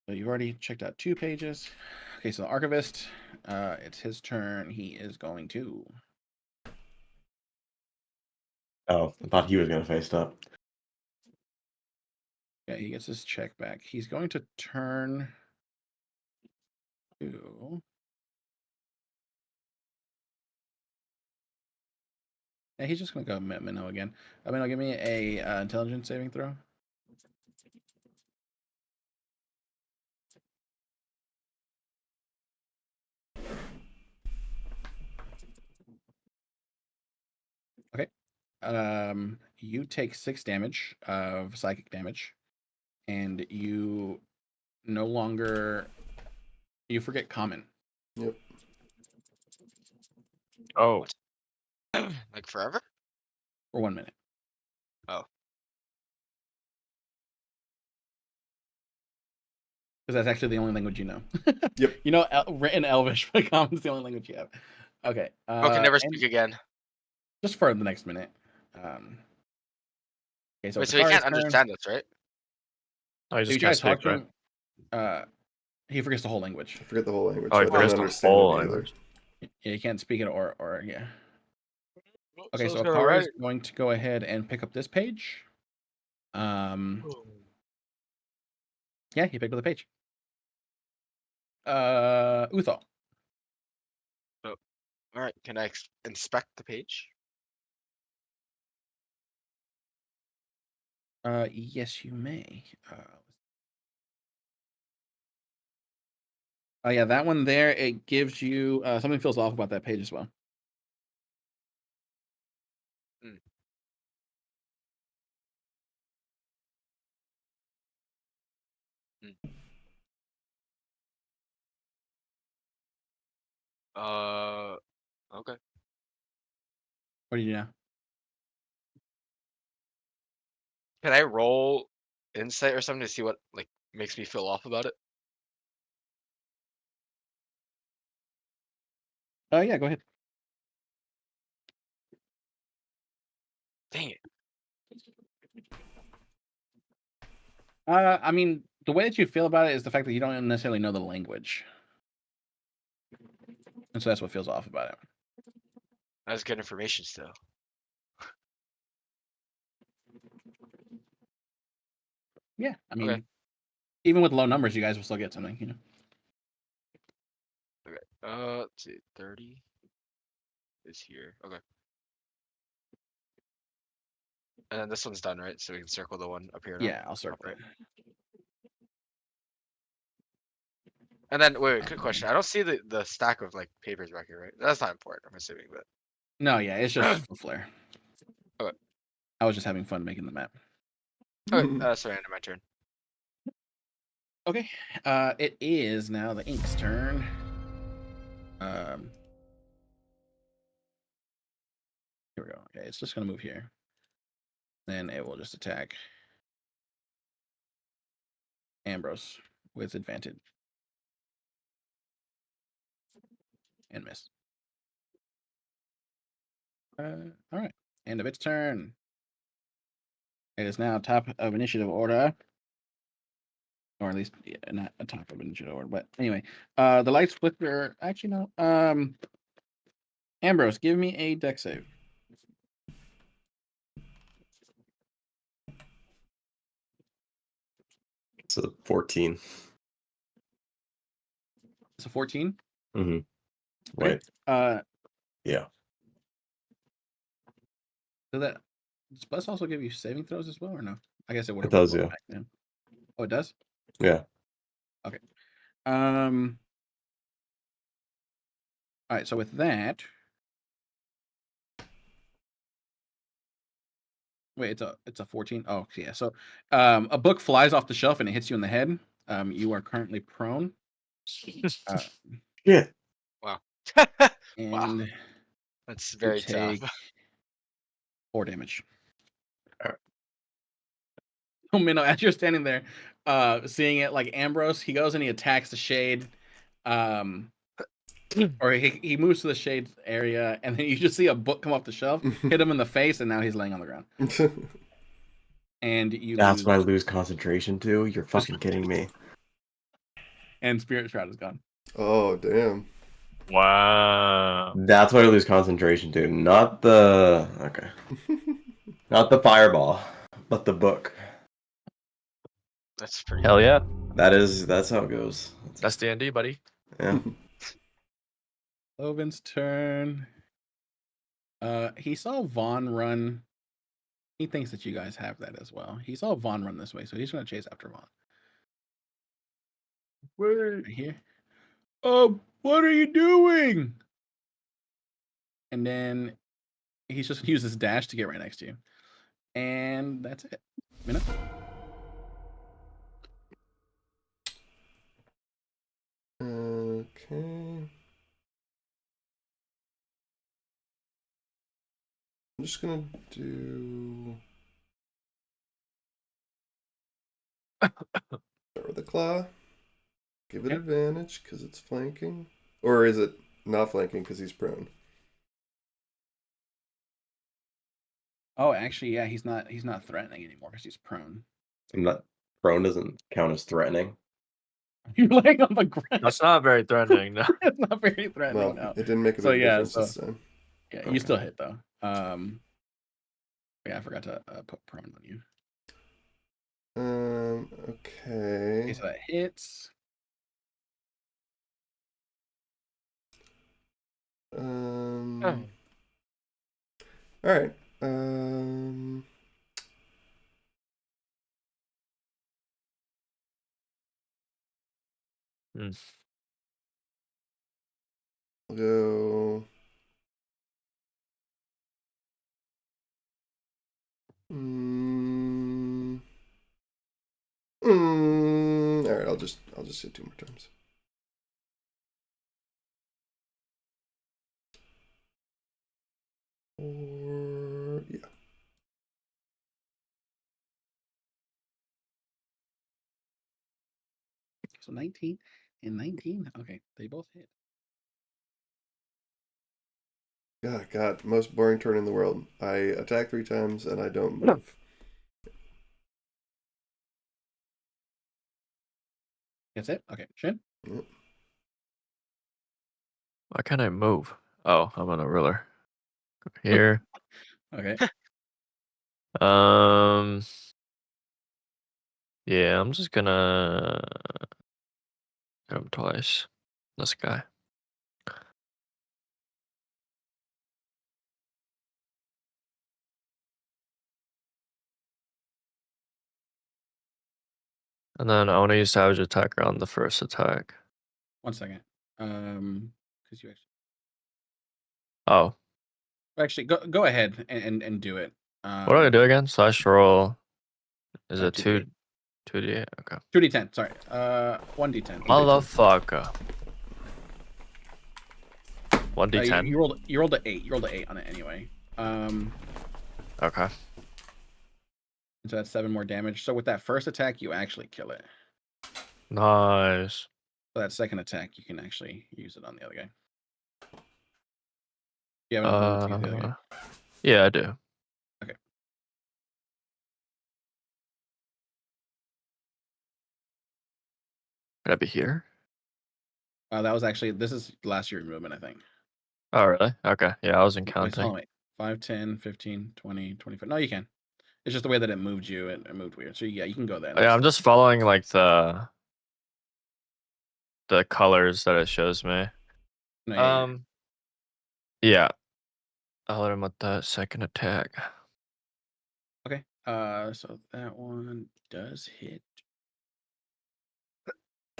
So you've already checked out 2 pages. Okay, so the archivist, it's his turn. He is going to. Oh, I thought he was gonna face up. Yeah, he gets his check back. He's going to turn to. Yeah, he's just going to go minnow again. Minnow, give me a intelligence saving throw. Okay. You take 6 damage of psychic damage, and you no longer forget common Yep. Oh, Like forever? for 1 minute. Oh. Because that's actually the only language you know. Yep. You know, written Elvish, but common is the only language you have. Okay. I can never and speak again. just for the next minute. Okay, so Wait, it's so he can't Akari's turn. understand us, right? I So you just try can't to talk speak, to right? him. He forgets the whole language. I forget the whole language. Oh, So he I don't forgets the understand whole it either. language. Yeah, you can't speak it or yeah. Okay, So so it's gonna Akari is write. going to go ahead and pick up this page. Yeah, he picked up the page. Uthal. All right, can I inspect the page? Yes, you may. Oh yeah, that one there. It gives you something feels off about that page as well. Hmm. Okay. What do you do now? Can I roll insight or something to see what like makes me feel off about it? Oh yeah, go ahead. Dang it. I mean, the way that you feel about it is the fact that you don't necessarily know the language, and so that's what feels off about it. That's good information still. Yeah, I mean, Okay. even with low numbers, you guys will still get something. You know. Okay. Let's see. 30 is here. Okay. And then this one's done, right? So we can circle the one up here now. Yeah, I'll circle Top right. it. And then wait, quick question. I don't see the stack of like papers back here, right? That's not important, I'm assuming, but No, yeah, it's just for flair. Okay. I was just having fun making the map. okay, sorry, end of my turn. Okay, it is now the ink's turn. Here we go. Okay, it's just gonna move here. Then it will just attack Ambrose with advantage. And miss. All right. End of its turn. It is now top of initiative order. Or at least not a top of initiative order. But anyway, the lights flicker. Actually, no. Ambrose, give me a deck save. It's a 14. It's a 14. Mm-hmm. Wait. Yeah. Does that does Plus also give you saving throws as well, or no? I guess it would It have does, rolled yeah. back then. Oh, it does? Yeah. Okay. All right, so with that. Wait, it's a 14. Oh, yeah. So a book flies off the shelf and it hits you in the head. You are currently prone. Yeah. Wow. Wow. And That's you very tough. take 4 damage. Alright. Oh, Minnow, as you're standing there, seeing it, like Ambrose, he goes and he attacks the shade. Or he moves to the shade area, and then you just see a book come off the shelf, hit him in the face, and now he's laying on the ground. And you That's lose. when I lose concentration too? You're fucking kidding me. And Spirit Shroud is gone. Oh, damn. Wow. That's why I lose concentration too. Not the... Okay. Not the fireball, but the book. That's pretty Hell yeah. That's how it goes. That's D&D, buddy. Yeah. Lovin's turn. He saw Vaughn run. He thinks that you guys have that as well. He saw Vaughn run this way, so he's gonna chase after Vaughn. Right here. What are you doing? And then he's just gonna use his dash to get right next to you. And that's it. Minute. Okay. I'm just gonna do start with the claw. Give it Okay. advantage because it's flanking, or is it not flanking because he's prone? Oh, actually, yeah, he's not threatening anymore because he's prone. I'm not... Prone doesn't count as threatening. You're laying on the ground. That's not very threatening. No. It's not very threatening. Well, No. it didn't make a So big yeah, difference so this time. yeah, Okay. you still hit though. Yeah, I forgot to put prone on you. Okay, Okay. so that hits. All right. Hmm. I'll go. All right, I'll just hit 2 more times. Or yeah. So 19 and 19. Okay, they both hit. God, most boring turn in the world. I attack 3 times and I don't move. That's it. Okay, Shin. Yep. Why can't I move? Oh, I'm on a ruler. Go here. Okay. Yeah, I'm just gonna hit him twice. This guy. And then I want to use Savage Attacker on the first attack. 1 second. Because you Oh, actually go ahead and do it. what do I do again? Slash roll. Is it 2d8. 2d8? Okay. 2d10. Sorry. 1d10. Motherfucker. You 1d10? rolled a 8. You rolled a 8 on it anyway. Okay. So that's 7 more damage. So with that first attack, you actually kill it. Nice. So that second attack, you can actually use it on the other guy. You have enough movement to use the other guy. Yeah, I do. Okay. Could I be here? That was actually, this is last year's movement, I think. Oh, really? Okay. Yeah, I wasn't Wait, counting. hold on, wait. 5, 10, 15, 20, 25. No, you can. It's just the way that it moved you. It moved weird. So yeah, you can go there. Yeah, I'm just following like the colors that it shows me. No, yeah, Yeah. I'll hit him with that second attack. Okay. So that one does hit.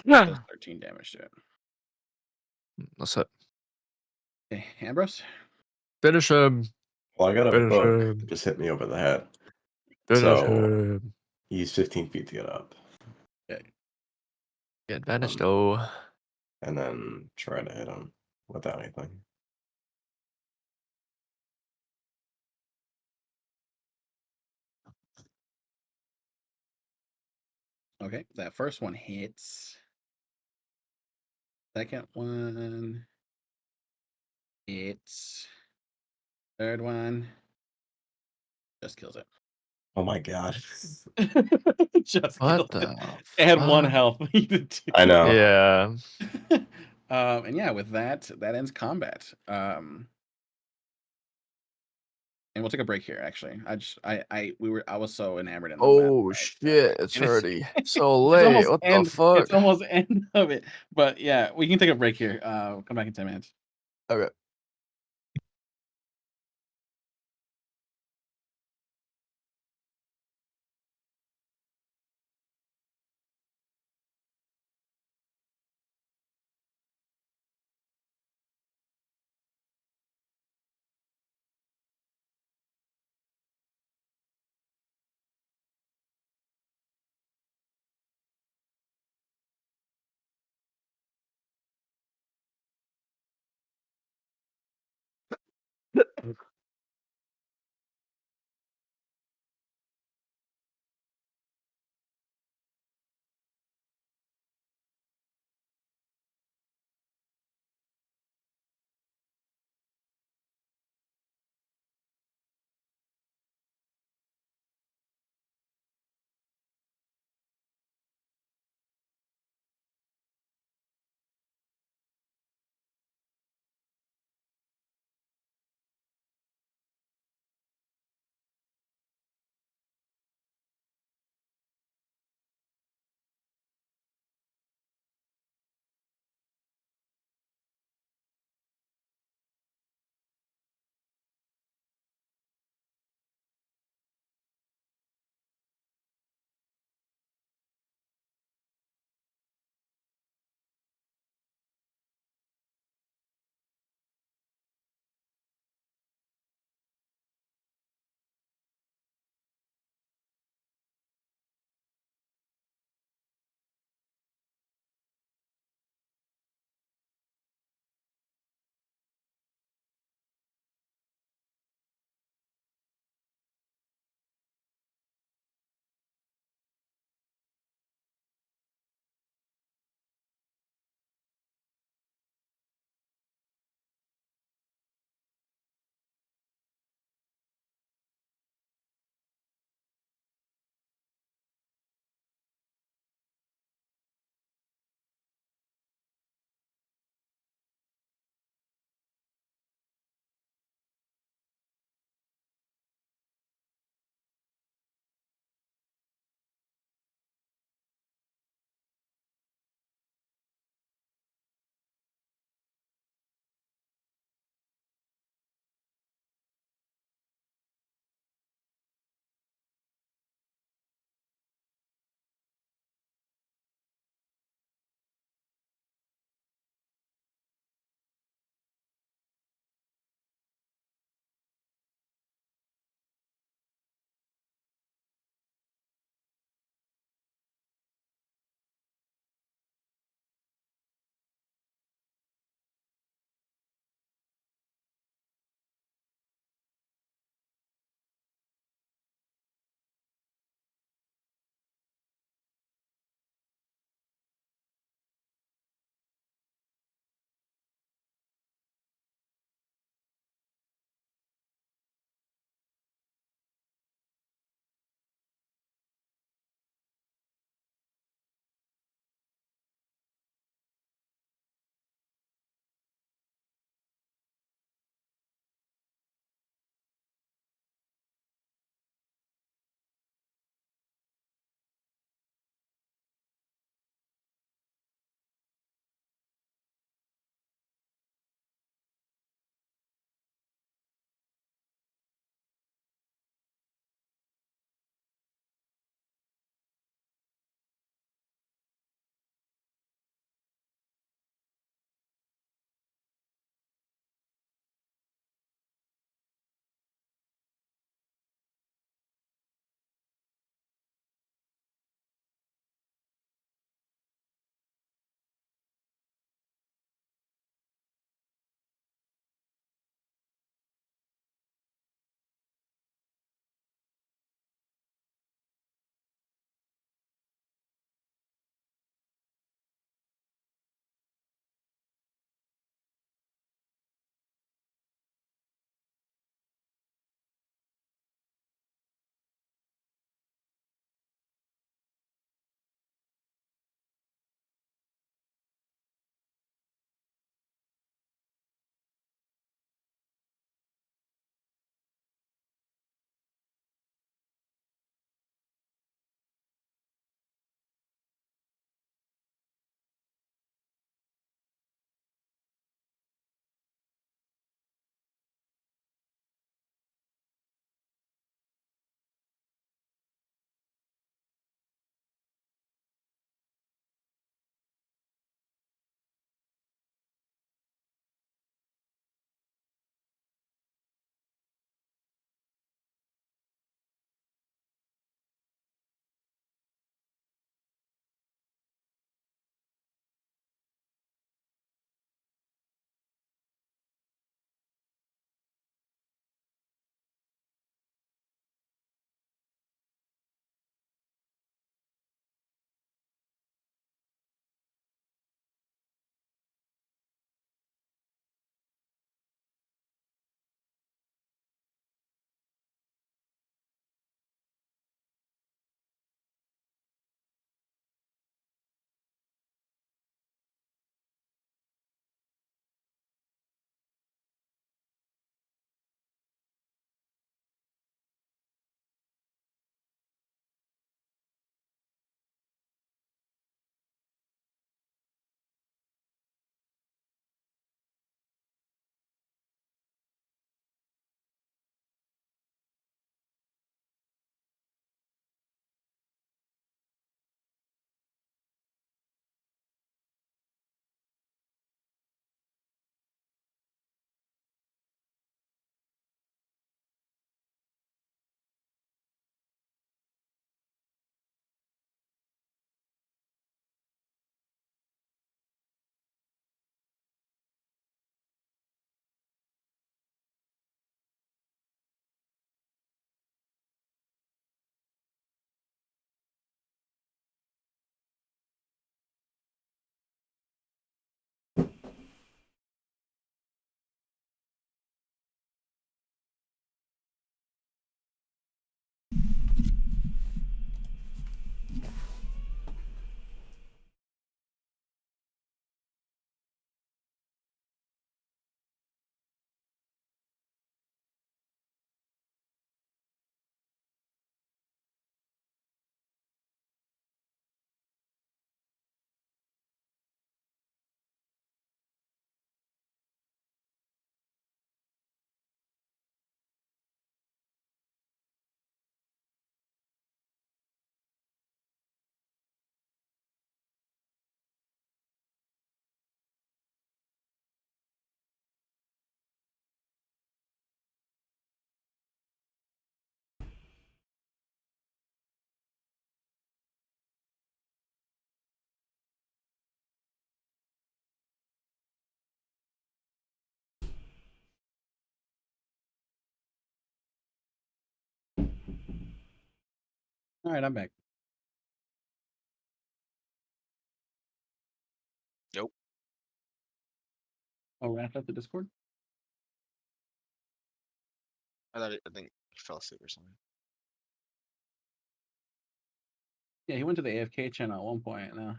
Does 13 damage to it. That's it. Okay, Ambrose. Finish him. Well, I got a Finish book him. that just hit me over the head. Finish So him. he's 15 feet to get up. Okay. Get advantage though. And then try to hit him without anything. Okay, that first one hits. Second one hits. Third one just kills it. Oh my god. Just What killed the it. It had 1 fuck? health. You did 2. I know. Yeah. And yeah, with that ends combat. And we'll take a break here. Actually, I was so enamored in the map. Oh shit! It's and already so it's late. almost What the end. fuck? It's almost end of it. But yeah, we can take a break here. Come back in 10 minutes. Okay. All right, I'm back. Nope. Oh, wrapped up the Discord. I think he fell asleep or something. Yeah, he went to the AFK channel at one point. Now.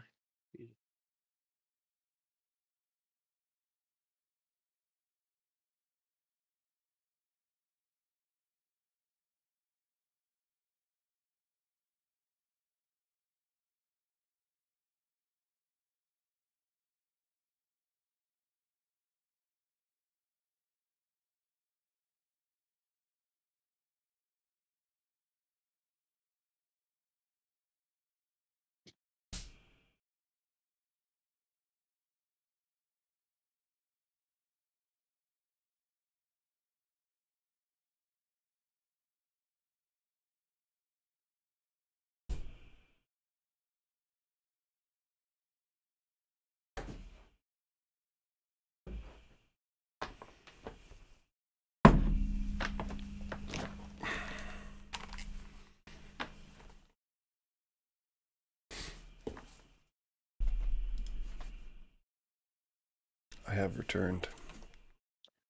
I have returned.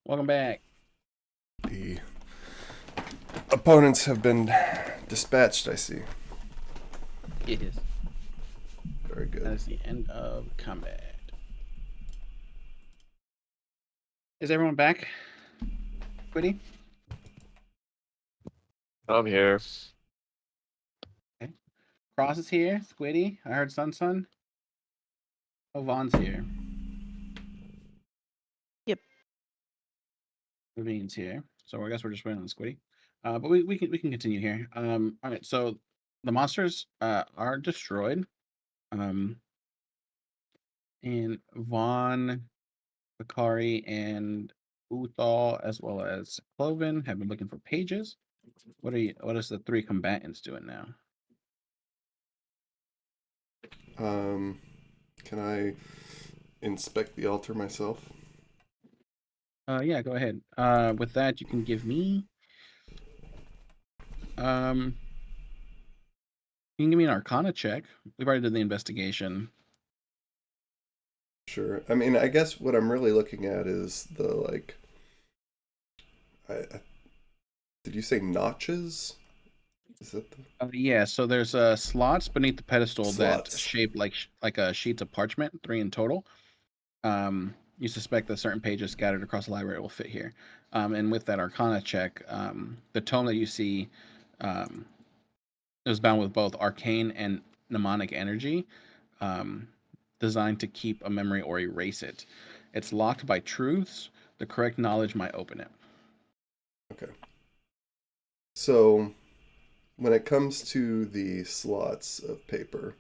Welcome back. The opponents have been dispatched, I see. It is. Very That good. is the end of combat. Is everyone back? Quiddy? I'm here. Cross is here. Squiddy. I heard Sun. Oh, Vaughn's here. Yep. Ravine's here. So I guess we're just waiting on Squiddy. But we can continue here. All right. So the monsters are destroyed. And Vaughn, Bakari, and Uthal, as well as Cloven, have been looking for pages. What is the three combatants doing now? Can I inspect the altar myself? Yeah, go ahead. With that, you can give me you can give me an Arcana check. We've already did the investigation. Sure. I mean, I guess what I'm really looking at is the like. Did you say notches? Is that the Yeah, so there's slots beneath the pedestal that slots? shape like sheets of parchment, 3 in total. You suspect that certain pages scattered across the library will fit here. And with that Arcana check, the tome that you see is bound with both arcane and mnemonic energy, um, designed to keep a memory or erase it. It's locked by truths. The correct knowledge might open it. Okay. So, when it comes to the slots of paper,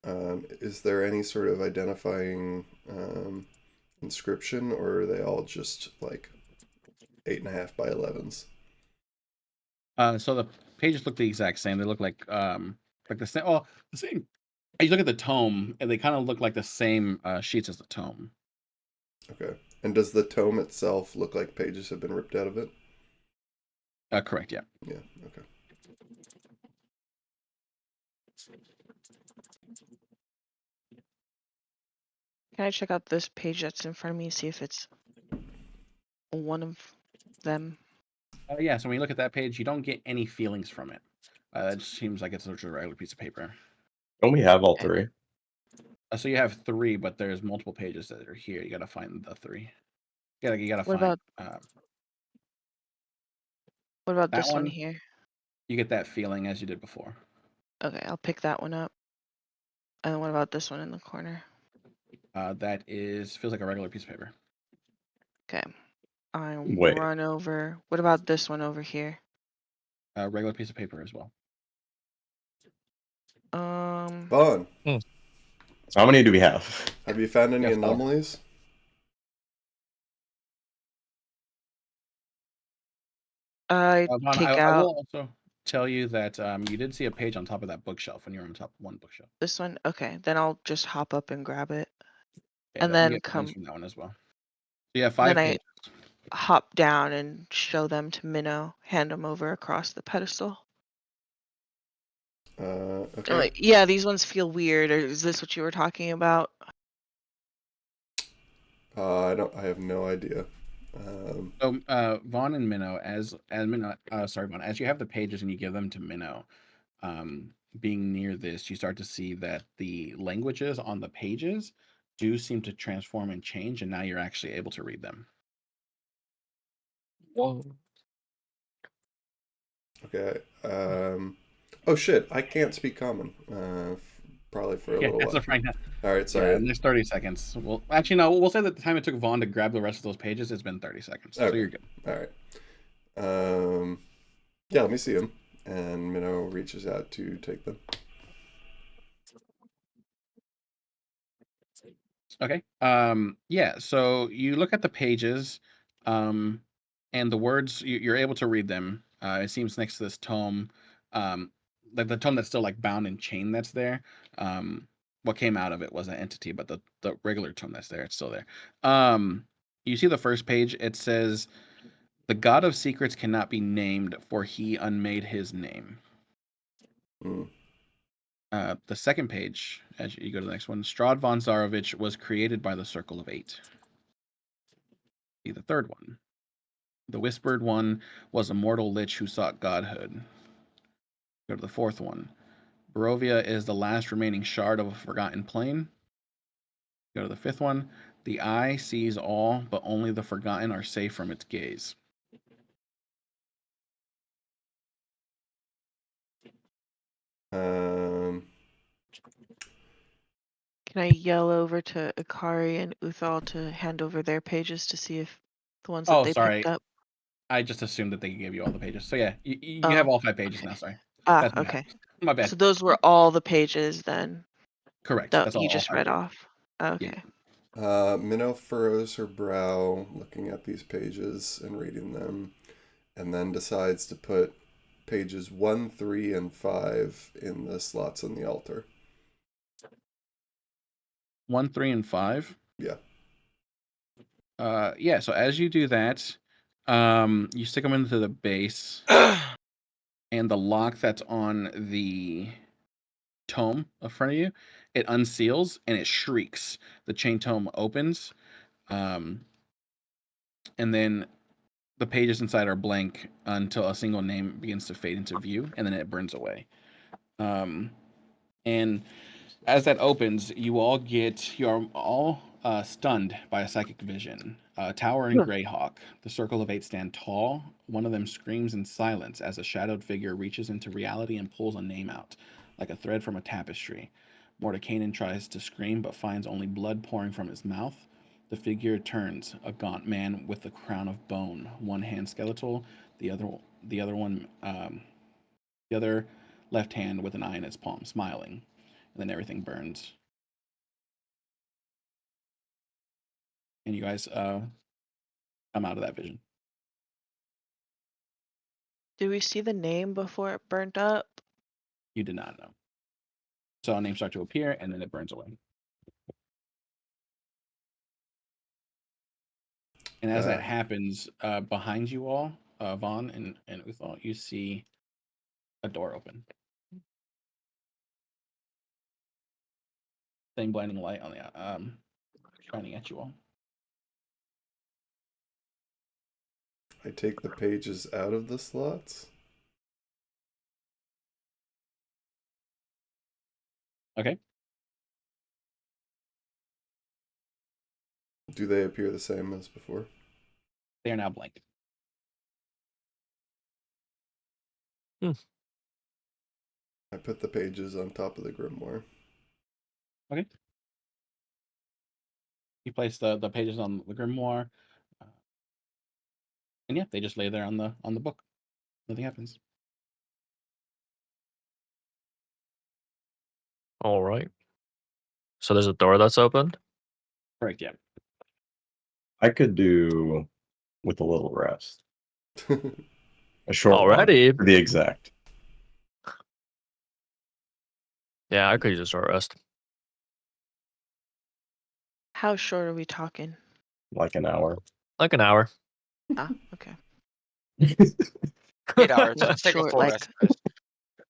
is there any sort of identifying inscription, or are they all just like 8.5 by 11s? So the pages look the exact same. They look like the same. Oh, the same. You look at the tome, and they kind of look like the same sheets as the tome. Okay. And does the tome itself look like pages have been ripped out of it? Correct. Yeah. Yeah. Okay. Can I check out this page that's in front of me, see if it's one of them? Yeah. So when you look at that page, you don't get any feelings from it. It just seems like it's just a regular piece of paper. Don't we have all Okay. three? So you have 3, but there's multiple pages that are here. You gotta find the 3. You gotta What find about that this one one. here? You get that feeling as you did before. Okay, I'll pick that one up. And what about this one in the corner? That feels like a regular piece of paper. Okay. I Wait. run over. What about this one over here? A regular piece of paper as well. Vaughn, How many do we have? have you found any Yeah, 4. anomalies? I Vaughn, take I out will also tell you that you did see a page on top of that bookshelf when you were on top of one bookshelf. this one. Okay, then I'll just hop up and grab it. Yeah, And you then get feelings come. from that one as well. So you have Then 5 I pages. hop down and show them to Minnow, hand them over across the pedestal. Okay. Yeah, these ones feel weird. Or is this what you were talking about? I have no idea. So, Vaughn and Minnow, as Minnow, sorry, Vaughn, as you have the pages and you give them to Minnow, being near this, you start to see that the languages on the pages do seem to transform and change, and now you're actually able to read them. Whoa. Okay. Oh shit! I can't speak common. Probably for a Yeah, little as while. of right now. All right. Yeah, Sorry. in the next 30 seconds. Well, actually, no, we'll say that the time it took Vaughn to grab the rest of those pages, it's been 30 seconds. So Okay. you're good. All right. Yeah. Let me see them. And Minnow reaches out to take them. Okay. Yeah, so you look at the pages, and the words you're able to read them. It seems next to this tome, like the tome that's still like bound and chained that's there. What came out of it was an entity, but the regular tome that's there, it's still there. You see the first page, it says, "The God of secrets cannot be named, for he unmade his name." Mm. The second page, as you go to the next one, Strahd von Zarovich was created by the Circle of Eight. The third one. The Whispered One was a mortal lich who sought godhood. Go to the fourth one. Barovia is the last remaining shard of a forgotten plane. Go to the fifth one. The eye sees all, but only the forgotten are safe from its gaze. Um. Can I yell over to Ikari and Uthal to hand over their pages to see if the ones that Oh, they sorry. picked up? I just assumed that they gave you all the pages. So yeah, you have Oh, all 5 pages now. okay. Sorry. Ah, That's my bad. okay. My bad. So those were all the pages then Correct. that That's you all just 5 read pages. off. Yeah. Okay. Minnow furrows her brow, looking at these pages and reading them, and then decides to put pages 1, 3, and 5 in the slots on the altar. 1, 3, and 5. Yeah. Yeah, so as you do that, you stick them into the base, and the lock that's on the tome in front of you, it unseals and it shrieks. The chain tome opens, and then the pages inside are blank until a single name begins to fade into view, and then it burns away. And as that opens, you are all stunned by a psychic vision. Tower and Greyhawk, the Circle of Eight stand tall. One of them screams in silence as a shadowed figure reaches into reality and pulls a name out, like a thread from a tapestry. Mordekainen tries to scream but finds only blood pouring from his mouth. The figure turns, a gaunt man with a crown of bone, one hand skeletal, the other the other one the other left hand with an eye in its palm, smiling. And then everything burns. And you guys come out of that vision. Do we see the name before it burnt up? You did not know. So a name start to appear, and then it burns away. And as that happens, behind you all, Vaughn and Uthal, you see a door open. Same blinding light on the shining at you all. I take the pages out of the slots. Okay. Do they appear the same as before? They are now blank. I put the pages on top of the grimoire. Okay. You place the pages on the grimoire, and yeah, they just lay there on the book. Nothing happens. All right. So there's a door that's opened. Correct. Yeah. I could do with a little rest. A short Already? one, to be exact. Yeah, I could use a short rest. How short are we talking? Like an hour. Like an hour. Ah, okay. 8 hours. Not Let's take a short, full like rest, guys.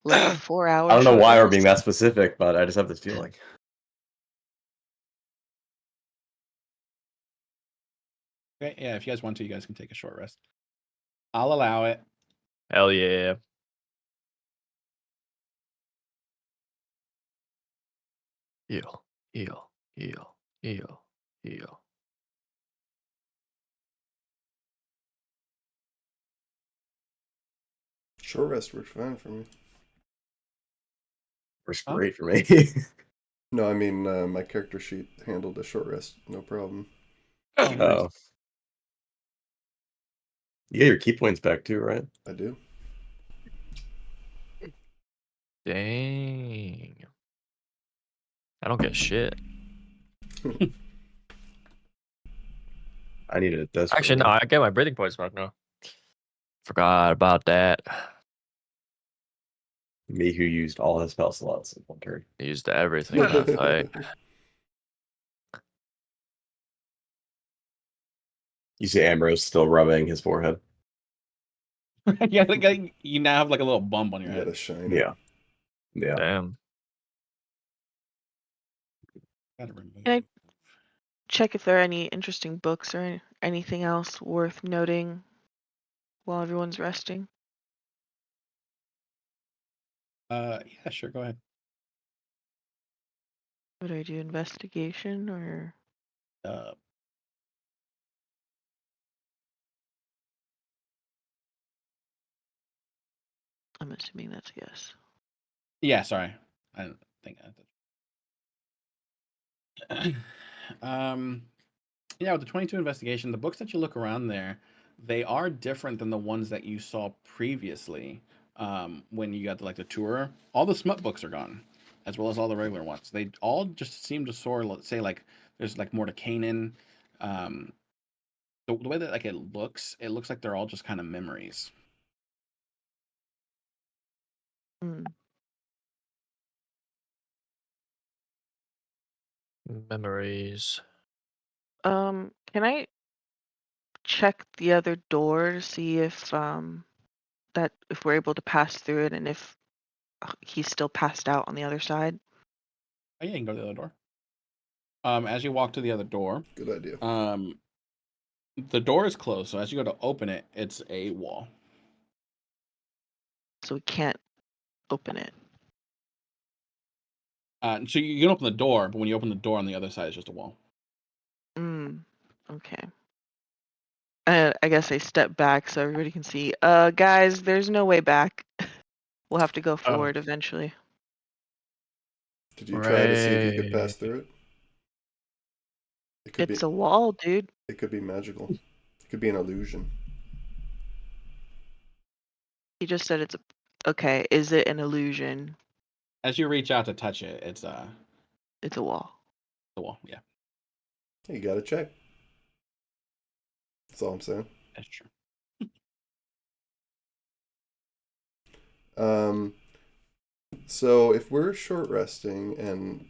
Like a 4-hour I don't know short why we're rest? being that specific, but I just have this feeling. Okay, yeah, if you guys want to, you guys can take a short rest. I'll allow it. Hell yeah. Heal, heal, heal, heal, heal. Short rest works fine for me. Works Huh? great for me. No, I mean my character sheet handled a short rest, no problem. Oh, nice. Oh. You get your key points back too, right? I do. Dang. I don't get shit. I needed it desperately. Actually, no, I get my breathing points back now. Forgot about that. Me who used all his spell slots in one turn. Used everything in that fight. You see Ambrose still rubbing his forehead. Yeah, like you now have like a little bump on your You head. gotta shine Yeah. Yeah. Damn. Gotta remove. Can I check if there are any interesting books or anything else worth noting while everyone's resting? Yeah, sure, go ahead. What do I do? Investigation or? Uh, I'm assuming that's a yes. yeah, sorry. I didn't think I yeah, with the 22 investigation, the books that you look around there, they are different than the ones that you saw previously. When you got the tour, all the smut books are gone, as well as all the regular ones. They all just seem to say like there's like more to Canaan. Um, the way that like it looks like they're all just kind of memories. Hmm. Memories. Can I check the other door to see if if we're able to pass through it and if he's still passed out on the other side? Oh, yeah, you can go to the other door. As you walk to the other door, Good idea. the door is closed, so as you go to open it, it's a wall. So we can't open it. So you can open the door, but when you open the door on the other side, it's just a wall. Okay. I guess I step back so everybody can see. Guys, there's no way back. We'll have to go forward eventually. Did you try to see if you could pass Right. through it? It could It's be. a wall, dude. It could be magical. It could be an illusion. He just said it's a. Okay, is it an illusion? As you reach out to touch it, it's It's a wall. the wall. Yeah, You gotta check. That's all I'm saying. that's true. So if we're short resting, and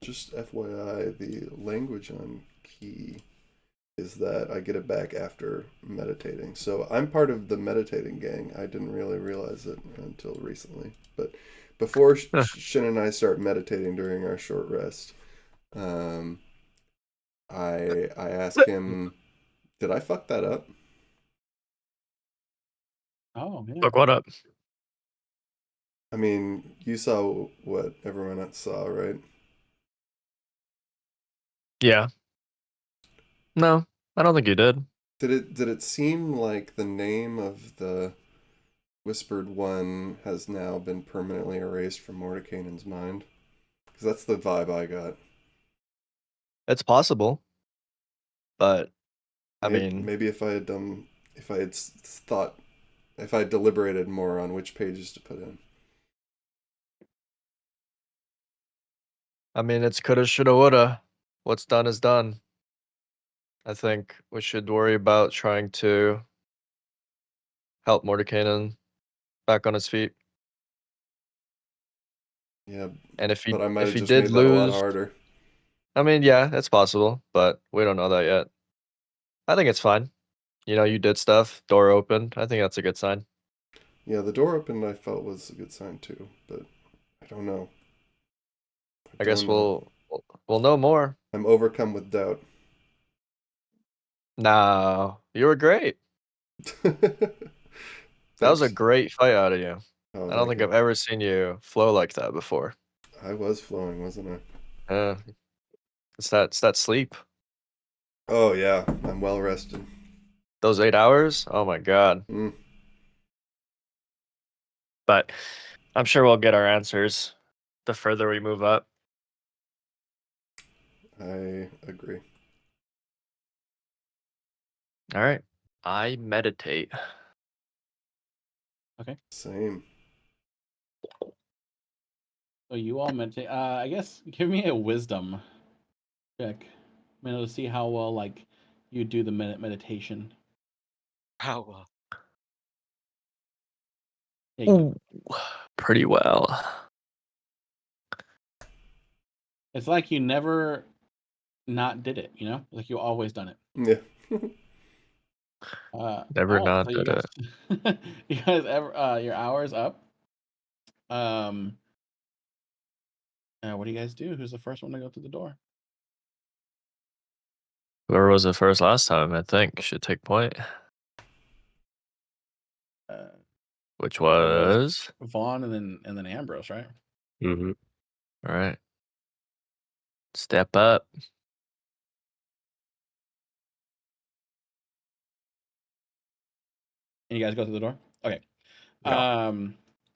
just FYI, the language on key is that I get it back after meditating. So I'm part of the meditating gang. I didn't really realize it until recently. But before Shin and I start meditating during our short rest, I ask him, "Did I fuck that up?" Oh, yeah. Look what up. I mean, you saw what everyone else saw, right? Yeah. No, I don't think you did. Did it seem like the name of the Whispered One has now been permanently erased from Mordekainen's mind? Because that's the vibe I got. It's possible. But I Maybe, mean, maybe if I had done, if I had thought, if I had deliberated more on which pages to put in. it's coulda, shoulda, woulda. What's done is done. I think we should worry about trying to help Mordekainen back on his feet. Yeah, And if but I might have he just did made that a lot lose, harder. yeah, it's possible, but we don't know that yet. I think it's fine. You did stuff, door opened. I think that's a good sign. Yeah, the door opened I felt was a good sign too, but I don't know. I guess don't know. we'll know more. I'm overcome with doubt. No, you were great. That was a Thanks. great fight out of you. Oh, I don't thank think you. I've ever seen you flow like that before. I was flowing, wasn't I? It's that sleep. Oh yeah, I'm well rested. Those 8 hours. Oh my god. Mm, But I'm sure we'll get our answers the further we move up. I agree. All right. I meditate. Same. So you all meditate. I guess give me a wisdom check. To see how well like you do the meditation. How well? Yeah, you do. Ooh, pretty well. It's like you never not did it. Like you always done it. Yeah. Never All right. not So you did guys, it. you guys ever your hour's up. What do you guys do? Who's the first one to go through the door? Whoever was the first last time, I think, should take point. Which That was was Vaughn and then Ambrose, right? Mm-hmm. all right. Step up. And you guys go through the door? Okay. Yeah.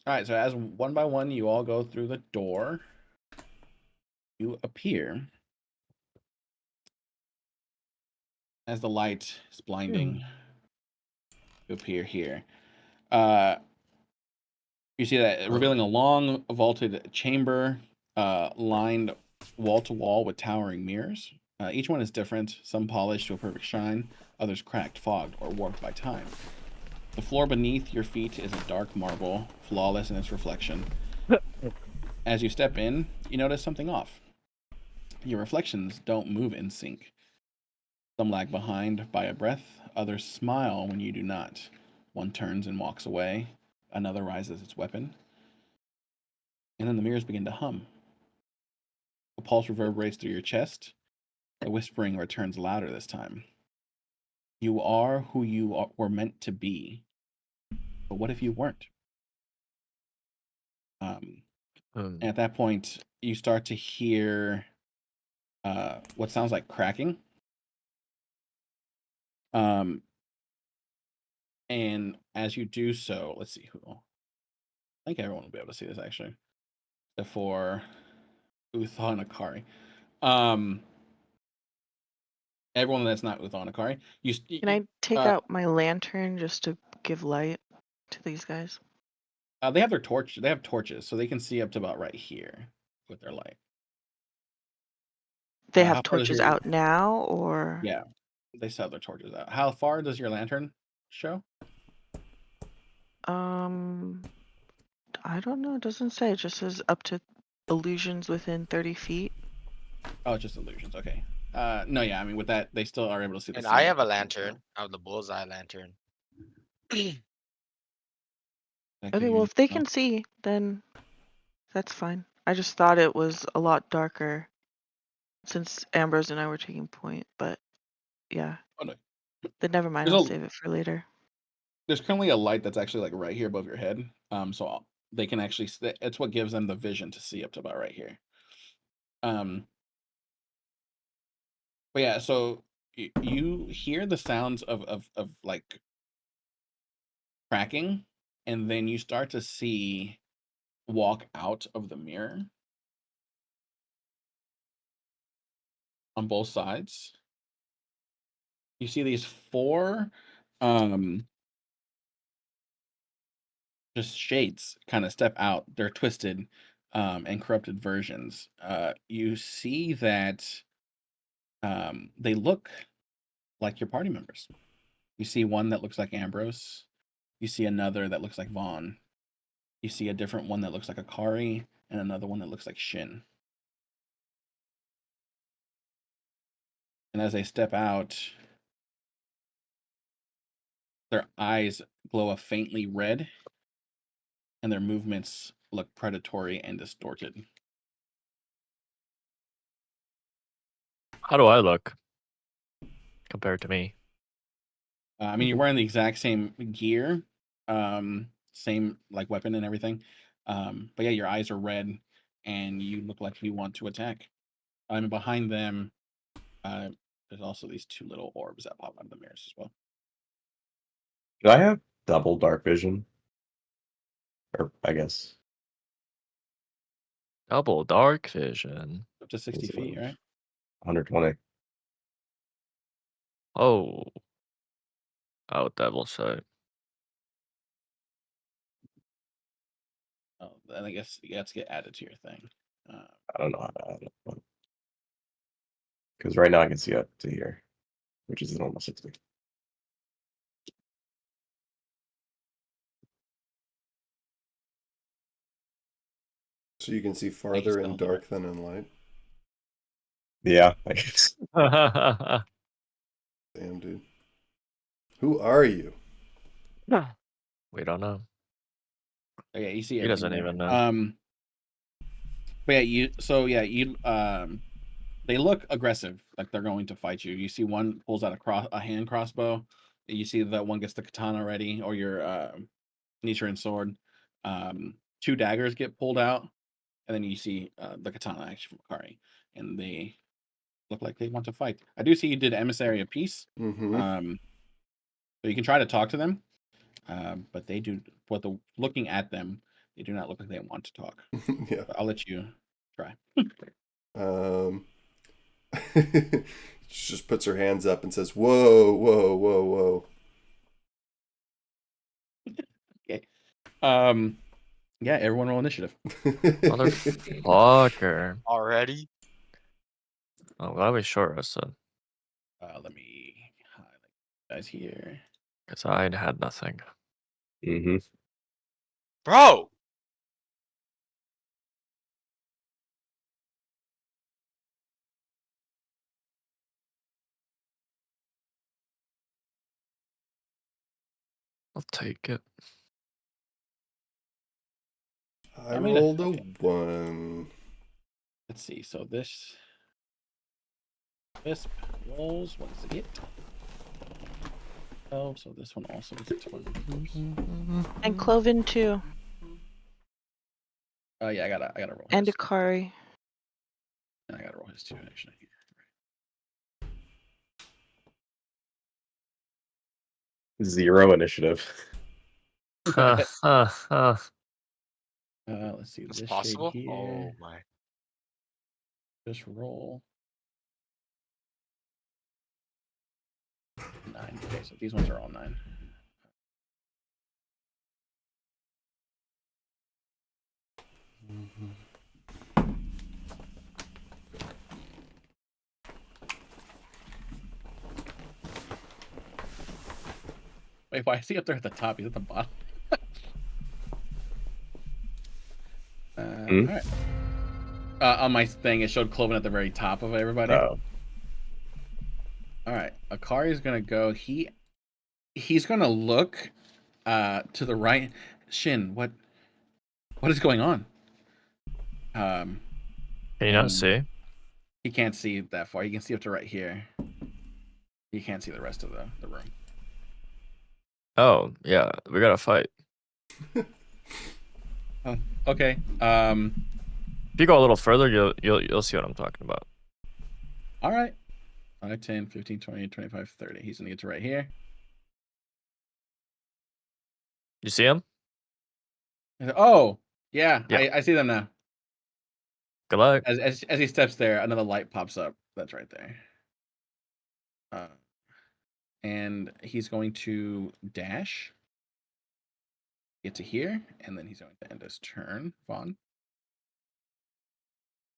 All right, so as one by one you all go through the door, you appear as the light is blinding. You appear here. You see that revealing a long vaulted chamber, lined wall to wall with towering mirrors. Each one is different, some polished to a perfect shine, others cracked, fogged, or warped by time. The floor beneath your feet is a dark marble, flawless in its reflection. As you step in, you notice something off. Your reflections don't move in sync. Some lag behind by a breath, others smile when you do not. One turns and walks away, another raises its weapon, and then the mirrors begin to hum. A pulse reverberates through your chest. The whispering returns louder this time. You are who you were meant to be, but what if you weren't? Um, and at that point, you start to hear what sounds like cracking. And as you do so, let's see who. I think everyone will be able to see this actually, except for Utha and Akari. Everyone that's not Utha and Akari. Can I take out my lantern just to give light to these guys? They have their torch. They have torches, so they can see up to about right here with their light. They How have far does torches out now, or? Yeah, they still have their torches out. How far does your lantern show? I don't know. It doesn't say. It just says up to illusions within 30 feet. Oh, just illusions. Okay. No, yeah. I mean, with that, they still are able to see the And I same. have a lantern. I have the bullseye lantern. That gives Okay, you well, if they no- can see, then that's fine. I just thought it was a lot darker since Ambrose and I were taking point, but yeah. Oh, no. Then never mind. I'll save it for later. There's currently a light that's actually like right here above your head. They can actually. It's what gives them the vision to see up to about right here. But yeah, so you hear the sounds of like cracking, and then you start to see walk out of the mirror on both sides. You see these four just shades kind of step out. They're twisted and corrupted versions. You see that they look like your party members. You see one that looks like Ambrose. You see another that looks like Vaughn. You see a different one that looks like Akari, and another one that looks like Shin. And as they step out, their eyes glow a faintly red, and their movements look predatory and distorted. How do I look compared to me? I mean, you're wearing the exact same gear, same like weapon and everything. But yeah, your eyes are red, and you look like you want to attack. Behind them, there's also these two little orbs that pop out of the mirrors as well. Do I have double dark vision? Or I guess Double dark vision. Up to 60 feet, right? 120. Oh. Oh, devil sight. Oh, then I guess you have to get added to your thing. I don't know how to add it. Because right now I can see up to here, which is almost 60. So you can see farther in dark than in light. Yeah, I guess. Damn, dude. Who are you? We don't know. Yeah, you see He everything doesn't there. even know. But yeah, they look aggressive, like they're going to fight you. You see one pulls out a hand crossbow. You see that one gets the katana ready, or your Nichiren sword. Two daggers get pulled out, and then you see the katana actually from Akari, and they look like they want to fight. I do see you did emissary of peace. Mm-hmm. So you can try to talk to them, but looking at them, they do not look like they want to talk. Yeah. But I'll let you try. She just puts her hands up and says, "Whoa, whoa, whoa, whoa." Okay. Yeah, everyone roll initiative. Motherfucker. Already? I'm glad we short rested. Let me highlight you guys here. Because I had nothing. Mm-hmm. Bro! I'll take it. I rolled a 1. Let's see. So this Wisp rolls. What does it get? Oh, so this one also gets a 20. And Cloven too. Oh yeah, I gotta roll. And his. Akari. And I gotta roll his too, actually. Zero initiative. Let's see. That's this possible? shade here. Oh my. Just roll 9. Okay, so these ones are all 9. Wait, why is he up there at the top? He's at the bottom. All right. On my thing, it showed Cloven at the very top of everybody. Oh. All right. Akari is gonna go. He's gonna look to the right. Shin, what is going on? Can you not see? He can't see that far. He can see up to right here. He can't see the rest of the room. Oh, yeah. We gotta fight. Oh, okay. If you go a little further, you'll see what I'm talking about. All right. 5, 10, 15, 20, 25, 30. He's gonna get to right here. You see him? Oh, yeah. Yeah. I see them now. Good luck. As he steps there, another light pops up. That's right there. And he's going to dash, get to here, and then he's going to end his turn. Vaughn.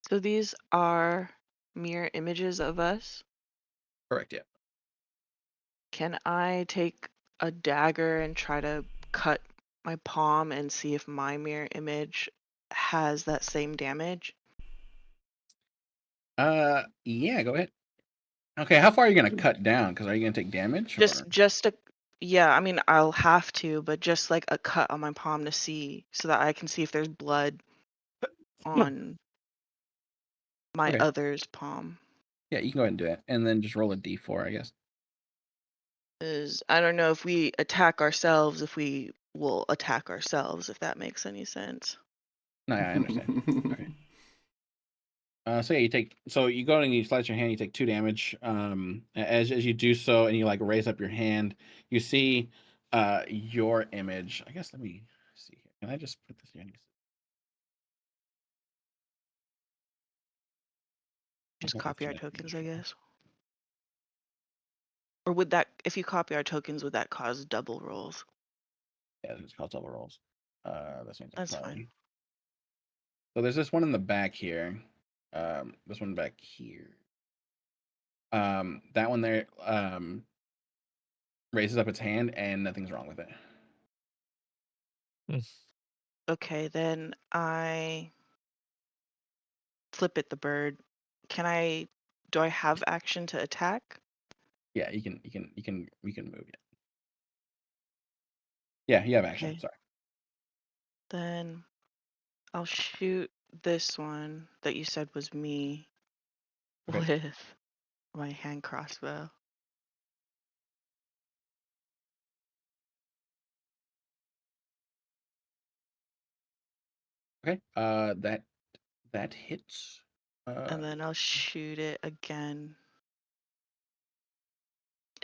So these are mirror images of us. Correct. Yeah. Can I take a dagger and try to cut my palm and see if my mirror image has that same damage? Yeah. Go ahead. Okay. How far are you gonna cut down? Because are you gonna take damage? Or? Just Yeah, I mean, I'll have to, but just like a cut on my palm to see so that I can see if there's blood on my Okay. other's palm. Yeah, you can go ahead and do it, and then just roll a d4, I guess. I don't know if we attack ourselves, if we will attack ourselves, if that makes any sense. No, I understand. Okay. So yeah, you go and you slice your hand, you take 2 damage. As you do so, and you like raise up your hand, you see your image. I guess let me see here. Can I just put this here? Just Okay, copy our genetic tokens, I control. guess. Or would that, if you copy our tokens, would that cause double rolls? Yeah, it's called double rolls. That's That's fine. So there's this one in the back here. This one back here. That one there raises up its hand and nothing's wrong with it. Okay, then I flip it the bird. Do I have action to attack? Yeah, you can move it. Yeah, you have action. Okay. Sorry. Then I'll shoot this one that you said was me Okay. with my hand crossbow. Okay. That hits. And then I'll shoot it again.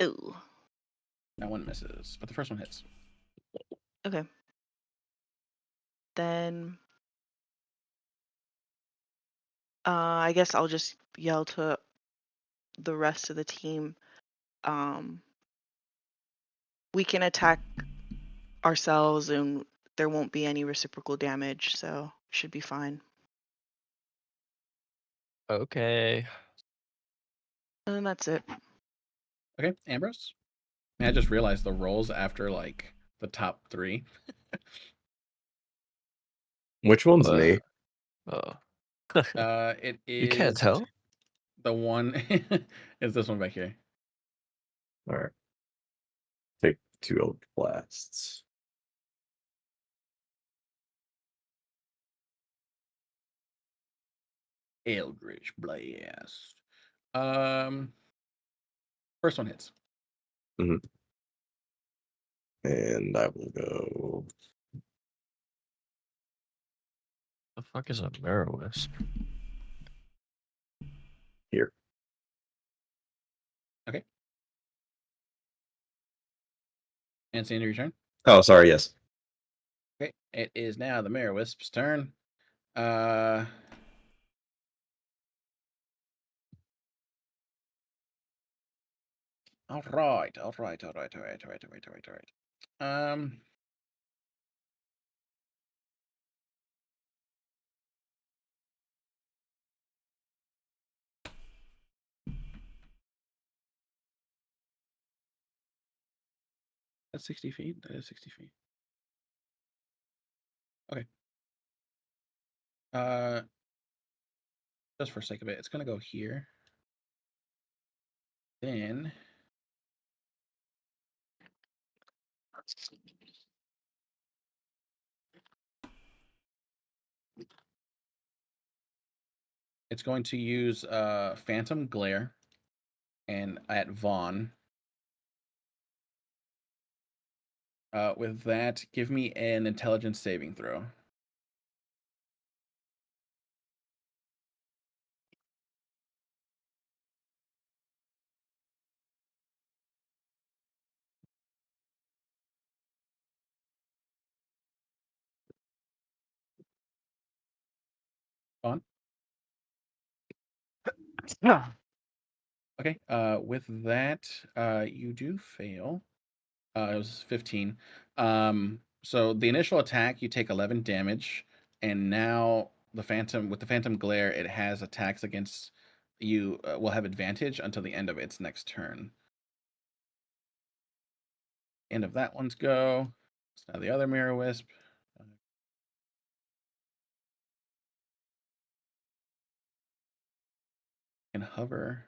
Ooh. That one misses, but the first one hits. Okay. Then I guess I'll just yell to the rest of the team. We can attack ourselves and there won't be any reciprocal damage, so should be fine. Okay. And then that's it. Okay, Ambrose. I just realized the rolls after like the top 3. Which one's What? me? Oh. It is You can't tell? the one is this one back here. All right. Take 2 old blasts. Eldritch Blast. First one hits. And I will go. The fuck is a mirror wisp? Here. Okay. And it's the end of your turn. Oh, sorry. Yes. Okay. It is now the Mirror Wisp's turn. All right. That's 60 feet. That is 60 feet. Okay. Just for sake of it, it's gonna go here. Then it's going to use Phantom Glare and at Vaughn. With that, give me an intelligence saving throw. Vaughn? Okay. With that, you do fail. It was 15. So the initial attack, you take 11 damage, and now with the Phantom Glare, it has attacks against you. Will have advantage until the end of its next turn. End of that one's go. So now the other Mirror Wisp. Can hover.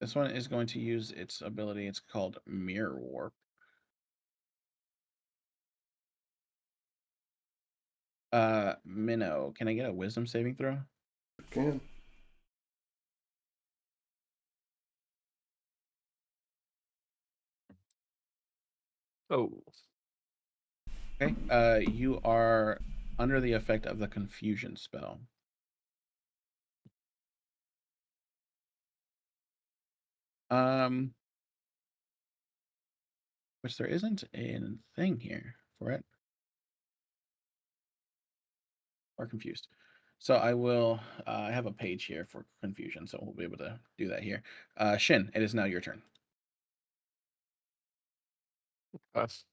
this one is going to use its ability. It's called Mirror Warp. Minnow, can I get a Wisdom saving throw? Can. Oh. Okay. You are under the effect of the confusion spell. Which there isn't a thing here for it. Or confused. So I will I have a page here for confusion, so we'll be able to do that here. Shin, it is now your turn. Us.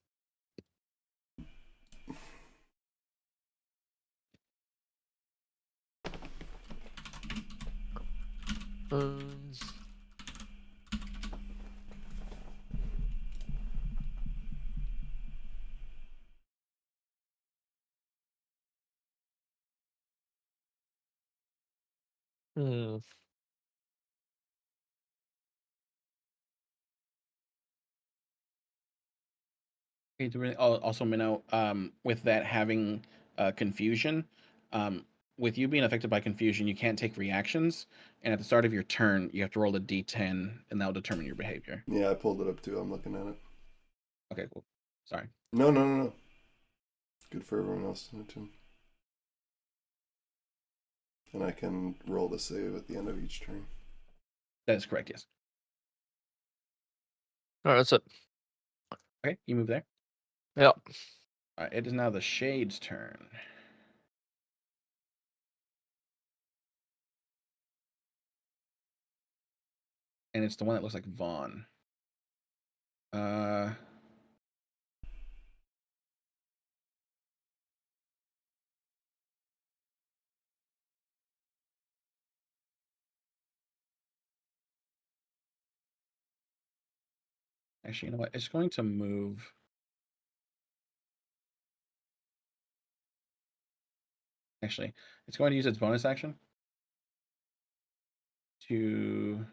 Um, hmm. Okay, also, Minnow, with that having confusion, with you being affected by confusion, you can't take reactions, and at the start of your turn, you have to roll a d10, and that'll determine your behavior. Yeah, I pulled it up too. I'm looking at it. Okay, cool. Sorry. No. Good for everyone else to know too. And I can roll the save at the end of each turn. That is correct, yes. All right, that's it. Okay, you move there. Yeah. All right, it is now the Shade's turn. And it's the one that looks like Vaughn. Actually, you know what? It's going to move. Actually, it's going to use its bonus action to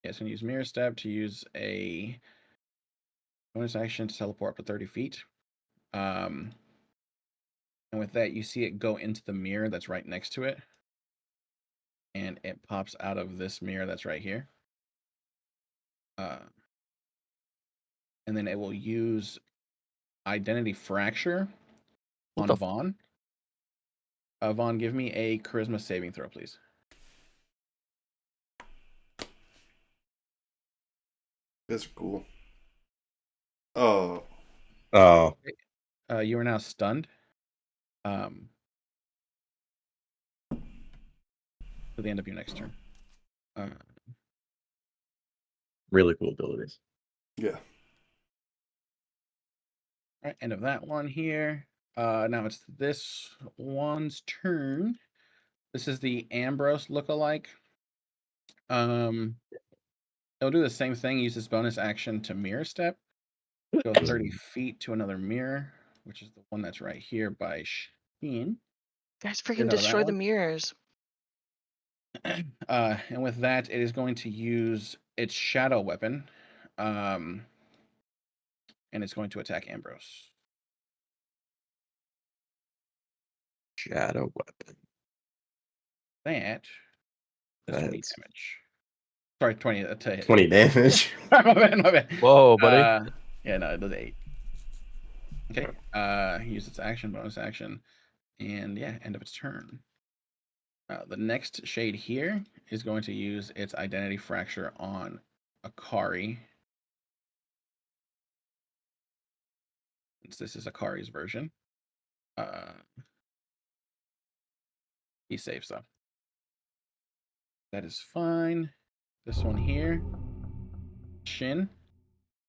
yeah, it's going to use Mirror Step to use a bonus action to teleport up to 30 feet. And with that, you see it go into the mirror that's right next to it. And it pops out of this mirror that's right here. And then it will use Identity Fracture What on the Vaughn. Vaughn, give me a Charisma saving throw, please. That's cool. Oh. Oh. You are now stunned. To the end of your next turn. Really cool abilities. Yeah. All right, end of that one here. Now it's this one's turn. This is the Ambrose lookalike. It'll do the same thing. Use this bonus action to mirror step. Go 30 feet to another mirror, which is the one that's right here by Sheen. Guys, Get freaking out of that destroy the one. mirrors. And with that, it is going to use its shadow weapon. And it's going to attack Ambrose. Shadow weapon. That is 20 That's damage. Sorry, 20 to hit. 20 damage. my bad. Whoa, buddy. Yeah, no, it does 8. Okay. Use its action, bonus action, and yeah, end of its turn. The next shade here is going to use its Identity Fracture on Akari. Since this is Akari's version. He saves though. That is fine. This one here. Shin.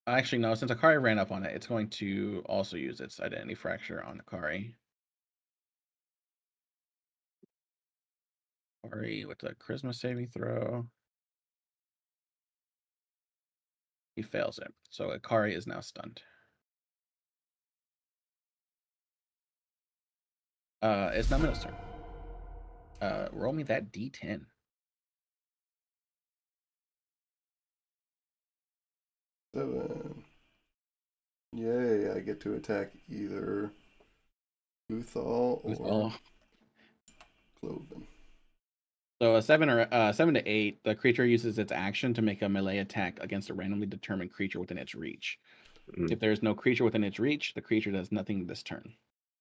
Actually, no, since Akari ran up on it, it's going to also use its Identity Fracture on Akari. Akari with the Charisma saving throw. He fails it. So Akari is now stunned. It's Namina's turn. Roll me that D10. Seven. Yay! I get to attack either Uthal or Cloven. So a 7 or 7 to 8, the creature uses its action to make a melee attack against a randomly determined creature within its reach. Mm. If there is no creature within its reach, the creature does nothing this turn.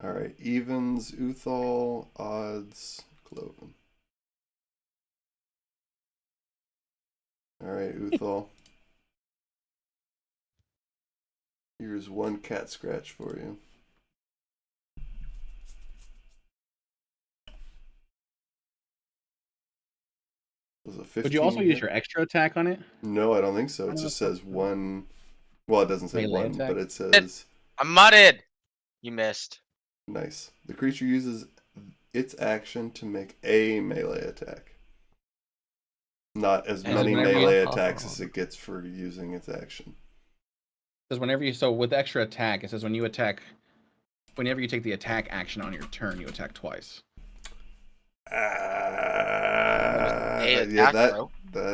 All right, evens Uthal, odds Cloven. All right, Uthal. Here's one cat scratch for you. Was a 15 Would you also use hit? your extra attack on it? No, I don't think so. It just says one. Well, it doesn't say Melee one, attack? but it says I'm mudded. You missed. nice. The creature uses its action to make a melee attack. Not as And many whenever you- melee attacks as it gets for using its action. Because whenever you with extra attack, it says whenever you take the attack action on your turn, you attack twice. Yeah,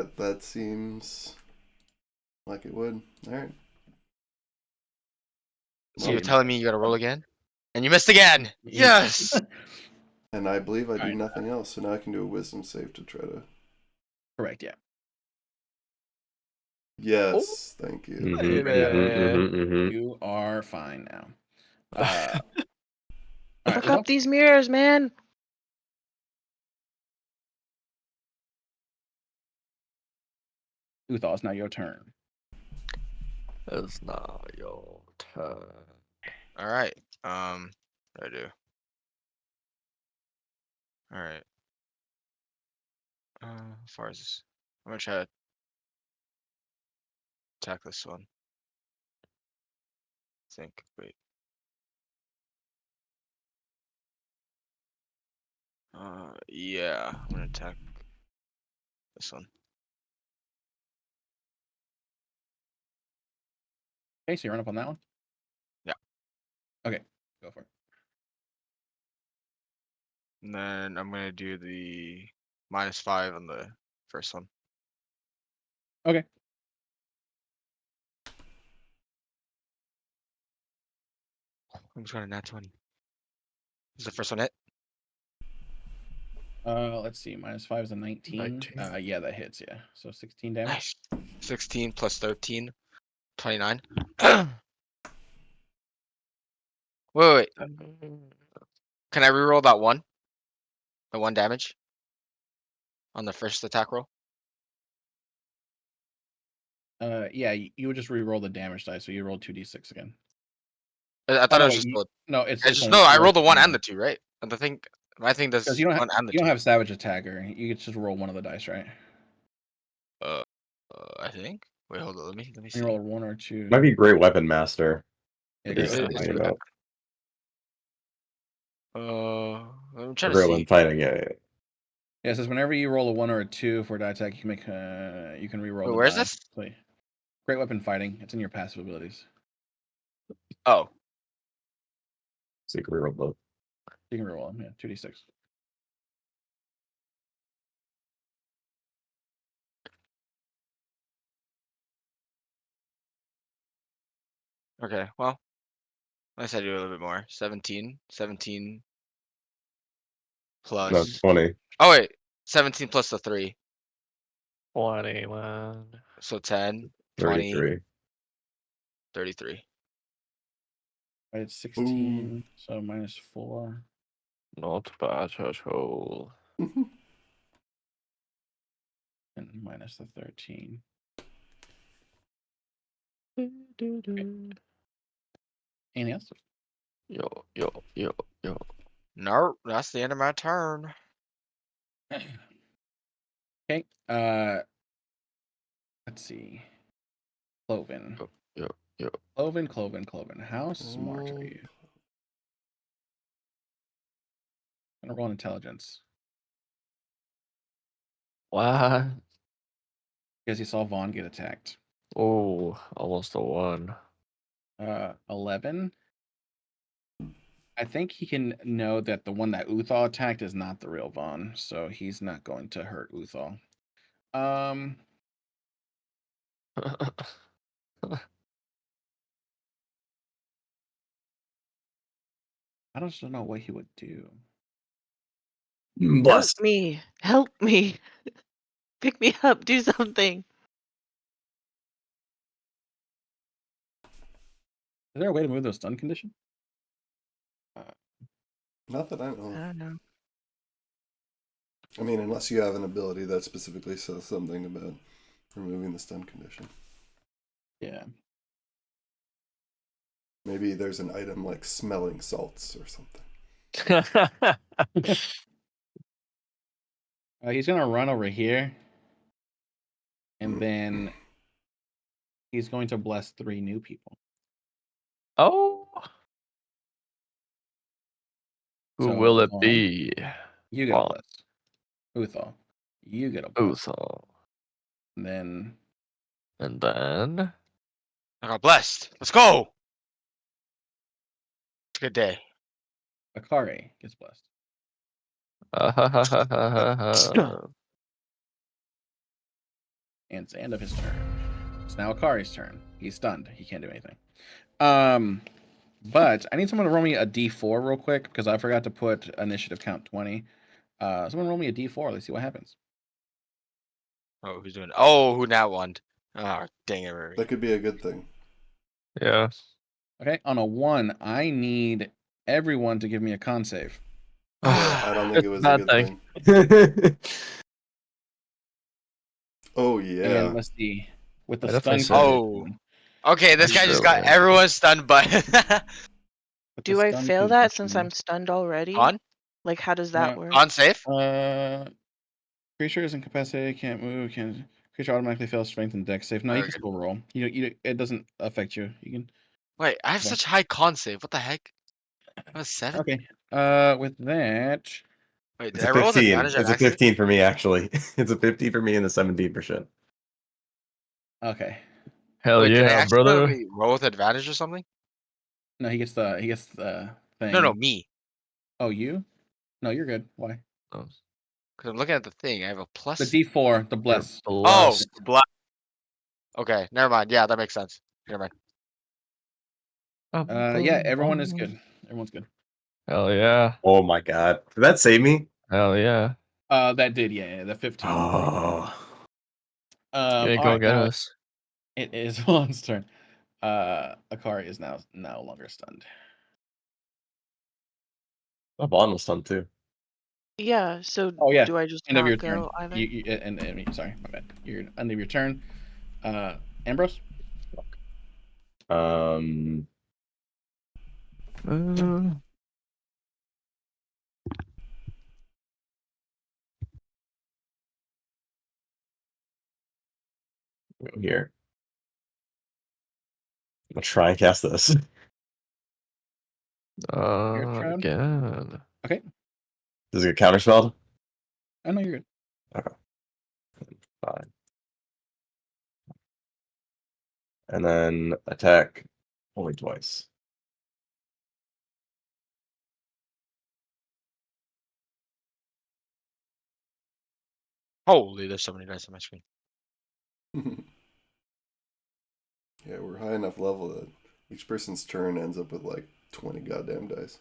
that seems like it would. All right. So you're telling me you gotta roll again? And you missed again! Yes! And I believe I do Alright. nothing else, so now I can do a wisdom save to try to. Correct, yeah. Yes, thank you. You are fine now. All right, Look up these mirrors, man. Uthal, it's now your turn. It's not your turn. Alright. What do I do? Alright. How far is this? I'm gonna try to attack this one. Wait. Yeah, I'm gonna attack this one. Okay, so you run up on that one? Yeah. Okay, go for it. And then I'm gonna do the -5 on the first one. Okay. I'm just gonna nat 20. Is the first one hit? Let's see. -5 is a 19. 19. Yeah, that hits, yeah. So 16 damage. Nice. 16 plus 13. 29. Wait. Can I reroll that one? The 1 damage? On the first attack roll? Yeah, you would just re-roll the damage die, so you roll 2d6 again. I thought it was just no, it's no, I rolled the 1 and the the 2, right? And the thing, my thing does because you don't 1 and the you 2. don't have Savage Attacker. You could just roll one of the dice, right? I think. Wait, hold on. Let me see. You roll 1 or 2. Might be Great Weapon Master. Yeah, It is Great It's Weapon. something about I'm trying to Great see. Weapon fighting. Yeah. Yeah, it says whenever you roll a 1 or a 2 for a die attack, you can make you can re-roll Wait, the where's die. this? Play. Great Weapon Fighting. It's in your passive abilities. Oh, So you can reroll both. You can re-roll them. Yeah, 2d6. okay. Well, I said do a little bit more. 17 plus. No, 20. Oh wait, 17 plus the 3. 21. So 10, 20, 33. 33. Right, it's 16, so -4. Not bad at all. And minus the 13. Anything else? Yo. Nope, that's the end of my turn. Okay. Let's see. Cloven. Yo. Cloven. How smart are you? I'm gonna roll intelligence. What? Because you saw Vaughn get attacked. Oh, almost a 1. 11. I think he can know that the one that Uthal attacked is not the real Vaughn, so he's not going to hurt Uthal. I don't know what he would do. Bless. Help me. Help me. Pick me up. Do something. Is there a way to move those stun condition? Not that I I know. don't know. I mean, unless you have an ability that specifically says something about removing the stun condition. Yeah. Maybe there's an item like smelling salts or something. He's gonna run over here, and Mm. then he's going to bless 3 new people. Oh. Who So, will it Vaughn, be? You get a Vaughn. bless. Uthal, you get a bless. Uthal. And then And then I got blessed. Let's go. It's a good day. Akari gets blessed. And it's the end of his turn. It's now Akari's turn. He's stunned. He can't do anything. But I need someone to roll me a d4 real quick because I forgot to put initiative count 20. Someone roll me a d4. Let's see what happens. Oh, who's doing? Oh, who now won? Oh, dang it, Rory. That could be a good thing. yeah. Okay, on a 1, I need everyone to give me a con save. Yeah, I don't think It's it was a a bad good thing. Oh yeah. And let's see. With the I definitely stun say- condition. Okay, this That's guy just true, got yeah. everyone stunned, but With the Do I stun fail that since condition, I'm stunned already? on Like, how does that work? on safe. Creature is incapacitated, can't move, can creature automatically fails strength and dex save. No, you can Okay. still roll. It doesn't affect you. You can. Wait, I have Okay. such high con save. What the heck? I was 7. Okay. With that, Wait, did It's I a roll with 15. advantage on It's a accident? 15 for me, actually. It's a 15 for me and a 17%. okay. Hell Wait, did I yeah, brother. accidentally roll with advantage or something? No, he gets the thing. No, me. Oh, you? No, you're good. Why? Oh, Because I'm looking at the thing. I have a The plus. D4, the you're bless. Oh, blessed. black. Okay, never mind. Yeah, that makes sense. Never mind. Yeah, everyone is good. Everyone's good. Hell yeah. Oh my god. Did that save me? Hell yeah. That did, yeah, the 15. Oh. You ain't All gonna right, get now us. it is Juan's turn. Akari is now no longer stunned. My bond was stunned too. Yeah, so Oh yeah, do I just end of your not turn. go either? Sorry, my bad. Your end of your turn. Ambrose. Um. Here. I'm gonna try and cast this. Your turn. Again. Okay. Does it get counterspelled? I know you're good. Okay. Fine. And then attack only twice. Holy, there's so many dice on my screen. Yeah, we're high enough level that each person's turn ends up with like 20 goddamn dice.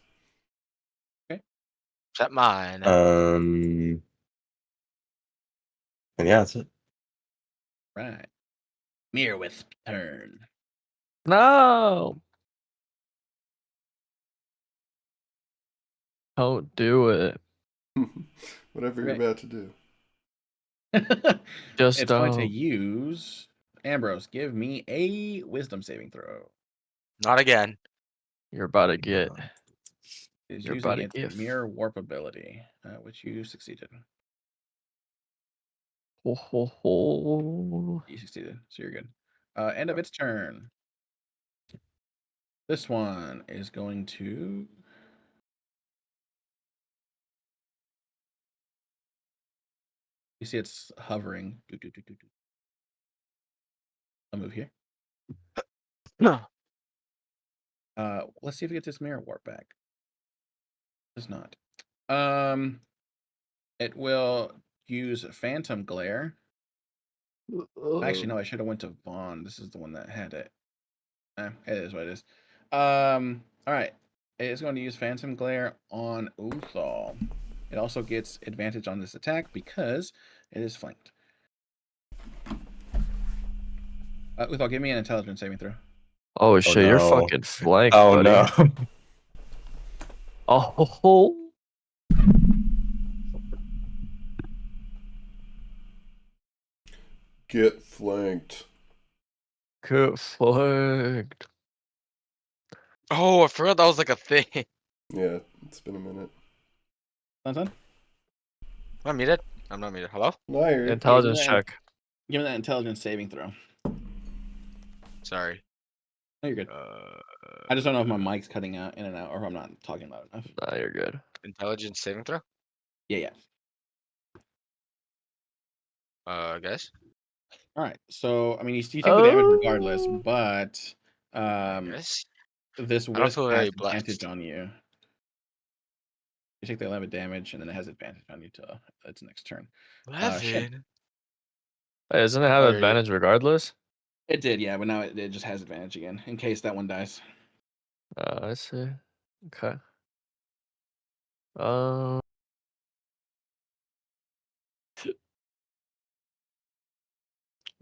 Except mine. And yeah, that's it. Right. Mirror Wisp turn. No. Don't do it. Whatever you're Okay. about to do. Just It's going to don't. use Ambrose. Give me a Wisdom saving throw. Not again. You're about to get. Is You're using about to its get. mirror warp ability, which you succeeded. Ho, ho, ho. You succeeded, so you're good. End of its turn. This one is going to. You see it's hovering. I'll move here. No. Let's see if it gets its mirror warp back. Does not. It will use Phantom Glare. Actually, no, I should have went to Vaughn. This is the one that had it. It is what it is. All right. It is going to use Phantom Glare on Uthal. It also gets advantage on this attack because it is flanked. Uthal, give me an intelligence saving throw. Oh shit, you're no. fucking flanked, Oh buddy. no. Oh, Get flanked. get flanked. Oh, I forgot that was like a thing. Yeah, it's been a minute. Done? Am I muted? I'm not muted. Hello? No, you're Intelligence that- check. Give me that intelligence saving throw. Sorry. No, you're good. I just don't know if my mic's cutting out in and out or if I'm not talking loud enough. Nah, you're good. Intelligence saving throw? Yeah. Guys? All right. So, I mean, you take the damage regardless, Oh. but Guys? this I don't wisp feel has very advantage blessed. on you. You take the 11 damage, and then it has advantage on you till its next turn. Shin. 11? Hey, doesn't it have Oh, you're- advantage regardless? It did, yeah, but now it just has advantage again in case that one dies. I see. Okay. Let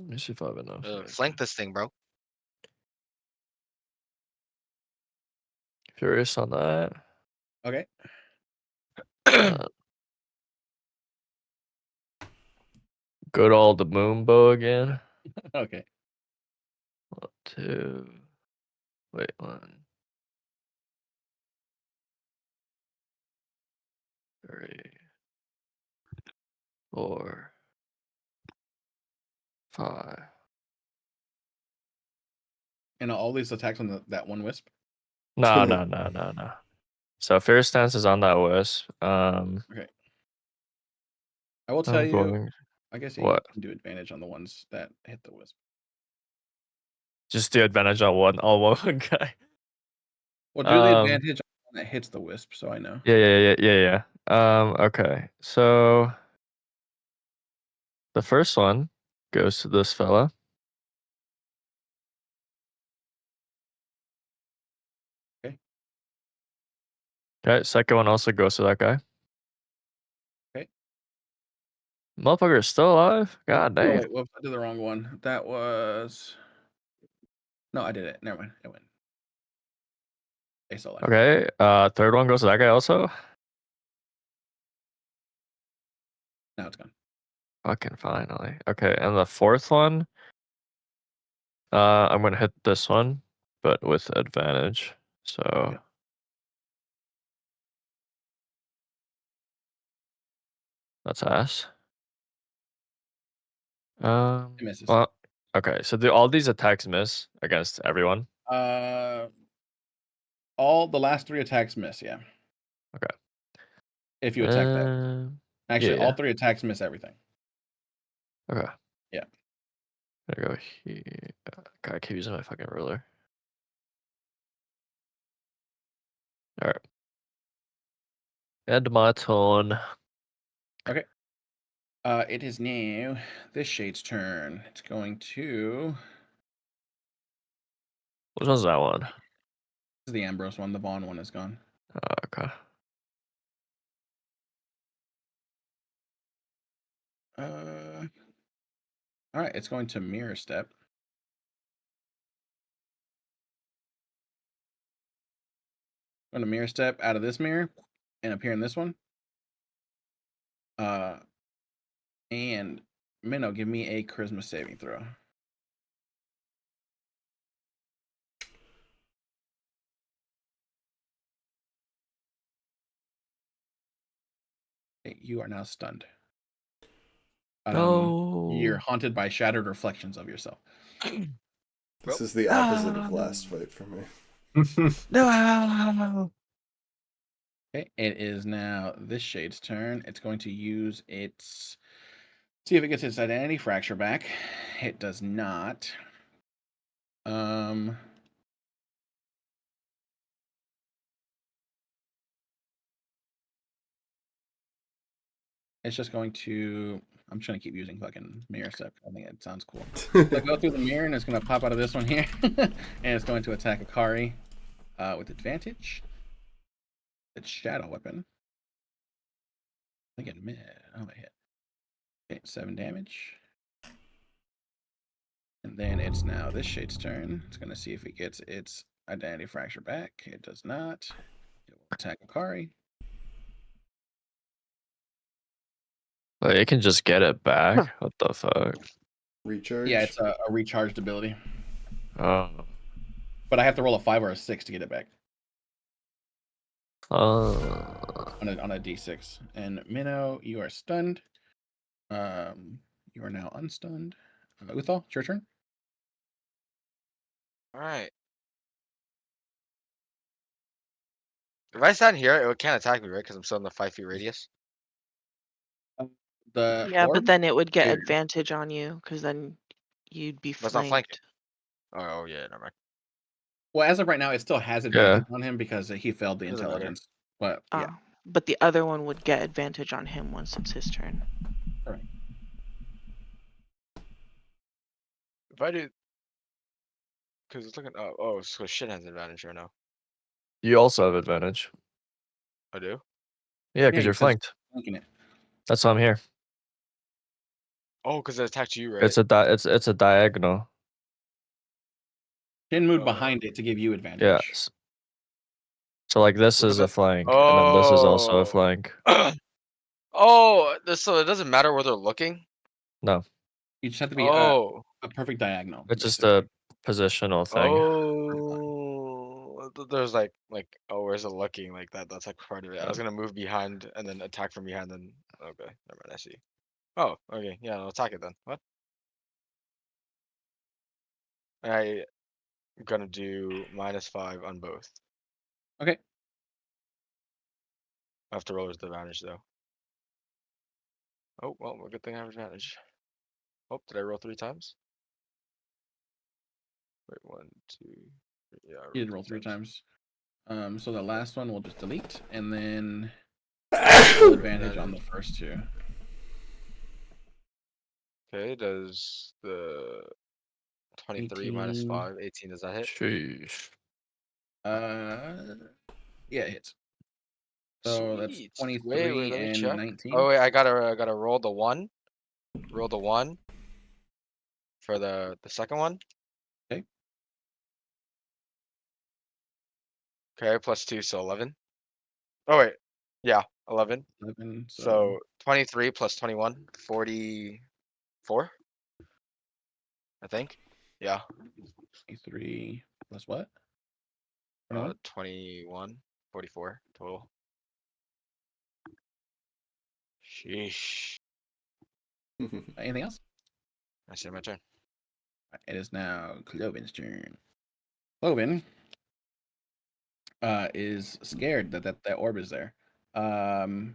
me see if I have enough. Flank this thing, bro. Curious on that. Okay. Good old the moon bow again. Okay. 1, 2. Wait, 1, 3, 4, 5. And all these attacks on that one wisp. No. So Fierce Stance is on that wisp. Okay. I will tell I'm you. going. I guess you What? can do advantage on the ones that hit the wisp. Just do advantage on all one guy. Well, do the advantage on the one that hits the wisp, so I know. Yeah. Okay. So the first one goes to this fella. Okay. Okay. Second one also goes to that guy. Okay. Motherfucker is still alive. God Oh, damn. wait, whoops, I did the wrong one. That was. No, I did it. Never mind. It went. They still alive. Okay. Third one goes to that guy also. Now it's gone. Fucking finally. Okay, and the fourth one, I'm gonna hit this one, but with advantage. So Okay. that's ass. It misses. Well, okay. So all these attacks miss against everyone. All the last 3 attacks miss. Yeah. Okay. If you attack that. Actually, all yeah. 3 attacks miss everything. Okay. Yeah. There go here. God, I keep using my fucking ruler. All right. End my turn. Okay. It is now this shade's turn. It's going to. Which one's that one? This is the Ambrose one. The Vaughn one is gone. Okay. All right. It's going to mirror step. Going to mirror step out of this mirror and appear in this one. And Minnow, give me a charisma saving throw. Okay, you are now stunned. You're haunted by shattered reflections of yourself. This is the opposite of last fight for me. No. Okay, it is now this shade's turn. It's going to use its. See if it gets its identity fracture back. It does not. It's just going to. I'm just gonna keep using fucking mirror stuff. I think it sounds cool. So go through the mirror, and it's gonna pop out of this one here, and it's going to attack Akari with advantage. It's shadow weapon. I think it mid. Oh, I hit. Okay, 7 damage. And then it's now this shade's turn. It's gonna see if it gets its identity fracture back. It does not. It will attack Akari. Like, it can just get it back. What the fuck? Recharge. Yeah, it's a recharged ability. Oh. But I have to roll a 5 or a 6 to get it back Oh. on a d6. And Minnow, you are stunned. You are now unstunned. Uthal, it's your turn. All right. If I stand here, it can't attack me, right? Because I'm still in the 5 feet radius. The Yeah, but orb? then it would get Yeah. advantage on you because then you'd be But it's not flanking. flanked. Oh yeah, never mind. Well, as of right now, it still has advantage on him because he failed the Doesn't matter. intelligence. But yeah, But the other one would get advantage on him once it's his turn. correct. If I do, because it's looking. Oh, so shit has advantage right now. You also have advantage. I do. Yeah, because you're flanked. Flanking it. That's why I'm here. Oh, because it attacked you, right? It's a diagonal. Shin moved behind it to give you advantage. Yes. So like this is a flank, and then this is also a Oh. flank. Oh, so it doesn't matter where they're looking. No, You just have to be Oh. a perfect diagonal. it's just basically. a positional thing. Oh. There's like oh, where's it looking like that? That's like part of it. I was gonna move behind and then attack from behind. Then okay, never mind. I see. Oh, okay. Yeah, I'll attack it then. What? I'm gonna do -5 on both. Okay. I have to roll with advantage though. Oh well, good thing I have advantage. Oh, did I roll 3 times? Wait, 1, 2, 3. Yeah, I You did roll 3 times. So the last one we'll just delete, and then roll advantage on the first 2. Okay, does the 23 18. minus 5, 18, does that hit? Sheesh. Yeah, it hits. So that's Sweet. 23 Wait, let me and check. 19. Oh wait, I gotta roll the 1. Roll the 1 for the second one. Okay. Okay, plus 2, so 11. Oh wait, yeah, 11. 11. So 23 plus 21, 44. I think. Yeah. 23 plus what? 21? 21, 44 total. Sheesh. Anything else? I see my turn. It is now Cloven's turn. Cloven is scared that orb is there. Cloven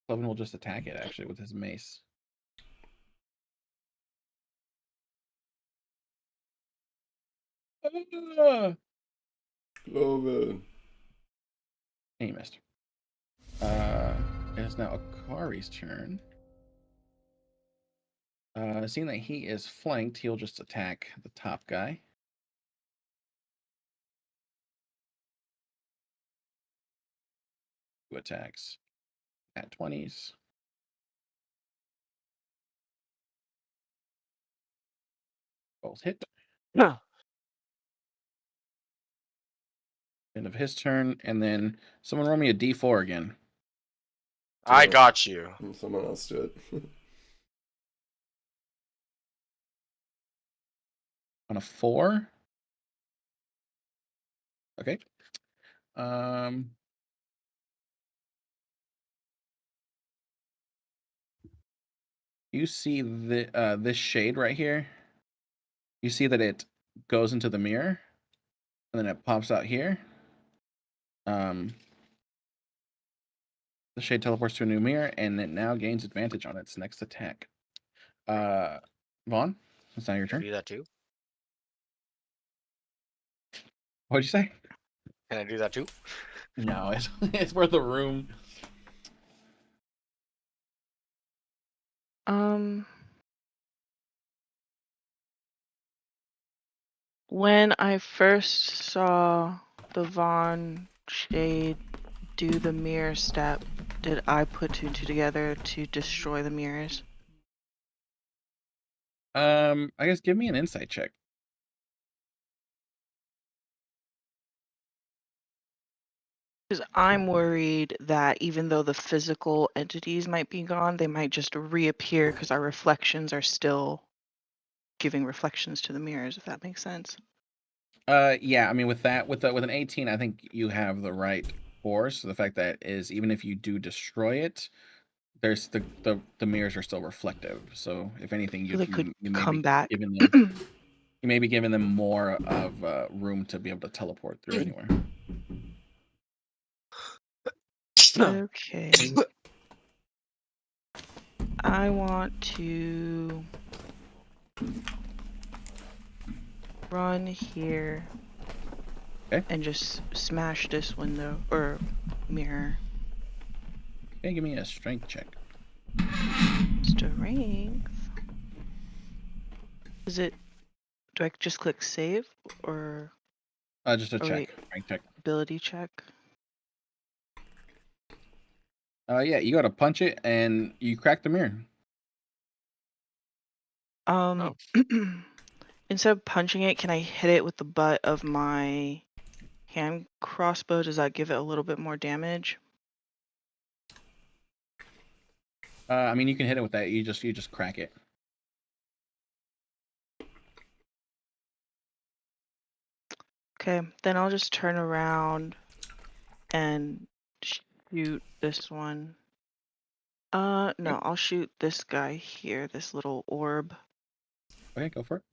will just attack it actually with his mace. Cloven. He missed. It is now Akari's turn. Seeing that he is flanked, he'll just attack the top guy. Who attacks at 20s. Both hit. Yeah. End of his turn, and then someone roll me a d4 again. I got you. Someone else do it. On a 4. Okay. You see the this shade right here. You see that it goes into the mirror, and then it pops out here. The shade teleports to a new mirror, and it now gains advantage on its next attack. Vaughn, it's now your Can I turn. do that too? What'd you say? Can I do that too? No, it's for the room. When I first saw the Von Shade do the mirror step, did I put two and two together to destroy the mirrors? I guess give me an insight check. Because I'm worried that even though the physical entities might be gone, they might just reappear because our reflections are still giving reflections to the mirrors, if that makes sense. Yeah, I mean with an 18, I think you have the right force. The fact that is even if you do destroy it, there's the mirrors are still reflective. So if anything, So they could you may come be back. giving them you may be giving them more of room to be able to teleport through anywhere. Okay. I want to run here. Okay. And just smash this window or mirror. Okay, give me a strength check. Strength. Is it? Do I just click save or? Just a Oh, check. wait. Strength check. Ability check. Yeah, you gotta punch it and you crack the mirror. Instead of punching it, can I hit it with the butt of my hand crossbow? Does that give it a little bit more damage? I mean, you can hit it with that. You just crack it. Okay, then I'll just turn around and shoot this one. No, I'll shoot this guy here, this little orb. Okay, go for it.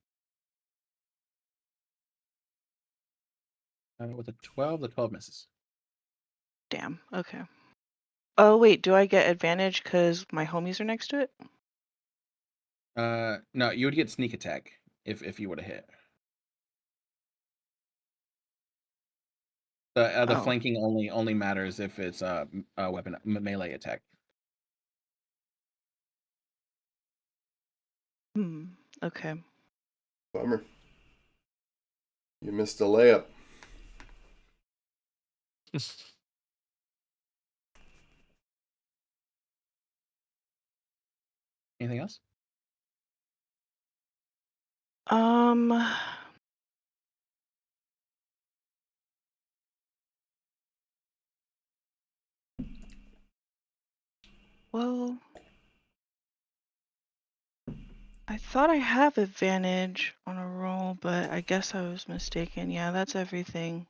With a 12, the 12 misses. Damn, okay. Oh, wait, do I get advantage because my homies are next to it? No, you would get sneak attack if you would have hit. The Oh. flanking only matters if it's a weapon melee attack. Okay. Bummer. You missed a layup. Anything else? Well, I thought I have advantage on a roll, but I guess I was mistaken. Yeah, that's everything.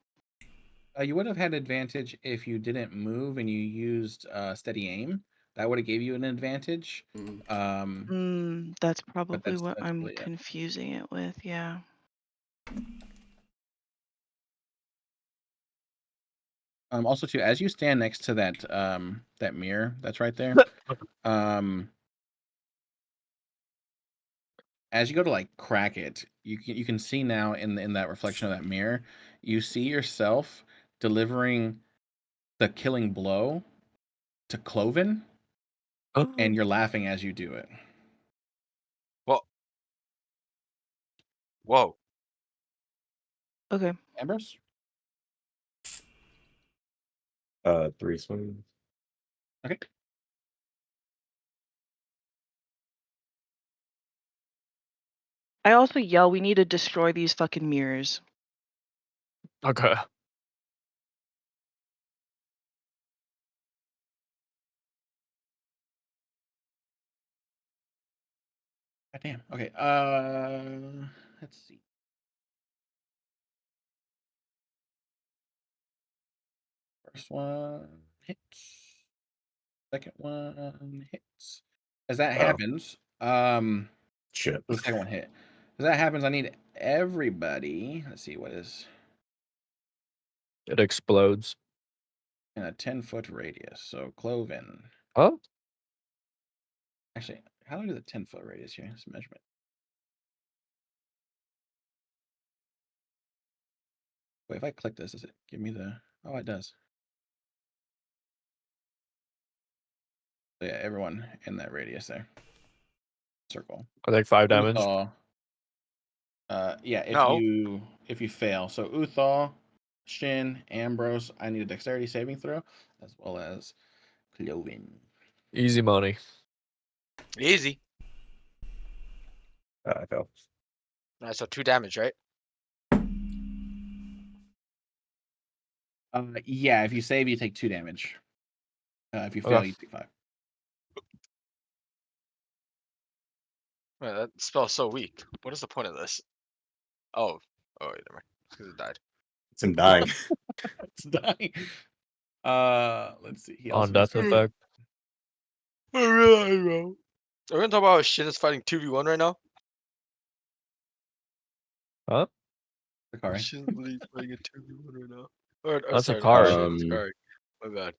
You would have had advantage if you didn't move and you used steady aim. That would have gave you an advantage. That's probably what that's I'm really it. confusing it with. Yeah. Also too, as you stand next to that that mirror that's right there, as you go to like crack it, you can see now in that reflection of that mirror, you see yourself delivering the killing blow to Cloven, and you're laughing as you do it. Well, whoa. Okay. Ambrose? 3 swings. Okay. I also yell, we need to destroy these fucking mirrors. Okay. God damn. Okay. Let's see. First one hits. Second one hits. As that happens, Shit. the second one hit. As that happens, I need everybody. Let's see what is It explodes. in a 10-foot radius. So Cloven. Oh, Actually, how long is a 10-foot radius here? It's a measurement. Wait, if I click this, does it give me the? Oh, it does. So yeah, everyone in that radius there. circle. I think 5 damage. Uthal, yeah, No. if you fail. So Uthal, Shin, Ambrose, I need a dexterity saving throw, as well as Cloven. Easy money. Easy. I fell. Alright, so 2 damage, right? Yeah, if you save, you take 2 damage. If you Okay. fail, you take 5. Man, that spell's so weak. What is the point of this? Oh, wait, never mind. Because it died. It's him dying. It's dying. Let's see. He On also death gets effect. Are we gonna talk about how Shin is fighting 2v1 right now? Huh? Sakari. Shin's literally fighting a 2v1 right now. Or That's a sorry, card. not Shin, sorry. My bad.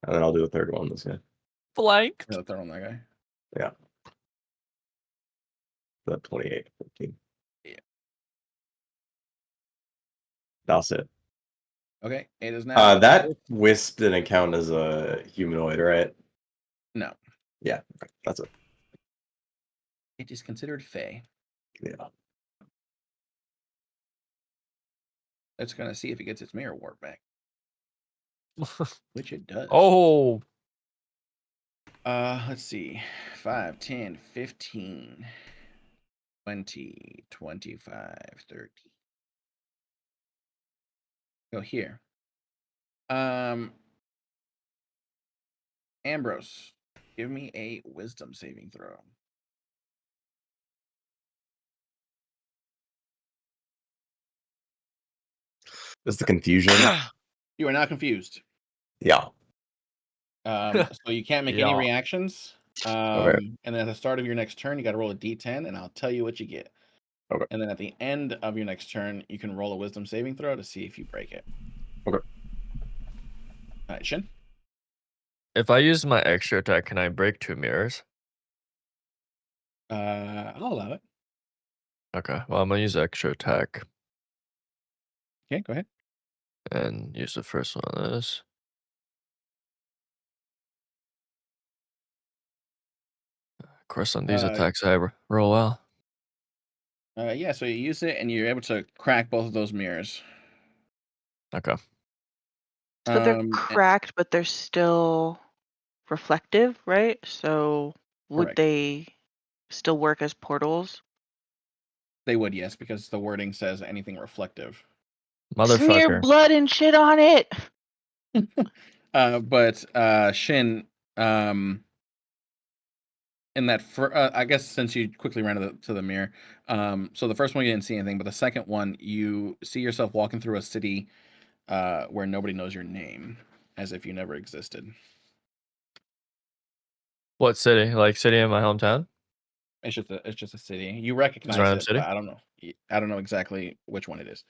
And then I'll do the third one. This guy. Flanked. Yeah, throw on that guy. Yeah. The 28, 15. Yeah. That's it. Okay, it is now. That wisp didn't count as a humanoid, right? No, Yeah, that's it. it is considered Fey. Yeah. It's gonna see if it gets its mirror warp back, which it does. Oh, Let's see. 5, 10, 15, 20, 25, 30. Go here. Ambrose, give me a wisdom saving throw. Just the confusion. You are now confused. Yeah. So you can't make any Yeah. reactions. Okay. And then at the start of your next turn, you got to roll a d10, and I'll tell you what you get. Okay. And then at the end of your next turn, you can roll a wisdom saving throw to see if you break it. Okay. All right, Shin. if I use my extra attack, can I break 2 mirrors? I'll allow it. Okay. Well, I'm gonna use extra attack Okay, go ahead. and use the first one on this. Of course, on these attacks, I roll well. Yeah, so you use it, and you're able to crack both of those mirrors. Okay. So they're And- cracked, but they're still reflective, right? So would Correct. they still work as portals? They would, yes, because the wording says anything reflective. Smear Motherfucker. blood and shit on it. But Shin, in that, I guess since you quickly ran to the mirror, so the first one you didn't see anything, but the second one you see yourself walking through a city where nobody knows your name, as if you never existed. What city? Like city in my hometown? It's just a city. You Just recognize random it, city? but I don't know. I don't know exactly which one it is.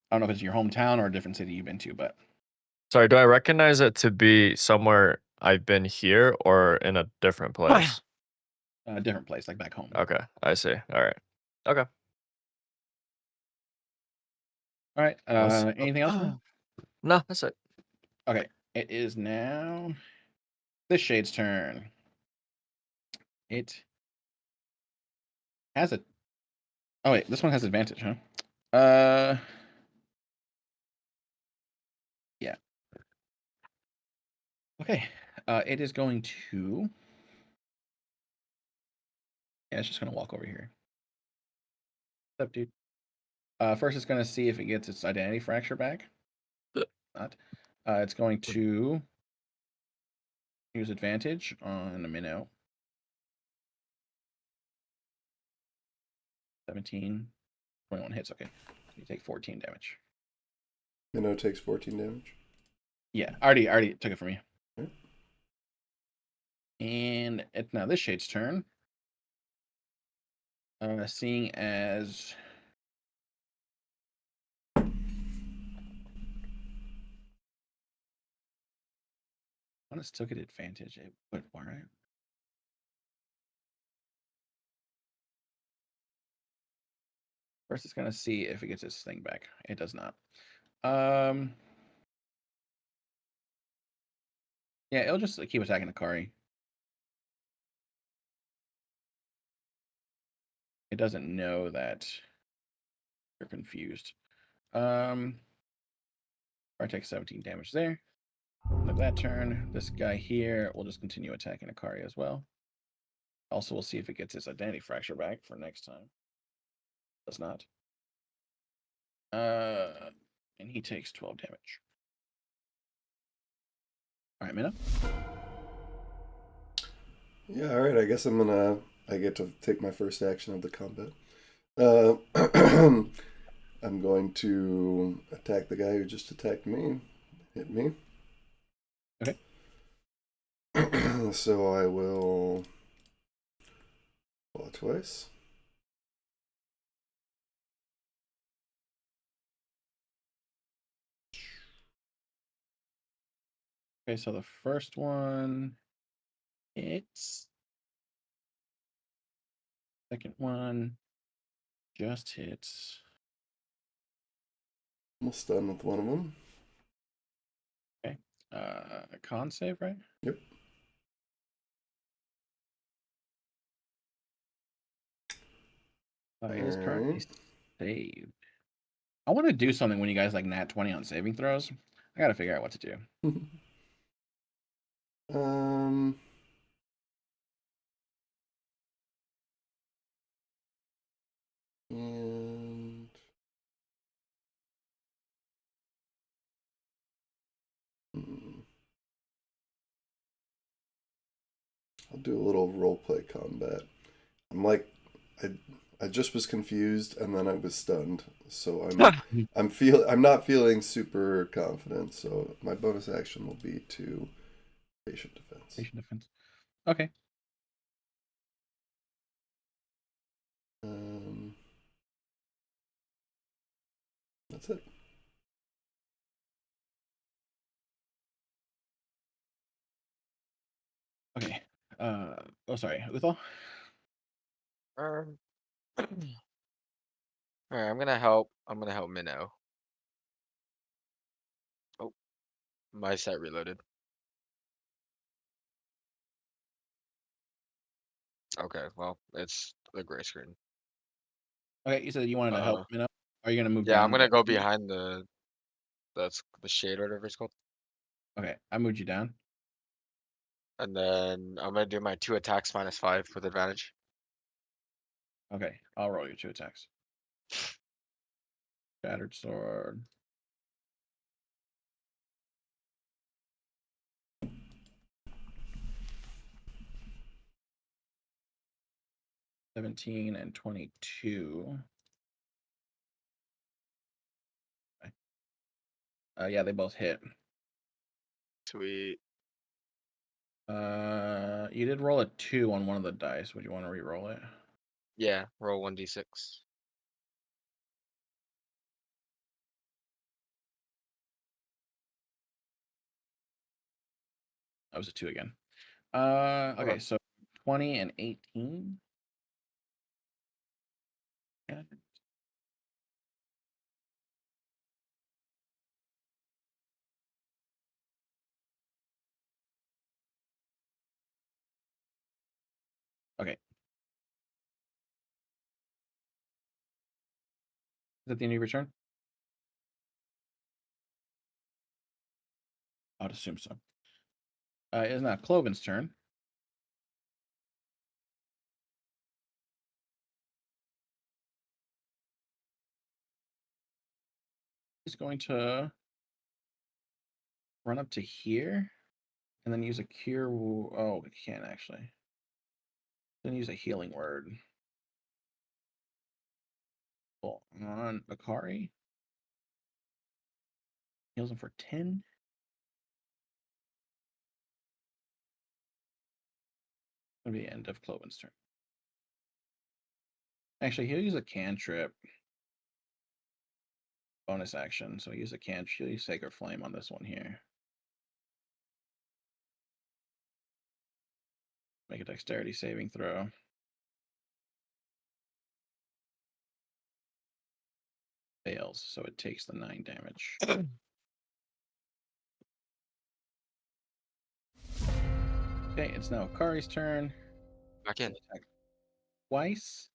I don't know if it's your hometown or a different city you've been to, but Sorry, do I recognize it to be somewhere I've been here or in a different place? a different place, like back home. Okay, I see. All right. Okay. All right. Let's- Anything else? Man? No, that's it. Okay. It is now this shade's turn. It has a. Oh wait, this one has advantage, huh? Yeah. Okay. It is going to. Yeah, it's just gonna walk over here. What's up, dude? First, it's gonna see if it gets its identity fracture back. Not. It's going to use advantage on a minnow. 17, 21 hits. Okay, you take 14 damage. Minnow takes 14 damage. Yeah, already took it from you. Okay. And it's now this shade's turn. Seeing as I want to still get advantage, but why? First, it's gonna see if it gets its thing back. It does not. Yeah, it'll just keep attacking Akari. It doesn't know that you're confused. I take 17 damage there. End of that turn. This guy here will just continue attacking Akari as well. Also, we'll see if it gets its identity fracture back for next time. Does not. And he takes 12 damage. All right, Minna. Yeah, all right. I guess I get to take my first action of the combat. I'm going to attack the guy who just attacked me. Hit me. Okay. So I will roll twice. Okay, so the first one hits. Second one just hits. Almost done with one of them. Okay. Con save, right? Yep. It is currently Alright. saved. I want to do something when you guys like nat 20 on saving throws. I gotta figure out what to do. um. And I'll do a little roleplay combat. I'm like, I just was confused and then I was stunned, so I'm not feeling super confident. So my bonus action will be to patient defense. Patient defense. Okay. That's it. Okay. Oh, sorry. Uthal? Alright, I'm gonna help. I'm gonna help Minnow. Oh, my set reloaded. Okay, well, it's the gray screen. Okay, you said you wanted to help Minnow. Are you gonna move Yeah, down? I'm gonna go behind that's the shade or whatever it's called. Okay, I moved you down. And then I'm gonna do my 2 attacks -5 with advantage. Okay, I'll roll your 2 attacks. Shattered sword. $17 and 22. Okay. Yeah, they both hit. Sweet. You did roll a 2 on one of the dice. Would you want to re-roll it? Yeah, roll 1d6. That was a 2 again. Okay, Okay. so 20 and 18. Yeah. Okay. Is that the end of your turn? I'd assume so. It is now Cloven's turn. He's going to run up to here and then use a cure. Oh, he can't actually. Then use a healing word. On Akari. Heals him for 10. That'll be the end of Cloven's turn. Actually, he'll use a cantrip. Bonus action. So use a cantrip. He'll use Sacred Flame on this one here. Make a dexterity saving throw. Fails, so it takes the 9 damage. Okay, it's now Akari's turn. Back in. Attack twice.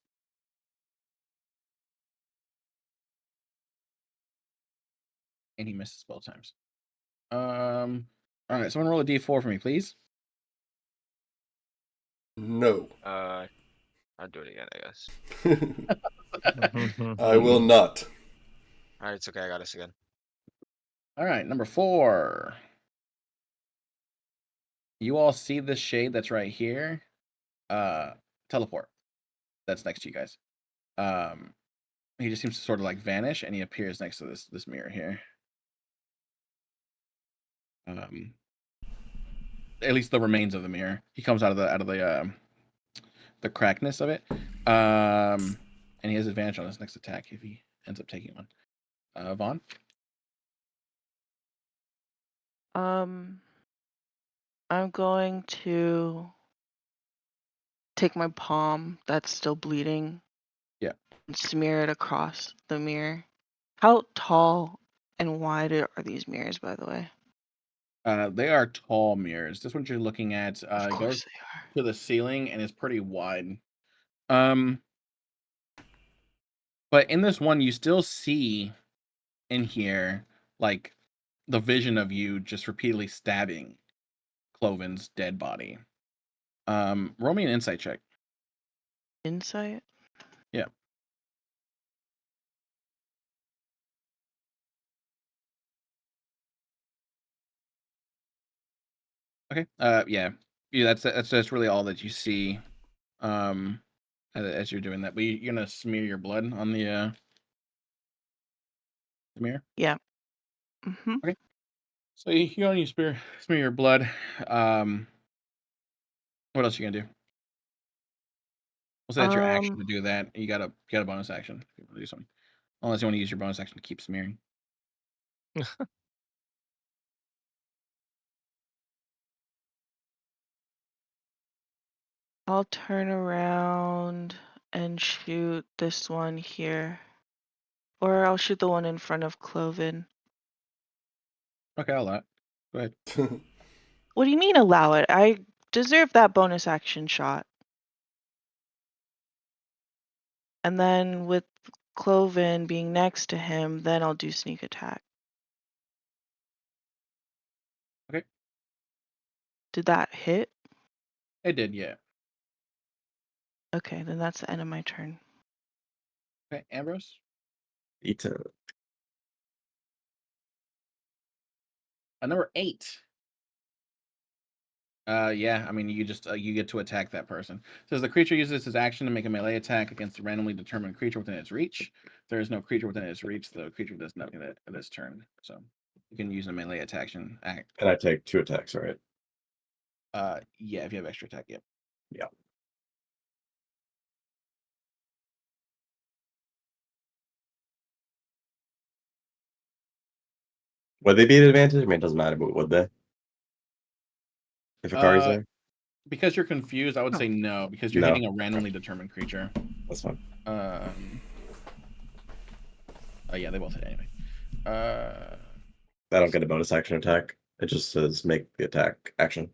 And he misses both times. All right, someone roll a d4 for me, please. No. I'll do it again, I guess. I will not. All right, it's okay. I got us again. All right, number 4. You all see this shade that's right here. Teleport. That's next to you guys. He just seems to sort of like vanish, and he appears next to this mirror here. At least the remains of the mirror. He comes out of the crackness of it. And he has advantage on his next attack if he ends up taking one. Vaughn? I'm going to take my palm that's still bleeding. Yeah. And smear it across the mirror. How tall and wide are these mirrors, by the way? They are tall mirrors. This one you're looking at Of goes course they are. to the ceiling and is pretty wide. But in this one, you still see in here like the vision of you just repeatedly stabbing Cloven's dead body. Roll me an insight check. Insight? Yeah. Okay. Yeah. That's really all that you see. As you're doing that, but you're gonna smear your blood on the mirror. Yeah. Mm-hmm. Okay. So you only smear your blood. What else you gonna do? We'll say that's your action to do that. You got a bonus action if you want to do something. Unless you want to use your bonus action to keep smearing. I'll turn around and shoot this one here. Or I'll shoot the one in front of Cloven. Okay, I'll allow it. Go ahead. What do you mean allow it? I deserve that bonus action shot. And then with Cloven being next to him, then I'll do sneak attack. Okay. Did that hit? It did, yeah. Okay, then that's the end of my turn. Okay, Ambrose. Eaten. Number 8. Yeah, I mean, you just you get to attack that person. It says the creature uses its action to make a melee attack against a randomly determined creature within its reach. If there is no creature within its reach, the creature does nothing at this turn. So you can use a melee attack. And I take 2 attacks, right? Yeah, if you have extra attack, yep. Yeah. Would they be an advantage? I mean, it doesn't matter, but would they? If Akari's there? Because you're confused, I would say no, because you're No. hitting a randomly determined creature. That's fine. Yeah, they both hit anyway. I don't get a bonus action attack. It just says make the attack action.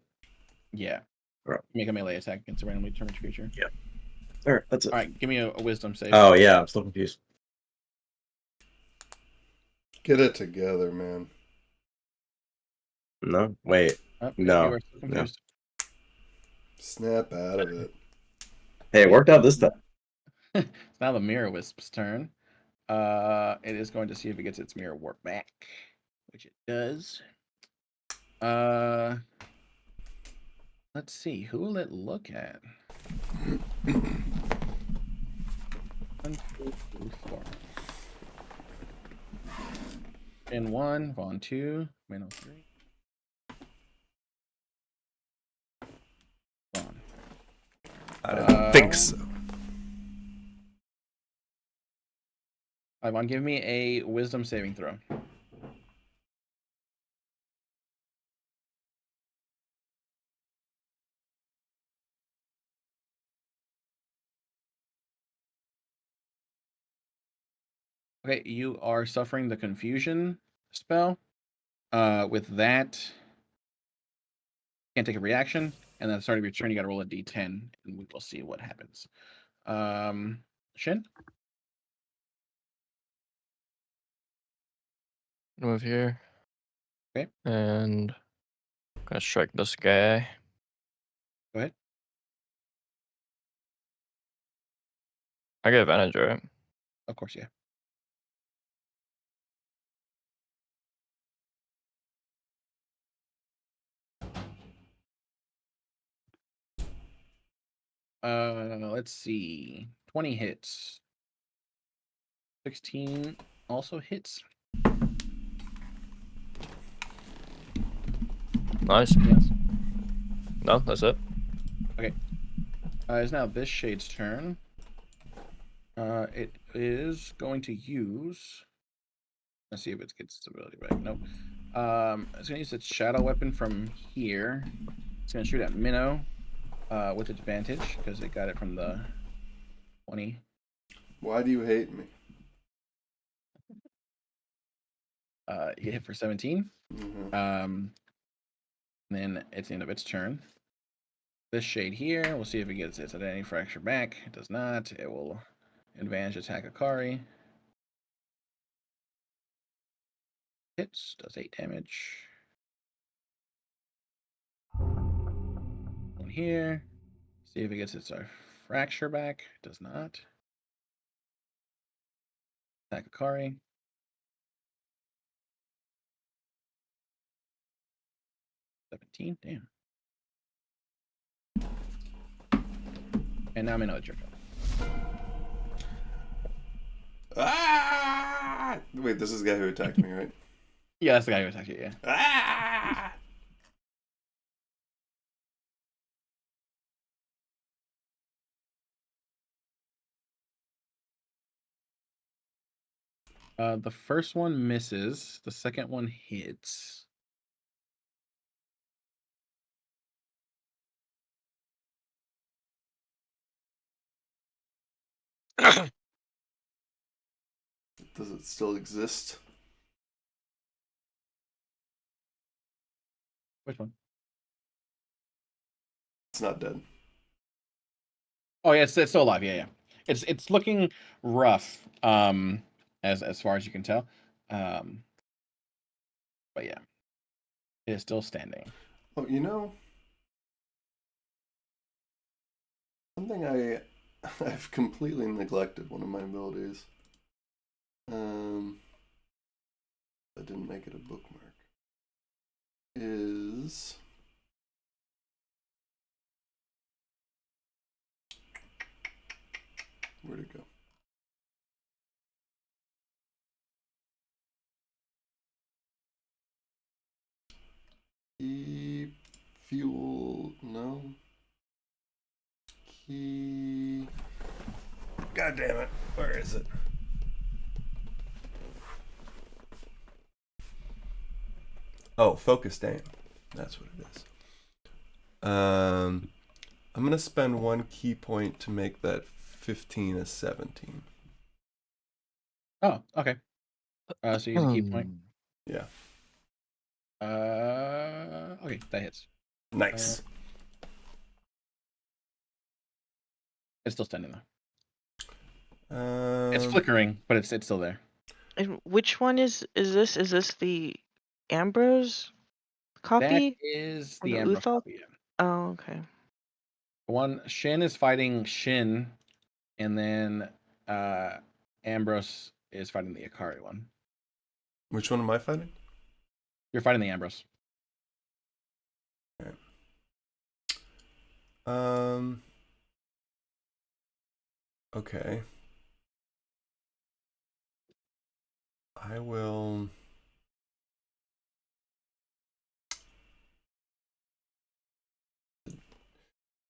Yeah. Right. Make a melee attack against a randomly determined creature. Yeah. All right, that's it. All right, give me a wisdom save. Oh yeah, I'm still confused. Get it together, man. No, wait. Oh, No. You are still confused. Snap out of it. Hey, it worked out this time. It's now the Mirror Wisp's turn. It is going to see if it gets its mirror warp back, which it does. Let's see. Who will it look at? 1, 2, 3, 4. In 1, Vaughn 2, Mano 3. Vaughn. I didn't think so. Vaughn, give me a wisdom saving throw. Okay, you are suffering the confusion spell. With that, can't take a reaction. and at the start of your turn, you got to roll a d10, and we will see what happens. Shin. Move here. Okay. And gonna strike this guy. Go ahead. I get advantage, right? Of course, yeah. Let's see. 20 hits. 16 also hits. Nice. Yes. No, that's it. Okay. It's now this shade's turn. It is going to use. Let's see if it gets its ability right. Nope. It's gonna use its shadow weapon from here. It's gonna shoot at Minnow, with advantage because it got it from the 20. Why do you hate me? You hit for 17. Mm-hmm. Then it's the end of its turn. This shade here, we'll see if it gets its identity fracture back. It does not. It will advantage attack Akari. Hits, does 8 damage. One here. See if it gets its fracture back. It does not. Attack Akari. 17, damn. And now Minnow, it's your turn. Ah! Wait, this is the guy who attacked me, right? Yeah, that's the guy who attacked you, yeah. Ah! The first one misses. The second one hits. Does it still exist? Which one? It's not dead. Oh yeah, it's still alive. Yeah, yeah. It's looking rough. As far as you can tell. But yeah, it is still standing. Oh, something I've completely neglected one of my abilities. I didn't make it a bookmark. Is where'd it go? Key fuel, no. Key. God damn it! Where is it? Oh, focused aim. That's what it is. I'm gonna spend 1 key point to make that 15 a 17. Oh, okay. So use a key point. Yeah. Okay, that hits. Nice. It's still standing though. It's Um, flickering, but it's still there. And which one is this? Is this the Ambrose That copy is or the the Ambrose Uthal? copy. Yeah. Oh, okay. One Shin is fighting Shin, and then Ambrose is fighting the Akari one. which one am I fighting? You're fighting the Ambrose. Okay. Okay. I will.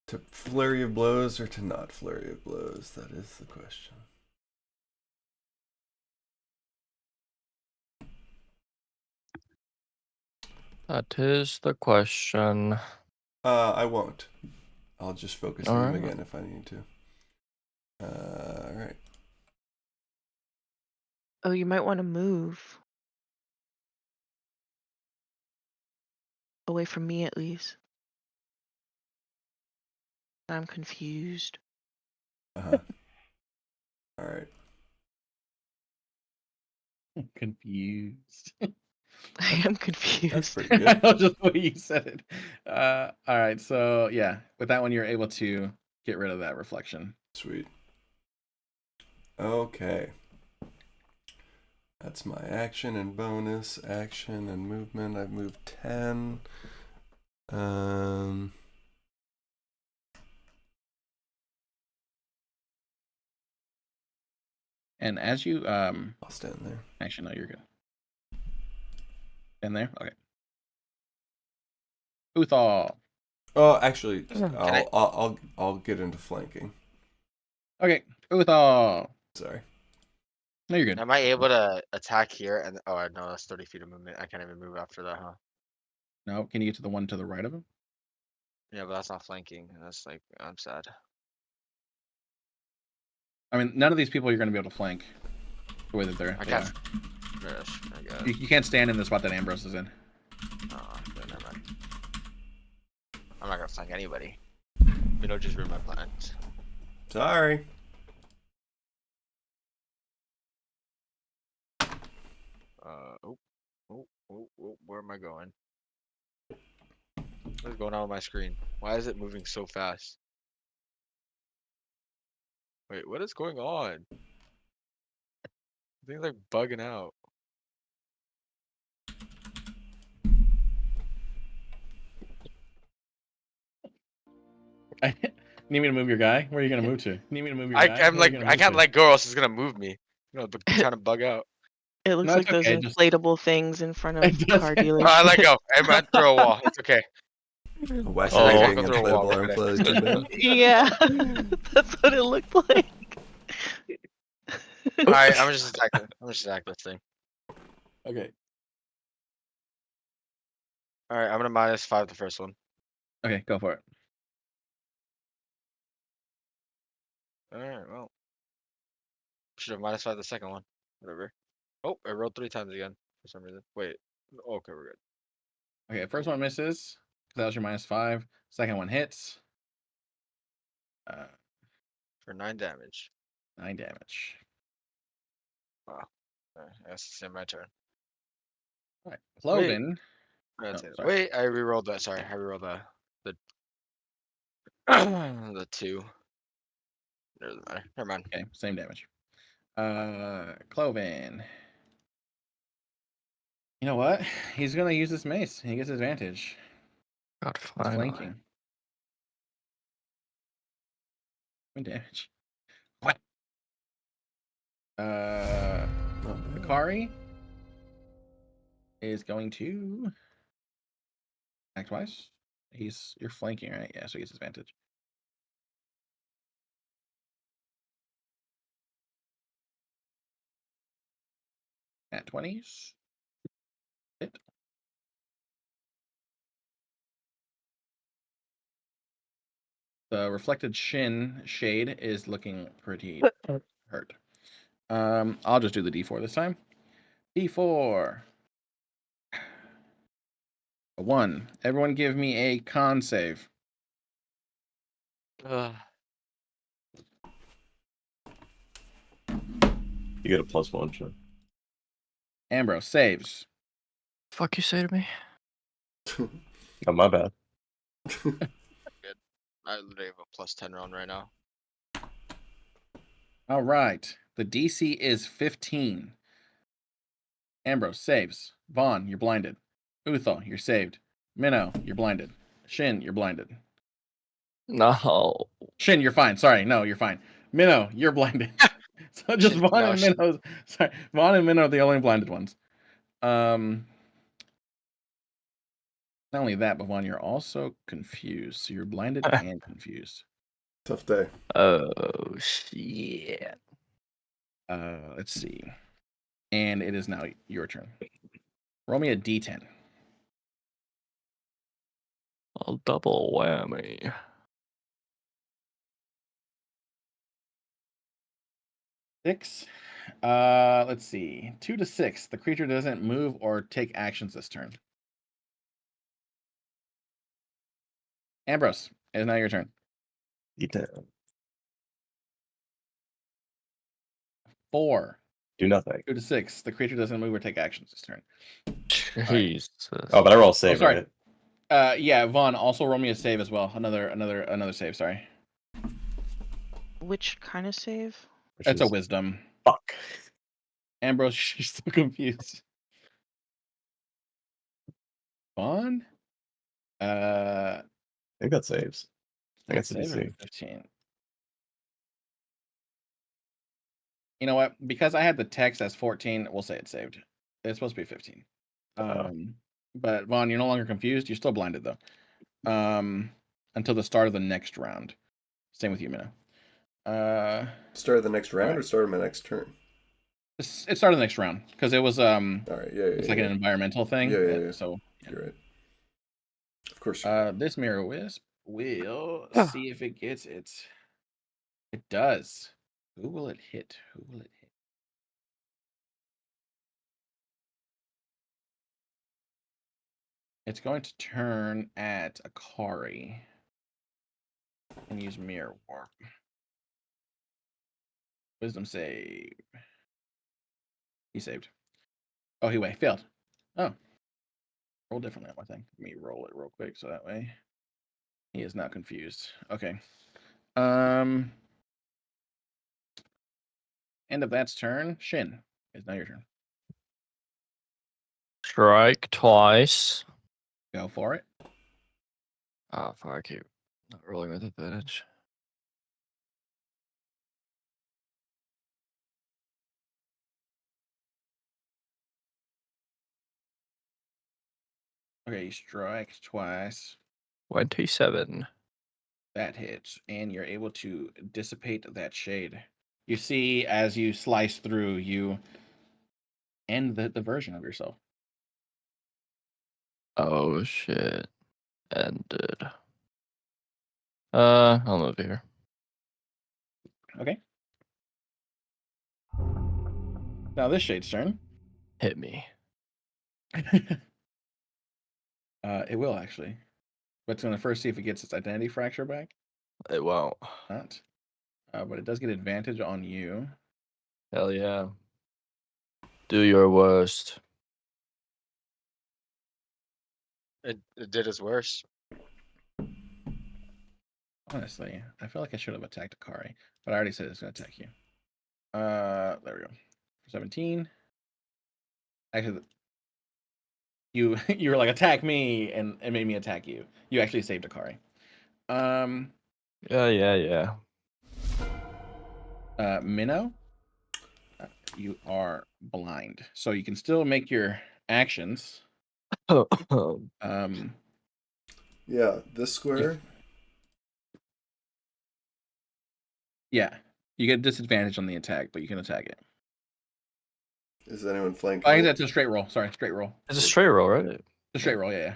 To flurry of blows or to not flurry of blows? That is the question. That is the question. I won't. I'll just focus on him Alright. again if I need to. Alright. Oh, you might want to move away from me at least. I'm confused. Uh-huh. All right. Confused. I am That's confused. pretty I good. know just the way you said it. All right, so yeah, with that one, you're able to get rid of that reflection. Sweet. Okay. That's my action and bonus. Action and movement. I've moved 10. And as you I'll stand there. actually no, you're good. In there, okay. Uthal. Oh, actually, I- I'll get into flanking. Okay, Uthal. Sorry. No, you're good. Am I able to attack here? And oh no, that's 30 feet of movement. I can't even move after that, huh? No, can you get to the one to the right of him? Yeah, but that's not flanking. That's like I'm sad. I mean, none of these people you're going to be able to flank the way that I they can't. are. Yes, I guess. You can't stand in the spot that Ambrose is in. Yeah, never mind. I'm not gonna flank anybody. Just ruin my plans. Sorry. Where am I going? What's going on with my screen? Why is it moving so fast? Wait, what is going on? Things like bugging out. Need me to move your guy? Where are you going to move to? Need me to move your I guy? I'm Where are you like gonna I move can't to? let go, or else it's gonna move me. Trying to bug out. It looks No, like it's those okay. Just inflatable things in front it of does car get Oh, I let dealerships. go. I might throw a wall. It's okay. Wacky I can't being go through a wall. inflatable are inflated too, man. Yeah, that's what it looked like. Alright, I'm just attacking. I'm just attacking this thing. okay. Alright, I'm gonna -5 the first one. Okay, go for it. Alright, well. Should have -5 the second one. Whatever. Oh, I rolled 3 times again for some reason. Wait. Okay, we're good. Okay, first one misses. That was your -5. Second one hits. For 9 damage. 9 damage. Wow. Alright, I guess it's in my turn. All right, Wait. Cloven. That's Oh, it. sorry. Wait, I rerolled that. Sorry, I rerolled the the 2. Doesn't matter. Never mind. Okay, same damage. Cloven. You know what? He's gonna use this mace. He gets advantage. God, He's finally. flanking. 1 damage. What? Akari is going to act twice. You're flanking, right? Yeah, so he gets advantage. At 20s. Hit. The reflected shin shade is looking pretty hurt. I'll just do the D4 this time. D4. A 1. Everyone give me a con save. Ugh. You get a +1, sure. Ambrose saves. Fuck you say to me? Oh, my bad. I literally have a +10 round right now. All right. The DC is 15. Ambrose saves. Vaughn, you're blinded. Uthal, you're saved. Minnow, you're blinded. Shin, you're blinded. No. Shin, you're fine. Sorry, no, you're fine. Minnow, you're blinded. So just Shin, Vaughn no, and Shin. Minnow. Sorry, Vaughn and Minnow are the only blinded ones. Not only that, but Vaughn, you're also confused. So you're blinded and confused. Tough day. Oh, shit. Let's see. And it is now your turn. Roll me a D10. I'll double whammy. Six. Let's see. 2 to 6. The creature doesn't move or take actions this turn. Ambrose, it is now your turn. D10. 4. Do nothing. 2 to 6. The creature doesn't move or take actions this turn. Jesus. Oh, but I roll save, sorry. right? Yeah, Vaughn, also roll me a save as well. Another save, sorry. Which kind of save? Which It's a is- wisdom. Fuck. Ambrose, she's so confused. Vaughn? I think that saves. I think that's a save or DC. 15. You know what? Because I had the text as 14, we'll say it's saved. It's supposed to be 15. But Vaughn, you're no longer confused. You're still blinded though. Until the start of the next round. Same with you, Minna. Start of the next round Alright. or start of my next turn? It started the next round because it was All right, yeah, it's like an environmental thing. Yeah. So You're right. Of course. You're right. this mirror wisp will see if it gets it. It does. Who will it hit? Who will it hit? It's going to turn at Akari and use mirror warp. Wisdom save. He saved. Oh, he failed. Oh. Roll differently on my thing. Let me roll it real quick so that way he is not confused. Okay. End of that's turn. Shin, it's now your turn. Strike twice. Go for it. Oh, fuck you. Not rolling with advantage. Okay, you strike twice. 27. That hits, and you're able to dissipate that shade. You see, as you slice through, you end the version of yourself. Oh, shit. Ended. I'll move here. Okay. Now this shade's turn. Hit me. It will actually, but it's going to first see if it gets its identity fracture back. It won't. Not, but it does get advantage on you. Hell yeah. Do your worst. It did its worst. Honestly, I feel like I should have attacked Akari, but I already said it's going to attack you. There we go. 17. Actually, you were like attack me, and it made me attack you. You actually saved Akari. Yeah. Minnow, you are blind, so you can still make your actions. Yeah, this square. Yeah, you get disadvantage on the attack, but you can attack it. Is anyone flanking? I think it? that's a straight roll. Sorry, straight roll. It's a straight roll, right? It's a straight roll, yeah.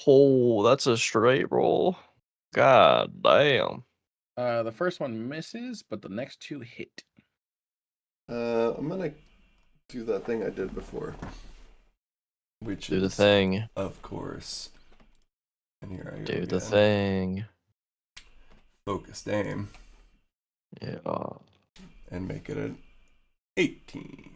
Oh, that's a straight roll. God damn. The first one misses, but the next two hit. I'm gonna do that thing I did before, which Do the is, thing. of course. And here I go. Do the again. thing. Focused aim Yeah. and make it an 18.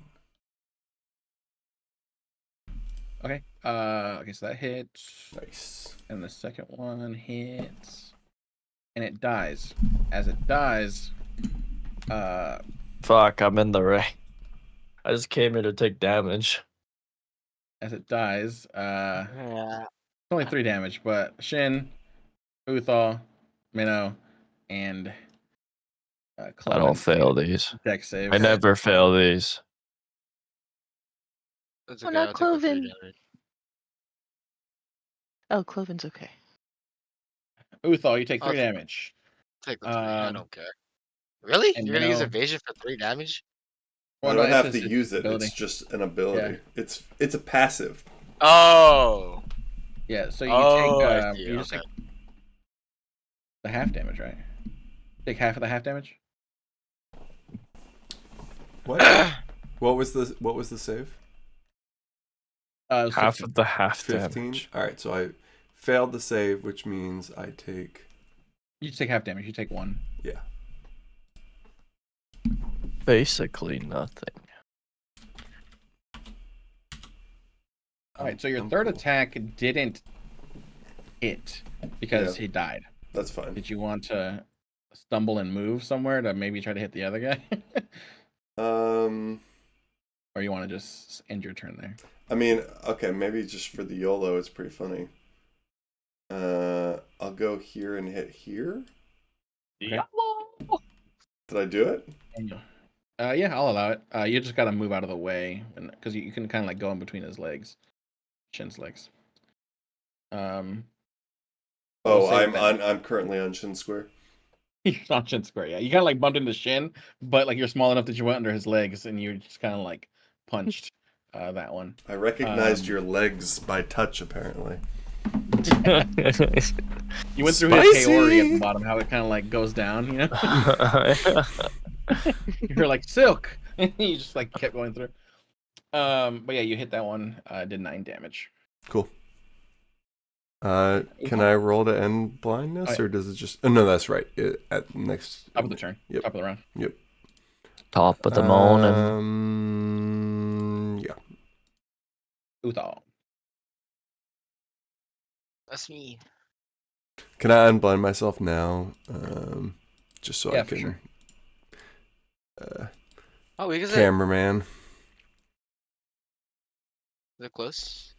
Okay. Okay, so that hits. Nice. And the second one hits. And it dies. As it dies, Fuck, I'm in the ring. I just came here to take damage. as it dies, Yeah. it's only 3 damage, but Shin, Uthal, Minnow, and I Cloven don't fail these. deck saves. I never fail these. That's Oh, okay. not I'll take the 3 Cloven. damage. Oh, Cloven's okay. Uthal, you take 3 I'll damage. take the 3. I don't care. Really? And You're gonna use Minnow. evasion for 3 damage? Well, I no, don't it's have just to its use it. ability. It's just an ability. Yeah. It's a passive. Oh. Yeah, so you Oh, I take see. you just Okay. take the half damage, right? Take half of the half damage. What? What was the save? It was Half 15. of the half 15. damage. All right, so I failed the save, which means I take. You just take half damage. You take 1. Yeah. Basically nothing. All right, so your I'm third cool. attack didn't hit because Yeah. he died. That's fine. Did you want to stumble and move somewhere to maybe try to hit the other guy? Or you want to just end your turn there? I mean, okay, maybe just for the YOLO, it's pretty funny. I'll go here and hit here. Okay. Did I do it? Yeah, I'll allow it. You just gotta move out of the way, because you can kind of like go in between his legs, Shin's legs. Oh, say I'm currently on Shin Square. You're on Shin Square, yeah. You kind of like bumped into Shin, but like you're small enough that you went under his legs, and you just kind of like punched that one. I recognized your legs by touch, apparently. You went through his Kaori at the bottom, how it kind of like goes down, you know? You're like silk. You just like kept going through. But yeah, you hit that one. Did 9 damage. Cool. Can I roll to end blindness, Oh, yeah. or does it just? Oh no, that's right. At next. Top of the turn. Yep. Top of the round. Yep. Top of the morning. Yeah. Uthal. That's me. Can I unblind myself now? Just so Yeah, I for can. sure. How weak is it? Cameraman. Is it close?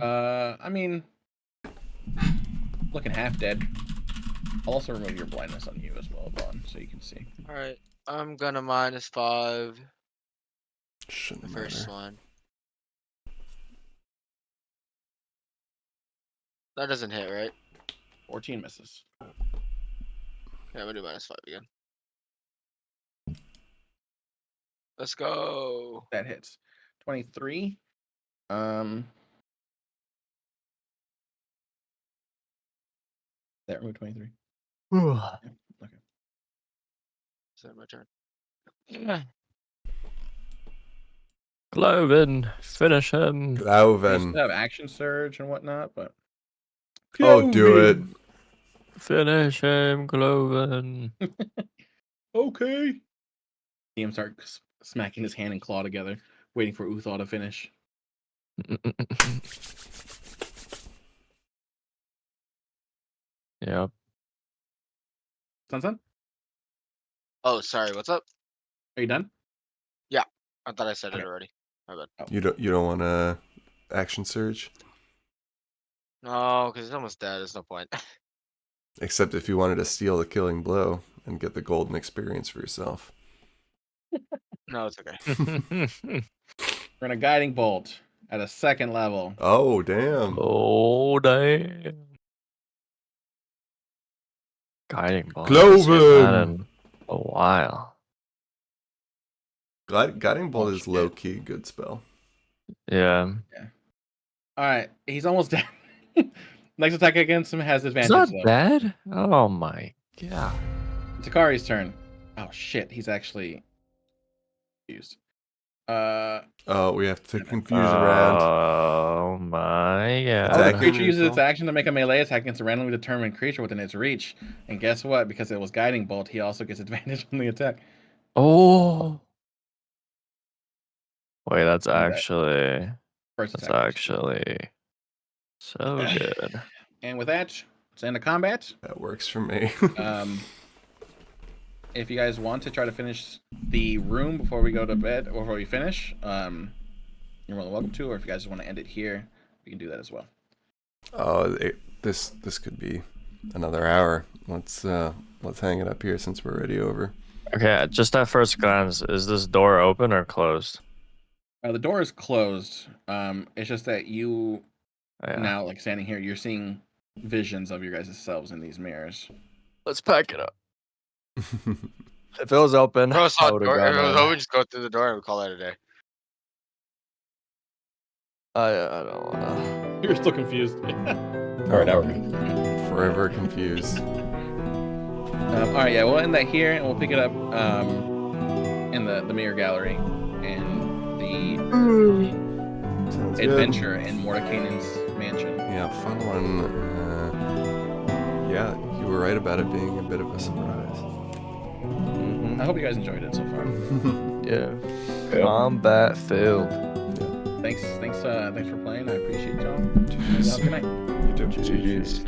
I mean, looking half dead. I'll also remove your blindness on you as well, Vaughn, so you can see. Alright. I'm gonna -5 Shouldn't the first matter. one. That doesn't hit, right? 14 misses. Yeah, I'm gonna do -5 again. Let's go. That hits. 23. That remove 23. Yeah, okay. So my turn. Yeah. Cloven, finish him. You Glauven. still have action surge and whatnot, but Oh, do it. Finish him, Cloven. okay. See him start smacking his hand and claw together, waiting for Uthal to finish. Yep. Sun? Oh, sorry. What's up? Are you done? I thought I said Okay. it already. My bad. You don't want to action surge, No, because he's almost dead. There's no point. except if you wanted to steal the killing blow and get the golden experience for yourself. No, it's okay. We're in a guiding bolt at a 2nd level. Oh damn! Oh, damn. Guiding ball. Cloven! A while. Guiding bolt is shit. low key good spell. Yeah. All right, he's almost dead. Next attack against him has He's advantage. not though. dead? Oh my god. Takari's turn. Oh shit, he's actually confused. Oh, we have to confuse around. Oh my god. Oh, the Attacking creature uses its neutral. action to make a melee attack against a randomly determined creature within its reach. And guess what? Because it was guiding bolt, he also gets advantage on the attack. Oh. Wait, that's Do that. actually First that's attack. actually so good. And with that, it's end of combat. That works for me. If you guys want to try to finish the room before we go to bed, or before we finish, you're more than welcome to. Or if you guys want to end it here, we can do that as well. Oh, this could be another hour. Let's hang it up here since we're already over. Okay, just at first glance, is this door open or closed? The door is closed. It's just that you Yeah. now, like standing here, you're seeing visions of your guys' selves in these mirrors. Let's pack it up. If it was open, Bro, I would have if it was gone. open, just go through the door and we call that a day. I don't wanna. You're still confused. All right, now we're good. Forever confused. All right, yeah, we'll end that here, and we'll pick it up in the mirror gallery and the Sounds good. adventure in Mordekainen's mansion. Yeah, fun one. Yeah, you were right about it being a bit of a surprise. Mhm. I hope you guys enjoyed it so far. Yeah. Yep. Combat filled. Thanks for playing. I appreciate y'all. Y'all have a good night. You too. GG's.